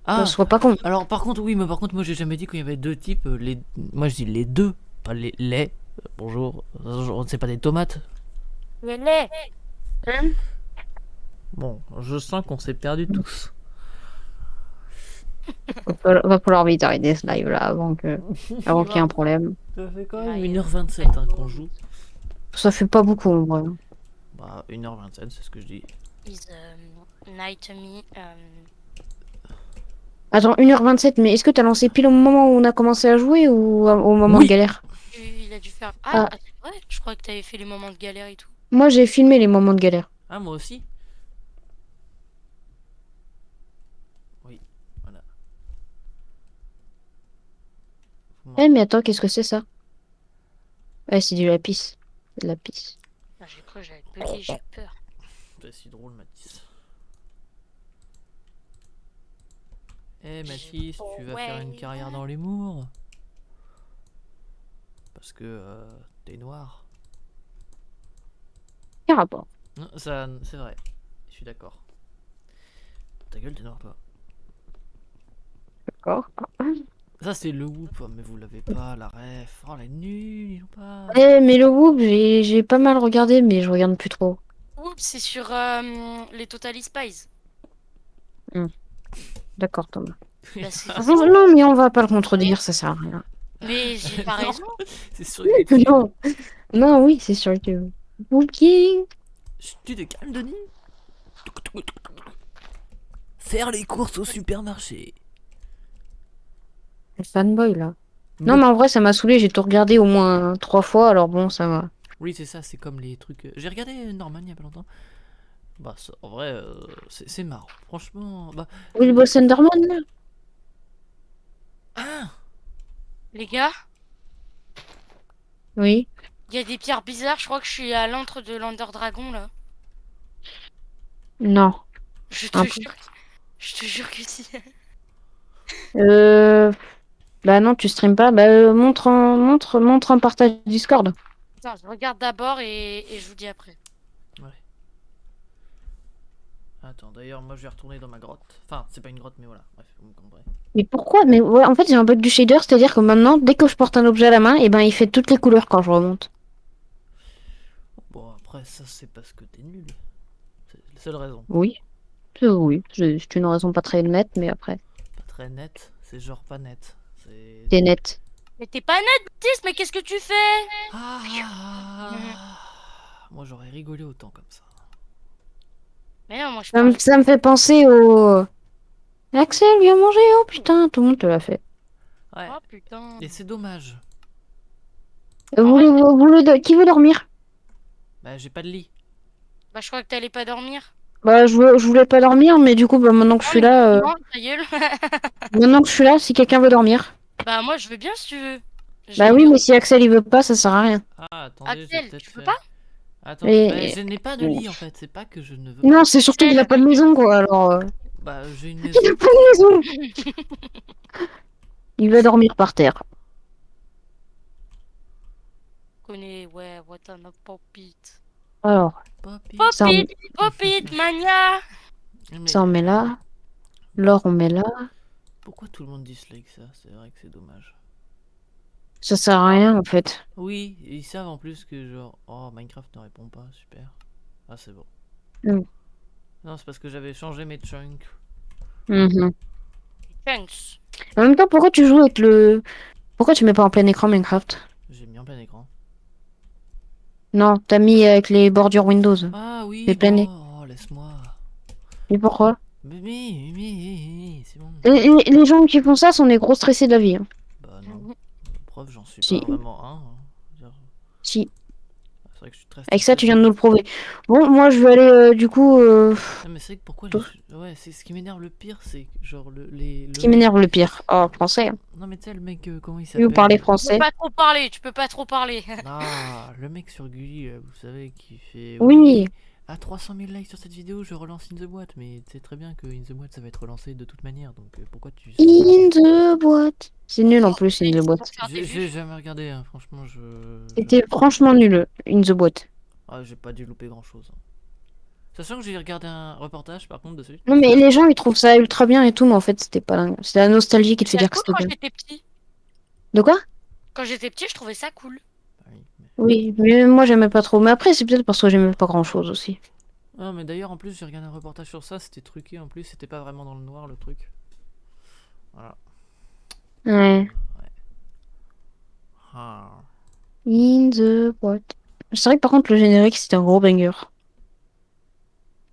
Ah, Sois pas con. alors par contre, oui, mais par contre, moi j'ai jamais dit qu'il y avait deux types. Moi je dis les deux, pas les lait. Bonjour, c'est pas des tomates. Le lait. Hein? Bon, je sens qu'on s'est perdus tous. Va falloir vite arrêter ce live là avant qu'il y ait un problème. Ça fait quand même 1h27 qu'on joue. Ça fait pas beaucoup en vrai. Bah, 1h27, c'est ce que je dis. Is night me. Attends, 1h27, mais est-ce que t'as lancé pile au moment où on a commencé à jouer ou au moment Oui. de galère? Il a dû faire. Ah. Ah, c'est vrai, je crois que t'avais fait les moments de galère et tout. Moi j'ai filmé les moments de galère. Ah, moi aussi. Oui, voilà. Eh mais attends, qu'est-ce que c'est ça? Ouais, c'est du lapis. C'est de la lapis. Ah, j'ai cru que j'allais bugger, j'ai eu peur. C'est si drôle, Mathis. Eh Mathis, tu vas faire une carrière dans l'humour? Parce que t'es noir. Quel rapport? Non, ça, c'est vrai. Je suis d'accord. Ta gueule, t'es noir, toi. D'accord. Ça, c'est le whoop, mais vous l'avez pas, la ref. Oh, la nulle, ils l'ont pas. Eh mais le Whoop, j'ai pas mal regardé, mais je regarde plus trop. Oups, c'est sur les Totally Spies. D'accord, Thomas. Bah, c'est- Non, mais on va pas le contredire, ça sert à rien. Mais j'ai pas raison. C'est sur YouTube. Non, non, oui, c'est sûr que... Ok. Tu te calmes, Denis. Faire les courses au supermarché. Le fanboy, là. Non, mais en vrai, ça m'a saoulé, j'ai tout regardé au moins 3 fois, alors bon, ça va. Oui, c'est ça, c'est comme les trucs. J'ai regardé Norman il y a pas longtemps. Bah, en vrai, c'est marrant. Franchement, bah. Will Boss Enderman, là? Ah, Les gars, Oui. il y a des pierres bizarres. Je crois que je suis à l'antre de l'Under Dragon là. Non. Je Un te peu. jure. Je te jure que si. Bah non, tu streames pas. Bah montre un partage Discord. Attends, je regarde d'abord et je vous dis après. ouais. Attends, d'ailleurs, moi je vais retourner dans ma grotte. Enfin, c'est pas une grotte, mais voilà. Bref, vous me comprendrez. Mais pourquoi? Mais ouais, en fait, j'ai un bug du shader, c'est-à-dire que maintenant, dès que je porte un objet à la main, et ben il fait toutes les couleurs quand je remonte. Bon, après, ça, c'est parce que t'es nul. C'est la seule raison. Oui. Oui. C'est une raison pas très nette, mais après, Pas très net, c'est genre pas net. C'est. t'es net. Mais t'es pas net, Baptiste, mais qu'est-ce que tu fais? Moi j'aurais rigolé autant comme ça. Mais non, moi je Ça me, parle. ça me fait penser au... Axel, viens manger, oh putain, tout le monde te l'a fait. Ouais. Oh putain. Et c'est dommage. Arrête. Qui veut dormir? Bah j'ai pas de lit. Bah je crois que t'allais pas dormir. Bah, je voulais pas dormir, mais du coup, bah, maintenant que je Non, suis mais là, non, ta gueule. si quelqu'un veut dormir. Bah moi je veux bien si tu veux. J'ai Bah le oui, bureau. mais si Axel il veut pas, ça sert à rien. Ah attendez, je vais Axel, peut-être tu peux faire. pas? Attendez, bah, Et... je n'ai pas de lit en fait, c'est pas que je ne veux pas. Non, c'est surtout qu'il a pas de maison, quoi, alors... Bah j'ai une Il a maison. pas de maison. Il va dormir par terre. Connais, ouais, what on a pop it. Alors, Poppy. Pop ça, it, pop it, mania. Mais ça on met là. L'or on met là. pourquoi tout le monde dislike ça? C'est vrai que c'est dommage. Ça sert à rien, en fait. Oui, ils savent en plus que genre, oh Minecraft ne répond pas, super. Ah c'est bon. Mm. Non, c'est parce que j'avais changé mes chunks. Mhm. Thanks. En même temps, pourquoi tu joues avec le... Pourquoi tu mets pas en plein écran Minecraft? J'ai mis en plein écran. Non, t'as mis avec les bordures Windows. Ah Les oui, plein bon, é- oh, laisse-moi. Et pourquoi? C'est bon. Les gens qui font ça sont des gros stressés de la vie, hein. Bah non, preuve, j'en suis Si, pas vraiment un. Dire, si. c'est vrai que je suis très Avec ça, stressé tu de viens la de nous vie. le prouver. Bon, moi, je vais aller, du coup... Non, mais c'est vrai que pourquoi Ce Ouais, c'est ce qui m'énerve le pire, c'est que, genre le qui mec. m'énerve le pire. Oh, français, hein. Non, mais tu sais, le mec, comment il Si vous parlez s'appelle? Tu peux français. pas trop parler, tu peux pas trop parler. Ah, le mec sur Gulli, vous savez, qui fait Oui. oui. À 300 000 likes sur cette vidéo, je relance In The Boîte. Mais tu sais très bien que In The Boîte, ça va être relancé de toute manière. Donc pourquoi tu. In the boîte. C'est nul en plus, In the Pour boîte. faire des J'ai vues. jamais regardé, hein, franchement, C'était franchement nul, In the boîte. Ah, j'ai pas dû louper grand chose. Sachant que j'ai regardé un reportage par contre dessus. Non, mais les gens, ils trouvent ça ultra bien et tout, mais en fait, c'était pas dingue. C'est la nostalgie qui te fait C'est dire que cool c'était quand bien. j'étais petit. De quoi? Quand j'étais petit, je trouvais ça cool. Ah oui, mais... Oui, mais moi, j'aimais pas trop. Mais après, c'est peut-être parce que j'aimais pas grand-chose aussi. Ah, mais d'ailleurs, en plus, j'ai regardé un reportage sur ça, c'était truqué en plus, c'était pas vraiment dans le noir le truc. Voilà. Ouais. Ah. In the boîte. C'est vrai que par contre, le générique, c'était un gros banger.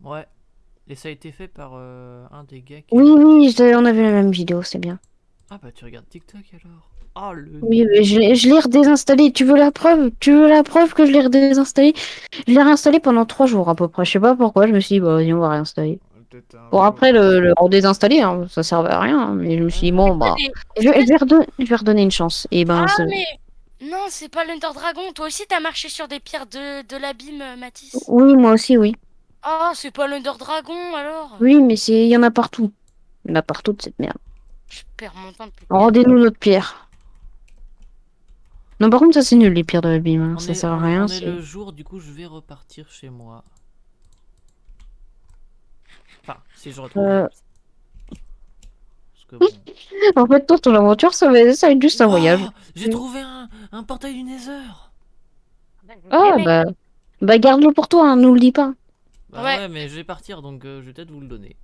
Ouais. Et ça a été fait par un des gars qui. Oui, oui, on a vu la même vidéo, c'est bien. Ah bah tu regardes TikTok alors. Ah le Oui, mais je l'ai redésinstallé. Tu veux la preuve? Tu veux la preuve que je l'ai redésinstallé? Je l'ai réinstallé pendant 3 jours à peu près. Je sais pas pourquoi. Je me suis dit, bah, vas-y, on va réinstaller. peut-être un Bon, jour. après, le redésinstaller, hein, ça servait à rien, hein, mais je me suis dit, bon, bah, je vais redonner une chance. Et ben, Ah, mais non, c'est pas l'Under Dragon. Toi aussi, t'as marché sur des pierres de l'abîme, Mathis. oui, moi aussi, oui. Ah, c'est pas l'Under Dragon alors. Oui, mais il y en a partout. Il y en a partout de cette merde. Je perds mon temps depuis. Rendez-nous notre pierre. Non, par contre, ça, c'est nul, les pierres de l'abîme, hein. Ça sert à rien. On est le jour, du coup je vais repartir chez moi. Enfin, si je retrouve. Euh, Parce que bon. En fait, toi, ton aventure, ça va être juste un voyage. Ouah, j'ai trouvé un portail du Nether. Ah, bah, garde-le pour toi, hein, nous le dis pas. Bah Ouais. ouais, mais je vais partir donc je vais peut-être vous le donner.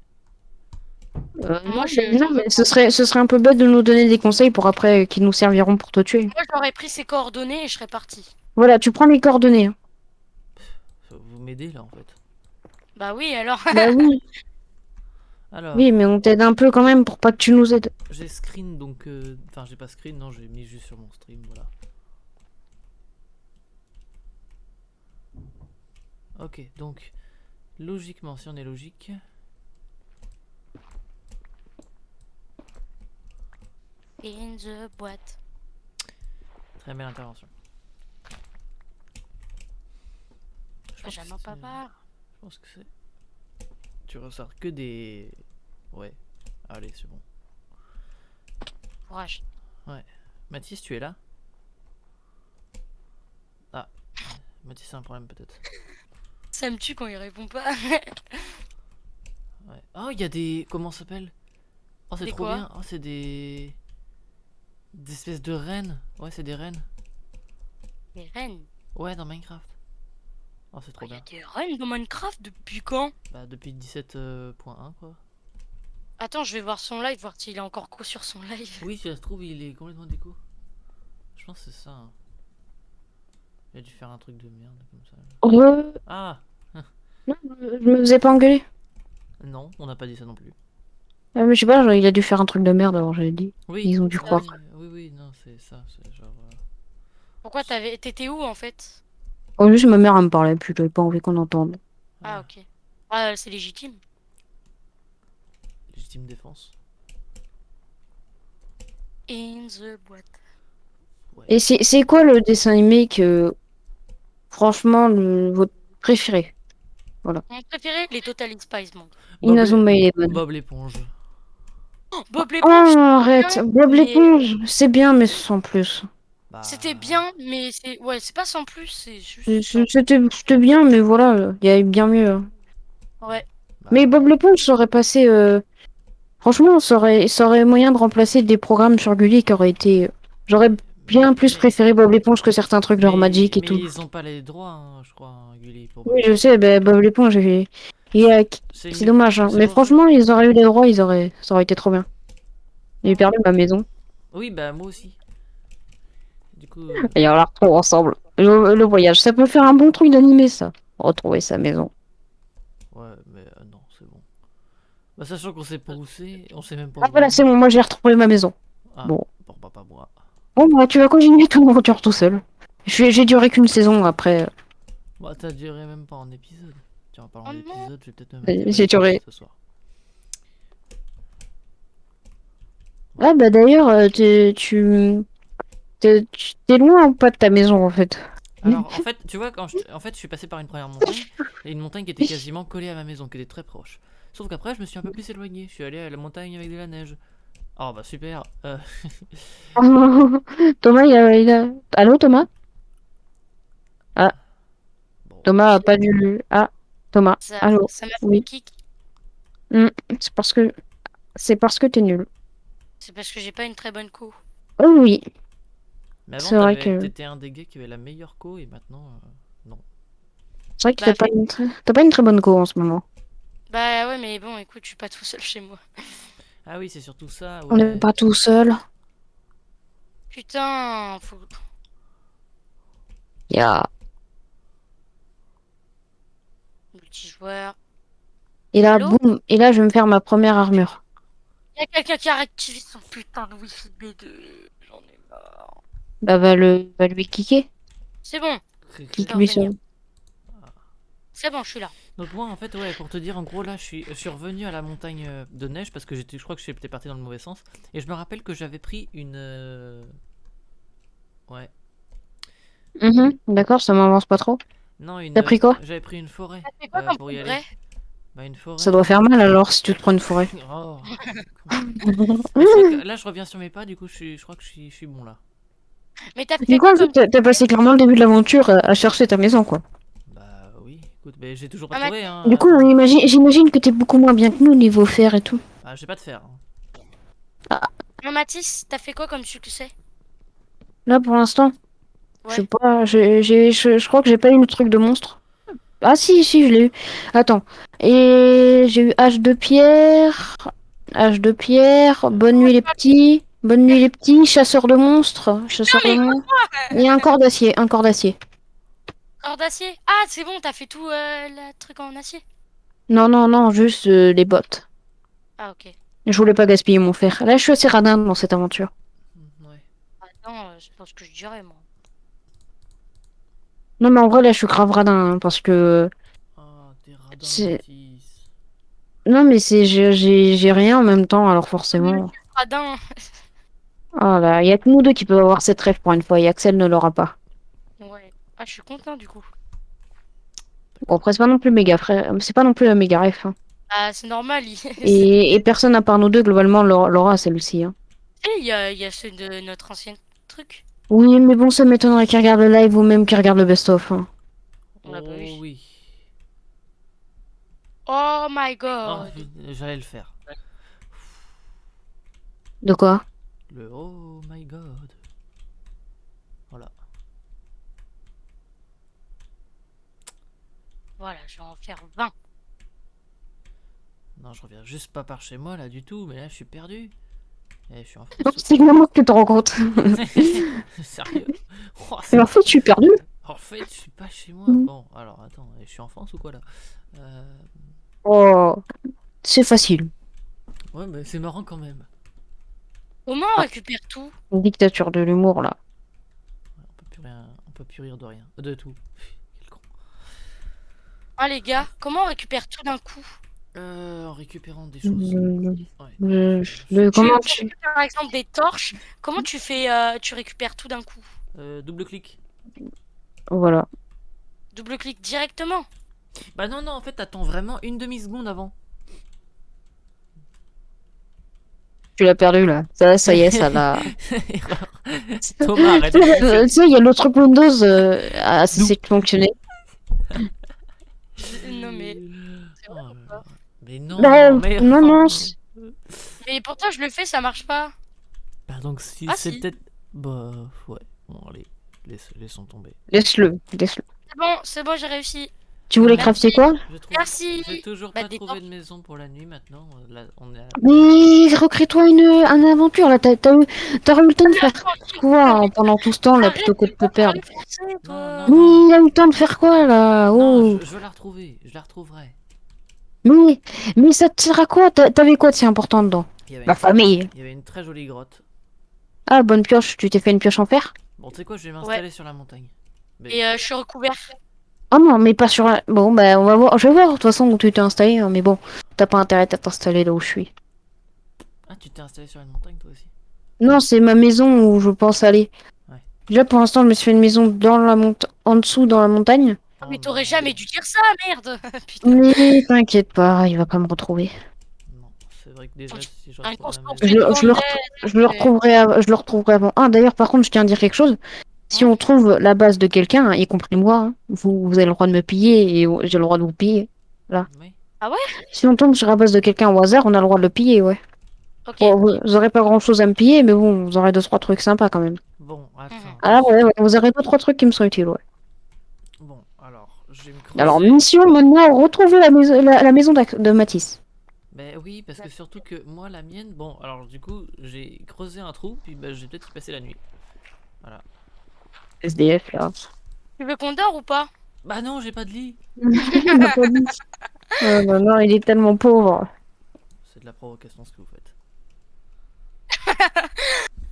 Non, je- non, mais ce serait un peu bête de nous donner des conseils pour après qui nous serviront pour te tuer. Moi, j'aurais pris ses coordonnées et je serais parti. Voilà, tu prends les coordonnées, hein. Vous m'aidez là en fait. Bah oui, alors. Bah oui. Alors, Oui, mais on t'aide un peu quand même pour pas que tu nous aides. j'ai screen donc. Enfin, j'ai pas screen, non, j'ai mis juste sur mon stream, voilà. Ok, donc. Logiquement, si on est logique. In the boîte. Très belle intervention. Je pense que Benjamin c'est- Papa. Je pense que c'est. Tu ressors que des. Ouais. Allez, c'est bon. Courage. Mathis, tu es là? Ah. Mathis a un problème peut-être. Ça me tue quand il répond pas. Ouais. Oh, il y a des. Comment ça s'appelle? Oh, c'est Des trop quoi? bien. Oh, c'est des. Des espèces de rennes. Ouais, c'est des rennes. Les reines. Ouais, dans Minecraft. Oh, c'est Oh, trop il y a bien. des reines dans Minecraft depuis quand? Bah, depuis 17.1, quoi. Attends, je vais voir son live, voir s'il est encore co sur son live. Oui, si ça se trouve, il est complètement déco. Je pense que c'est ça. Hein. Il a dû faire un truc de merde comme ça. Ah Non, je me faisais pas engueuler. non, on n'a pas dit ça non plus. Mais je sais pas, genre, il a dû faire un truc de merde, alors j'avais dit. Oui, Ils ont dû croire. oui, non, c'est ça. C'est genre. Pourquoi t'étais où en fait? Oh, juste ma mère elle me parlait, puis j'avais pas envie qu'on entende. Ah, ok. Ah, c'est légitime. Légitime défense. In the boîte. Ouais. Et c'est quoi le dessin animé que, franchement, votre préféré? Voilà. Mon préféré, les Totally Spies, man. Inazuma Eleven. Bob l'éponge. Oh, Bob Oh, l'éponge, arrête! bien, Bob mais l'éponge, c'est bien, mais sans plus. c'était Bah. bien, mais c'est ouais, c'est pas sans plus, c'est juste ça. C'était bien, mais voilà, il y avait bien mieux. Hein. Ouais. Mais Bah. Bob l'éponge, ça aurait passé. Franchement, ça aurait moyen de remplacer des programmes sur Gulli qui auraient été. J'aurais bien plus Mais, préféré Bob l'éponge que certains trucs genre Magic et mais tout. ils ont pas les droits, hein, je crois, hein, Gulli, pour Bob Oui, je l'éponge. sais, ben, Bob l'éponge, C'est c'est dommage. Hein. c'est Mais pour ça. franchement, ils auraient eu les droits, ça aurait été trop bien. J'ai perdu ma maison. Oui, bah moi aussi. Du coup. Et on la retrouve ensemble. Le voyage, ça peut faire un bon truc d'animé, ça. Retrouver sa maison. Ouais, mais non, c'est bon. Bah, sachant qu'on sait pas où c'est, on sait même pas Ah où on voilà, est. c'est bon, moi j'ai retrouvé ma maison. Ah, Bon. pour papa, moi. Bon, bah, tu vas continuer ton aventure tout seul. J'ai duré qu'une saison après. Bah, t'as duré même pas en épisode. Tiens, en parlant Oh non. d'épisode, je vais peut-être me mettre J'ai duré. ce soir. Ah bah d'ailleurs, t'es loin ou pas de ta maison en fait? Alors, en fait, tu vois, en fait, je suis passé par une première montagne, et une montagne qui était quasiment collée à ma maison, qui était très proche. Sauf qu'après, je me suis un peu plus éloigné. Je suis allé à la montagne avec de la neige. Oh, bah super. Thomas, Allô Thomas? Ah, Bon. Thomas a pas dû. Ah, Thomas. Allô? Ça m'a fait Oui. kick. Hmm, C'est parce que t'es nul. C'est parce que j'ai pas une très bonne co. Oh oui, Mais avant, c'est vrai que t'étais un des gars qui avait la meilleure co, et maintenant, non. c'est vrai que Bah, t'as pas une très bonne go en ce moment. bah ouais, mais bon, écoute, je suis pas tout seul chez moi. Ah oui, c'est surtout ça, On n'est ouais. pas tout seul. Putain, Il y a... multijoueur. Et là, Allô? boum. Et là, je vais me faire ma première armure. Il y a quelqu'un qui a réactivé son putain de Wi-Fi B2. J'en ai marre. Bah, va lui kicker. C'est bon, je peux Kick-lui ça. revenir. C'est bon, je suis là. Donc moi, en fait, ouais, pour te dire, en gros, là, je suis revenu à la montagne de neige parce que je crois que j'étais parti dans le mauvais sens. Et je me rappelle que j'avais pris une... Ouais. D'accord, ça m'avance pas trop. Non, T'as pris quoi? j'avais pris une forêt C'est quoi comme pour y aller. progrès? Bah, une Ça forêt. doit faire mal alors si tu te prends une forêt. Oh. Mais c'est vrai que là, je reviens sur mes pas, du coup, je crois que je suis bon là. Mais t'as Mais fait quoi, quoi en fait, comme t'as progrès? passé clairement le début de l'aventure à chercher ta maison, quoi. Bah oui, écoute, mais j'ai toujours pas Ah, trouvé, hein. Du coup, Attends. j'imagine que t'es beaucoup moins bien que nous niveau fer et tout. Ah, j'ai pas de fer. Hein. Mathis, t'as fait quoi comme succès? Là, pour l'instant, je sais Ouais. pas, je crois que j'ai pas eu le truc de monstre. Ah si, je l'ai eu. Attends. Et j'ai eu H de pierre, bonne nuit les petits, bonne nuit les petits, Non, chasseur de mais monstres. Et un corps d'acier, un corps d'acier. corps d'acier. Ah, c'est bon, t'as fait tout le truc en acier. Non, juste les bottes. Ah, ok. Je voulais pas gaspiller mon fer. Là, je suis assez radin dans cette aventure. Ouais. Attends, c'est pas ce que je dirais, moi. Non, mais en vrai, là, je suis grave radin, hein, parce que Ah, t'es radin, c'est... Mathis. Non, mais j'ai rien en même temps, alors Monsieur forcément... Radin. Ah là, il y a que nous deux qui peuvent avoir cette rêve pour une fois, et Axel ne l'aura pas. Ouais. Ah, je suis content, du coup. Bon, D'accord. après, c'est pas non plus méga frère, c'est pas non plus la méga rêve, hein. Ah, c'est normal. Et personne à part nous deux, globalement, l'aura celle-ci, hein. Il y a ceux de notre ancien truc. Oui, mais bon, ça m'étonnerait qu'ils regardent le live ou même qu'ils regardent le best-of, hein. Ah, bah Oh oui. oui. Oh my Oh, god. j'allais le faire. De quoi? Le oh my god. Voilà. Voilà, je vais en faire 20. Non, je reviens juste pas par chez moi là du tout, mais là je suis perdu. Eh, je suis en Donc, France. c'est vraiment que tu te rends compte. Sérieux? Oh, Et en fait, je suis perdu. En fait, je suis pas chez moi. Mm. Bon, alors attends, je suis en France ou quoi là? Euh, Oh, c'est facile. Ouais, mais c'est marrant quand même. Comment on Ah. récupère tout? Une dictature de l'humour, là. Ouais, on peut plus rire de rien. De tout. Quel con. Ah les gars, comment on récupère tout d'un coup? En récupérant des choses. Le, Ouais. comment Tu tu... récupères par exemple des torches, comment tu fais, tu récupères tout d'un coup? Double clic. Voilà. Double-clic directement. Bah non, non, en fait, t'attends vraiment une demi-seconde avant. Tu l'as perdu, là. Ça y est, ça l'a... Erreur. Thomas, arrête de Tu pousser. sais, il y a l'autre truc Windows a cessé de fonctionner. Non mais, c'est Oh vrai là ou là. pas? Mais non, Non, mais... non, non. Mais pourtant je le fais, ça marche pas. Bah donc si Ah c'est si. peut-être... Bah ouais, bon allez, laissons tomber. Laisse-le, laisse-le. C'est bon, j'ai réussi. Tu voulais Ah, crafter quoi? Merci. J'ai toujours Bah, pas des trouvé torches. de maison pour la nuit maintenant. Là, on est à... Mais recrée-toi une aventure, là. T'aurais eu le temps de faire quoi hein, pendant tout ce temps, là, plutôt Arrête que de de te pas perdre? parler français, Non, toi. non, non. Mais il a eu le temps de faire quoi, là? Non, Oh. je vais la retrouver, je la retrouverai. Mais, mais ça te sert à quoi? T'avais quoi de si important dedans? Il y avait La une, famille. il y avait une très jolie grotte. Ah, bonne pioche. Tu t'es fait une pioche en fer? Bon, tu sais quoi, je vais Ouais. m'installer sur la montagne. Mais... Et je suis recouvert. Oh non, mais pas sur la... Bon, bah, on va voir. Je vais voir, de toute façon, où tu t'es installé. Hein, mais bon, t'as pas intérêt à t'installer là où je suis. Ah, tu t'es installé sur une montagne toi aussi? Non, c'est ma maison où je pense aller. Ouais. Déjà, pour l'instant, je me suis fait une maison dans la en dessous, dans la montagne. Ah, Oh mais t'aurais non. jamais dû dire ça, merde. Putain. Mais t'inquiète pas, il va pas me retrouver. Non, c'est vrai que déjà, si je Un retrouve la constant maison... Je, fait de je le, vendette. je le retrouverai, je le retrouverai avant. Ah, d'ailleurs, par contre, je tiens à dire quelque chose. Si Hein. on trouve la base de quelqu'un, hein, y compris moi, hein, vous avez le droit de me piller et j'ai le droit de vous piller. Là. Oui. Ah ouais? Si on tombe sur la base de quelqu'un au hasard, on a le droit de le piller, ouais. Ok. Bon, vous aurez pas grand chose à me piller, mais bon, vous aurez deux, trois trucs sympas quand même. Bon, attends. Ah ouais, ouais, vous aurez deux, trois trucs qui me sont utiles, ouais. Bon, alors, je vais me Alors, creuser... mission maintenant, retrouver la maison de Matisse. Ben oui, parce que surtout que moi, la mienne... Bon, alors du coup, j'ai creusé un trou, puis ben, je vais peut-être y passer la nuit. Voilà. SDF, là. Tu veux qu'on dort ou pas? Bah non, j'ai pas de lit. Il m'a pas dit. Oh non, non, il est tellement pauvre. C'est de la provocation ce que vous faites.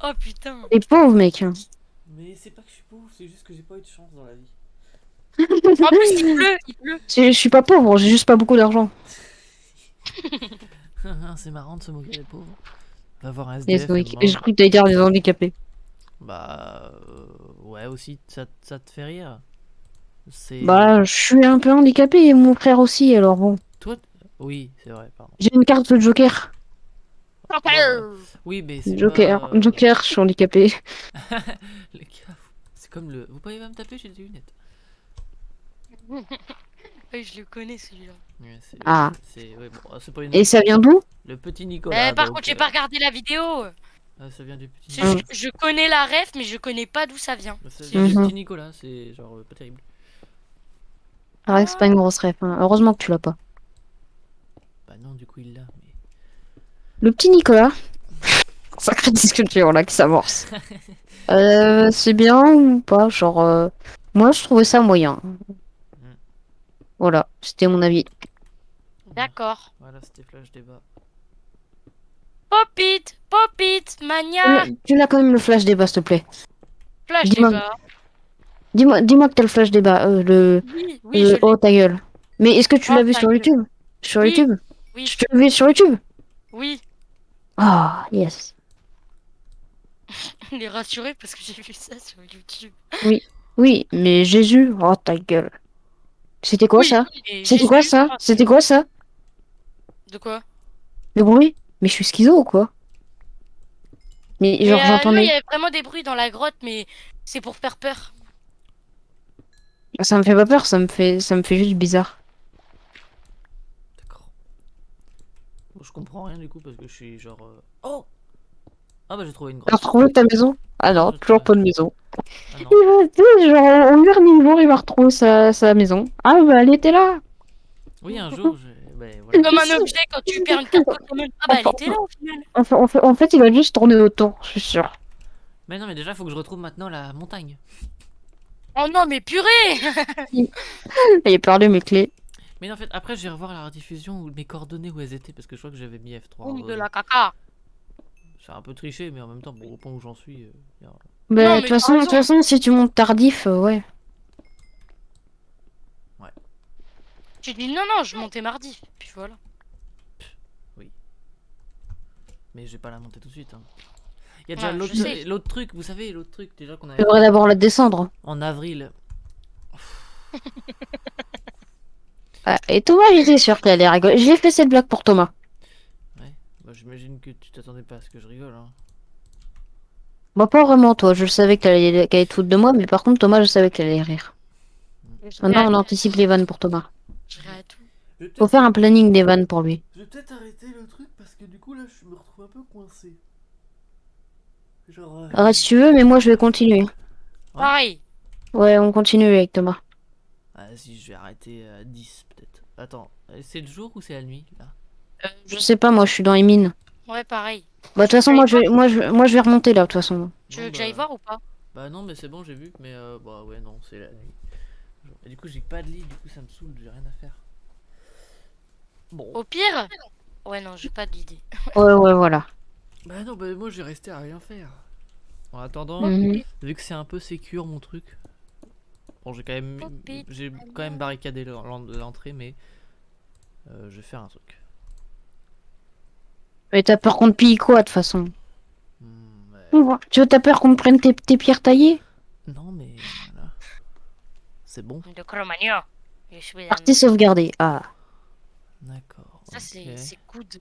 Oh putain. Il est pauvre, mec. Mais c'est pas que je suis pauvre, c'est juste que j'ai pas eu de chance dans la vie. En plus, il pleut, il pleut. Je suis pas pauvre, j'ai juste pas beaucoup d'argent. C'est marrant de se moquer des pauvres. Va voir un Yes, SDF oui. et Je crois que t'allais dire des handicapés. Bah ouais aussi, ça te fait rire. C'est... Bah, je suis un peu handicapé et mon frère aussi, alors bon. Toi oui, c'est vrai, pardon. J'ai une carte de Joker. Oui, mais c'est Joker, pas... Joker, je suis handicapé. Les gars, c'est comme le... Vous pouvez pas me taper, j'ai des lunettes. Oui, je le connais celui-là. Ouais, Ah. Ouais, bon, c'est pas une... Et ça vient d'où? Le petit Nicolas, Par donc, contre, j'ai pas regardé la vidéo. ça vient du petit C'est Ah. Nicolas. juste- je connais la ref, mais je connais pas d'où ça vient. Ça C'est vient du Mhm. petit Nicolas, c'est genre pas terrible. Ah, c'est pas une grosse ref. Hein. Heureusement que tu l'as pas. Bah non, du coup il l'a, mais... Le petit Nicolas. Sacrée discussion là qui s'amorce. C'est bien ou pas? Genre, moi je trouvais ça moyen. Voilà, c'était mon avis. D'accord. Voilà, c'était Flash Débat. Pop it, mania. Tu l'as quand même le flash débat, s'il te plaît. Flash Dis-moi. débat. Dis-moi que t'as le flash débat. Oui, je l'ai. Oh, ta gueule. Mais est-ce que tu Oh, l'as vu ta sur gueule. YouTube? Sur Oui. YouTube? Oui, Tu l'as vu sur YouTube? oui. Ah, yes. Il est rassuré parce que j'ai vu ça sur YouTube. Oui, mais Jésus, oh ta gueule. C'était quoi Oui, ça? et C'était quoi Jésus- ça? C'était quoi ça? De quoi? Le bruit? Mais je suis schizo ou quoi? Mais Mais, genre là, il j'entendais. y avait vraiment des bruits dans la grotte, mais c'est pour faire peur. Ça me fait pas peur, ça me fait juste bizarre. D'accord. Bon, je comprends rien du coup parce que je suis genre... Oh! Ah bah j'ai trouvé une T'as grotte. retrouvé ta maison? Ah non, J'ai toujours trouvé. pas de maison. Ah non. Il va, tu sais, genre, au dernier jour, il va retrouver sa maison. Ah bah elle était là! Oui, un jour, Ben voilà. Comme un objet quand tu perds une carte Pokémon. Ah bah elle était là au final. En fait, il a juste tourné autour, je suis sûr. Mais non, mais déjà, faut que je retrouve maintenant la montagne. Oh non mais purée. Il a perdu mes clés. Mais non, en fait, après, je vais revoir la rediffusion où mes coordonnées où elles étaient parce que je crois que j'avais mis F3. Boum de la caca. C'est un peu triché, mais en même temps, bon, au point où j'en suis. Bah, Non, de mais toute façon, t'as raison. si tu montes tardif, ouais. Tu dis non non je montais mardi. Puis voilà. Oui. Mais je vais pas la monter tout de suite. Hein. Il y a déjà Ouais, je sais. l'autre truc, vous savez, l'autre truc déjà qu'on Tu avait devrais fait d'abord la descendre. en avril. Ah, et Thomas, j'étais sûr qu'elle allait rigoler. Je l'ai fait cette blague pour Thomas. Ouais. Bah, j'imagine que tu t'attendais pas à ce que je rigole. Hein. Moi, pas vraiment, toi. Je savais qu'elle allait te foutre de moi, mais par contre, Thomas, je savais qu'elle allait rire. Maintenant, on anticipe les vannes pour Thomas. Je dirais à tout. Faut faire un planning des vannes pour lui. Je vais peut-être arrêter le truc parce que du coup là je me retrouve un peu coincé. Genre. Arrête si tu veux, mais moi, je vais continuer. Pareil. Ouais, on continue avec Thomas. Ah si, je vais arrêter à 10 peut-être. Attends, c'est le jour ou c'est la nuit là? Je sais pas, moi, je suis dans les mines. Ouais pareil. Bah, de toute façon, moi, je vais remonter là, de toute façon. Tu Non, veux que j'aille voir ou pas? Bah non mais c'est bon j'ai vu mais bah ouais non c'est la nuit. Et du coup j'ai pas de lit, du coup ça me saoule, j'ai rien à faire. Bon. Au pire. Ouais non j'ai pas d'idée. Ouais, voilà. Bah non bah moi j'ai resté à rien faire. En attendant, Mhm. vu que c'est un peu sécure mon truc. Bon j'ai quand même barricadé l'entrée mais je vais faire un truc. Mais t'as peur qu'on te pille quoi, de toute façon? Ouais. Tu veux, t'as peur qu'on te prenne tes pierres taillées? Non mais voilà. C'est bon. De Cromagnon. Je suis Partie sauvegardée. Ah. D'accord. Ça ok. c'est good.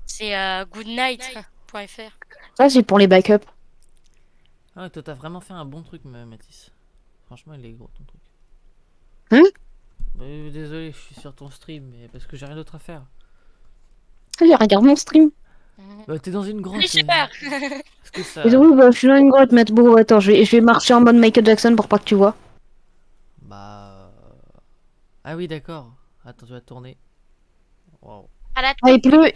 C'est goodnight.fr. Ça, c'est pour les backups. Ah, toi, t'as vraiment fait un bon truc, Mathis. Franchement, il est gros ton truc. Hein? Désolé, je suis sur ton stream, mais parce que j'ai rien d'autre à faire. Allez, regarde mon stream. Bah, t'es dans une grotte. Oui super. Est-ce que ça. Et oui, bah, je suis dans une grotte, mais bon, attends, je vais marcher en mode Michael Jackson pour pas que tu vois. Bah. Ah oui, d'accord. Attends, tu vas tourner. Wow. À la Ah, il pleut.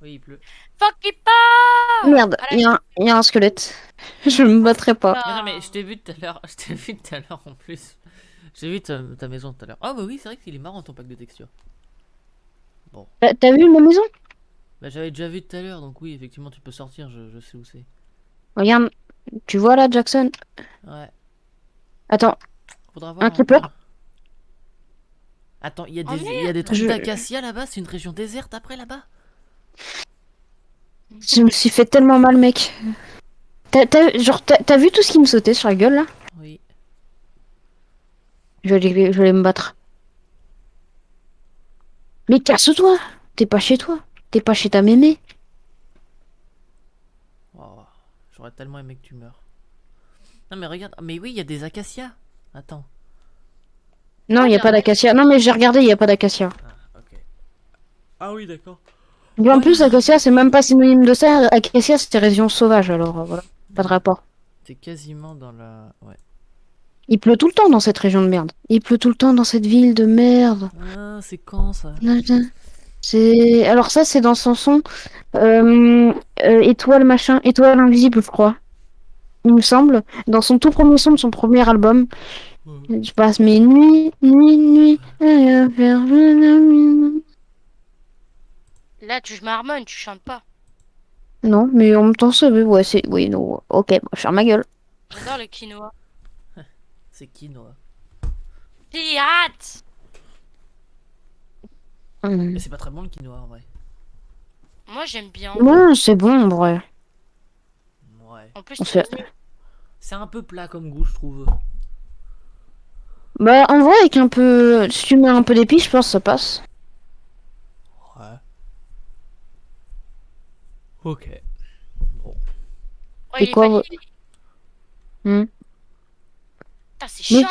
Oui, il pleut. fuck it pas. Merde, il y a un squelette. Je me battrai pas. Mais non, mais je t'ai vu tout à l'heure. Je t'ai vu tout à l'heure en plus. J'ai vu ta maison tout à l'heure. Ah, bah oui, c'est vrai qu'il est marrant ton pack de texture. Bon. T'as vu ma maison? Bah, j'avais déjà vu tout à l'heure, donc oui, effectivement, tu peux sortir, je sais où c'est. Regarde, tu vois là, Jackson? Ouais. Attends, Faudra voir. un creeper. Attends, il y Oh, a des trucs Je- d'acacia là-bas, c'est une région déserte après là-bas. Je me suis fait tellement mal, mec. T'as vu tout ce qui me sautait sur la gueule là? Oui. Je vais me battre. Mais casse-toi! T'es pas chez toi. T'es pas chez ta mémé. Wow. J'aurais tellement aimé que tu meurs. Non mais regarde, mais oui, il y a des acacias. Attends. Non, il y a pas d'acacia. Non, mais j'ai regardé, il y a pas d'acacia. Ah, ok. Ah oui, d'accord. Et en plus, acacia, c'est même pas synonyme de ça. Acacia, c'était région sauvage, alors voilà. Pas de rapport. T'es quasiment dans la. Ouais. Il pleut tout le temps dans cette région de merde. Il pleut tout le temps dans cette ville de merde. Ah, c'est quand ça? C'est alors ça, c'est dans son son étoile machin, étoile invisible, je crois. Il me semble, dans son tout premier son de son premier album. Je passe mes nuits à faire Là tu marmonnes, tu chantes pas. Non, mais en même temps, ça, ouais, c'est oui, non, ok, bon, je vais faire ma gueule. J'adore le quinoa. C'est quinoa. Pirate. Mais c'est pas très bon le quinoa en vrai. Moi j'aime bien. Ouais, c'est bon, en vrai. Ouais. En plus On c'est fait- C'est un peu plat comme goût, je trouve. Bah, en vrai, avec un peu, si tu mets un peu d'épices, je pense que ça passe. Ouais. Ok. Oh, C'est il est quoi, validé. Hmm. Putain, c'est chiant.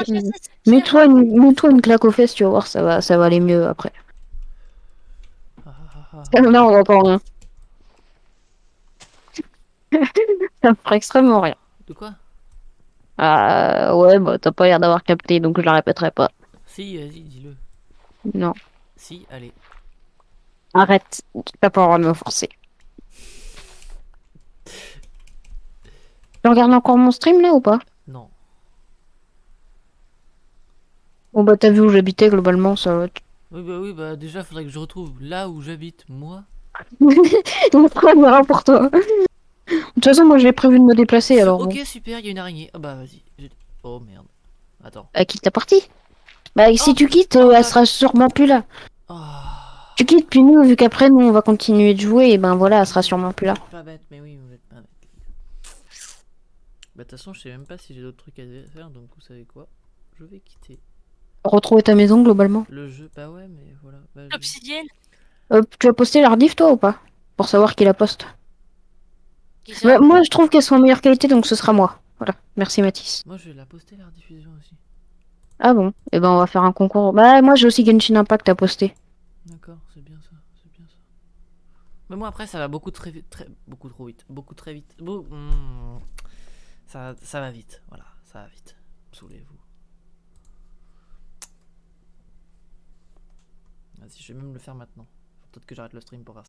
Mets-toi une claque aux fesses, tu vas voir, ça va aller mieux après. Là, on entend rien. Ça me ferait extrêmement rien. De quoi? Ah ouais, bah t'as pas l'air d'avoir capté, donc je la répéterai pas. Si, vas-y, dis-le. Non. Si, allez. Arrête, t'as pas le droit de me forcer. Tu regardes encore mon stream là ou pas? Non. Bon bah t'as vu où j'habitais globalement, ça va. Oui, bah déjà, faudrait que je retrouve là où j'habite, moi. On prendra pour toi. De toute façon, moi j'ai prévu de me déplacer alors Ok, bon. super, il y a une araignée. Ah bah, vas-y. Oh merde. Attends. Quitte la partie. Bah si tu quittes, Oh, elle sera sûrement plus là. Oh. Tu quittes, puis nous, vu qu'après nous on va continuer de jouer, et ben voilà, elle sera sûrement plus là. Pas bête, mais oui, vous êtes pas bête. Bah, de toute façon, je sais même pas si j'ai d'autres trucs à faire, donc vous savez quoi? Je vais quitter Retrouver ta maison globalement. le jeu. Bah ouais, mais voilà. Bah, Obsidienne. Tu as posté la rediff toi ou pas? Pour savoir qui la poste. Qui ça? Ouais, moi je trouve qu'elles sont en meilleure qualité donc ce sera moi. Voilà, merci Mathis. Moi, je vais la poster, la rediffusion aussi. Ah bon, et ben on va faire un concours. Bah moi j'ai aussi Genshin Impact à poster. D'accord, c'est bien ça, c'est bien ça. Mais moi, après, ça va beaucoup très vite, beaucoup trop vite, beaucoup très vite. Ça va vite, voilà, ça va vite. Saoulez-vous. Vas-y, je vais même le faire maintenant. Faut peut-être que j'arrête le stream pour faire ça.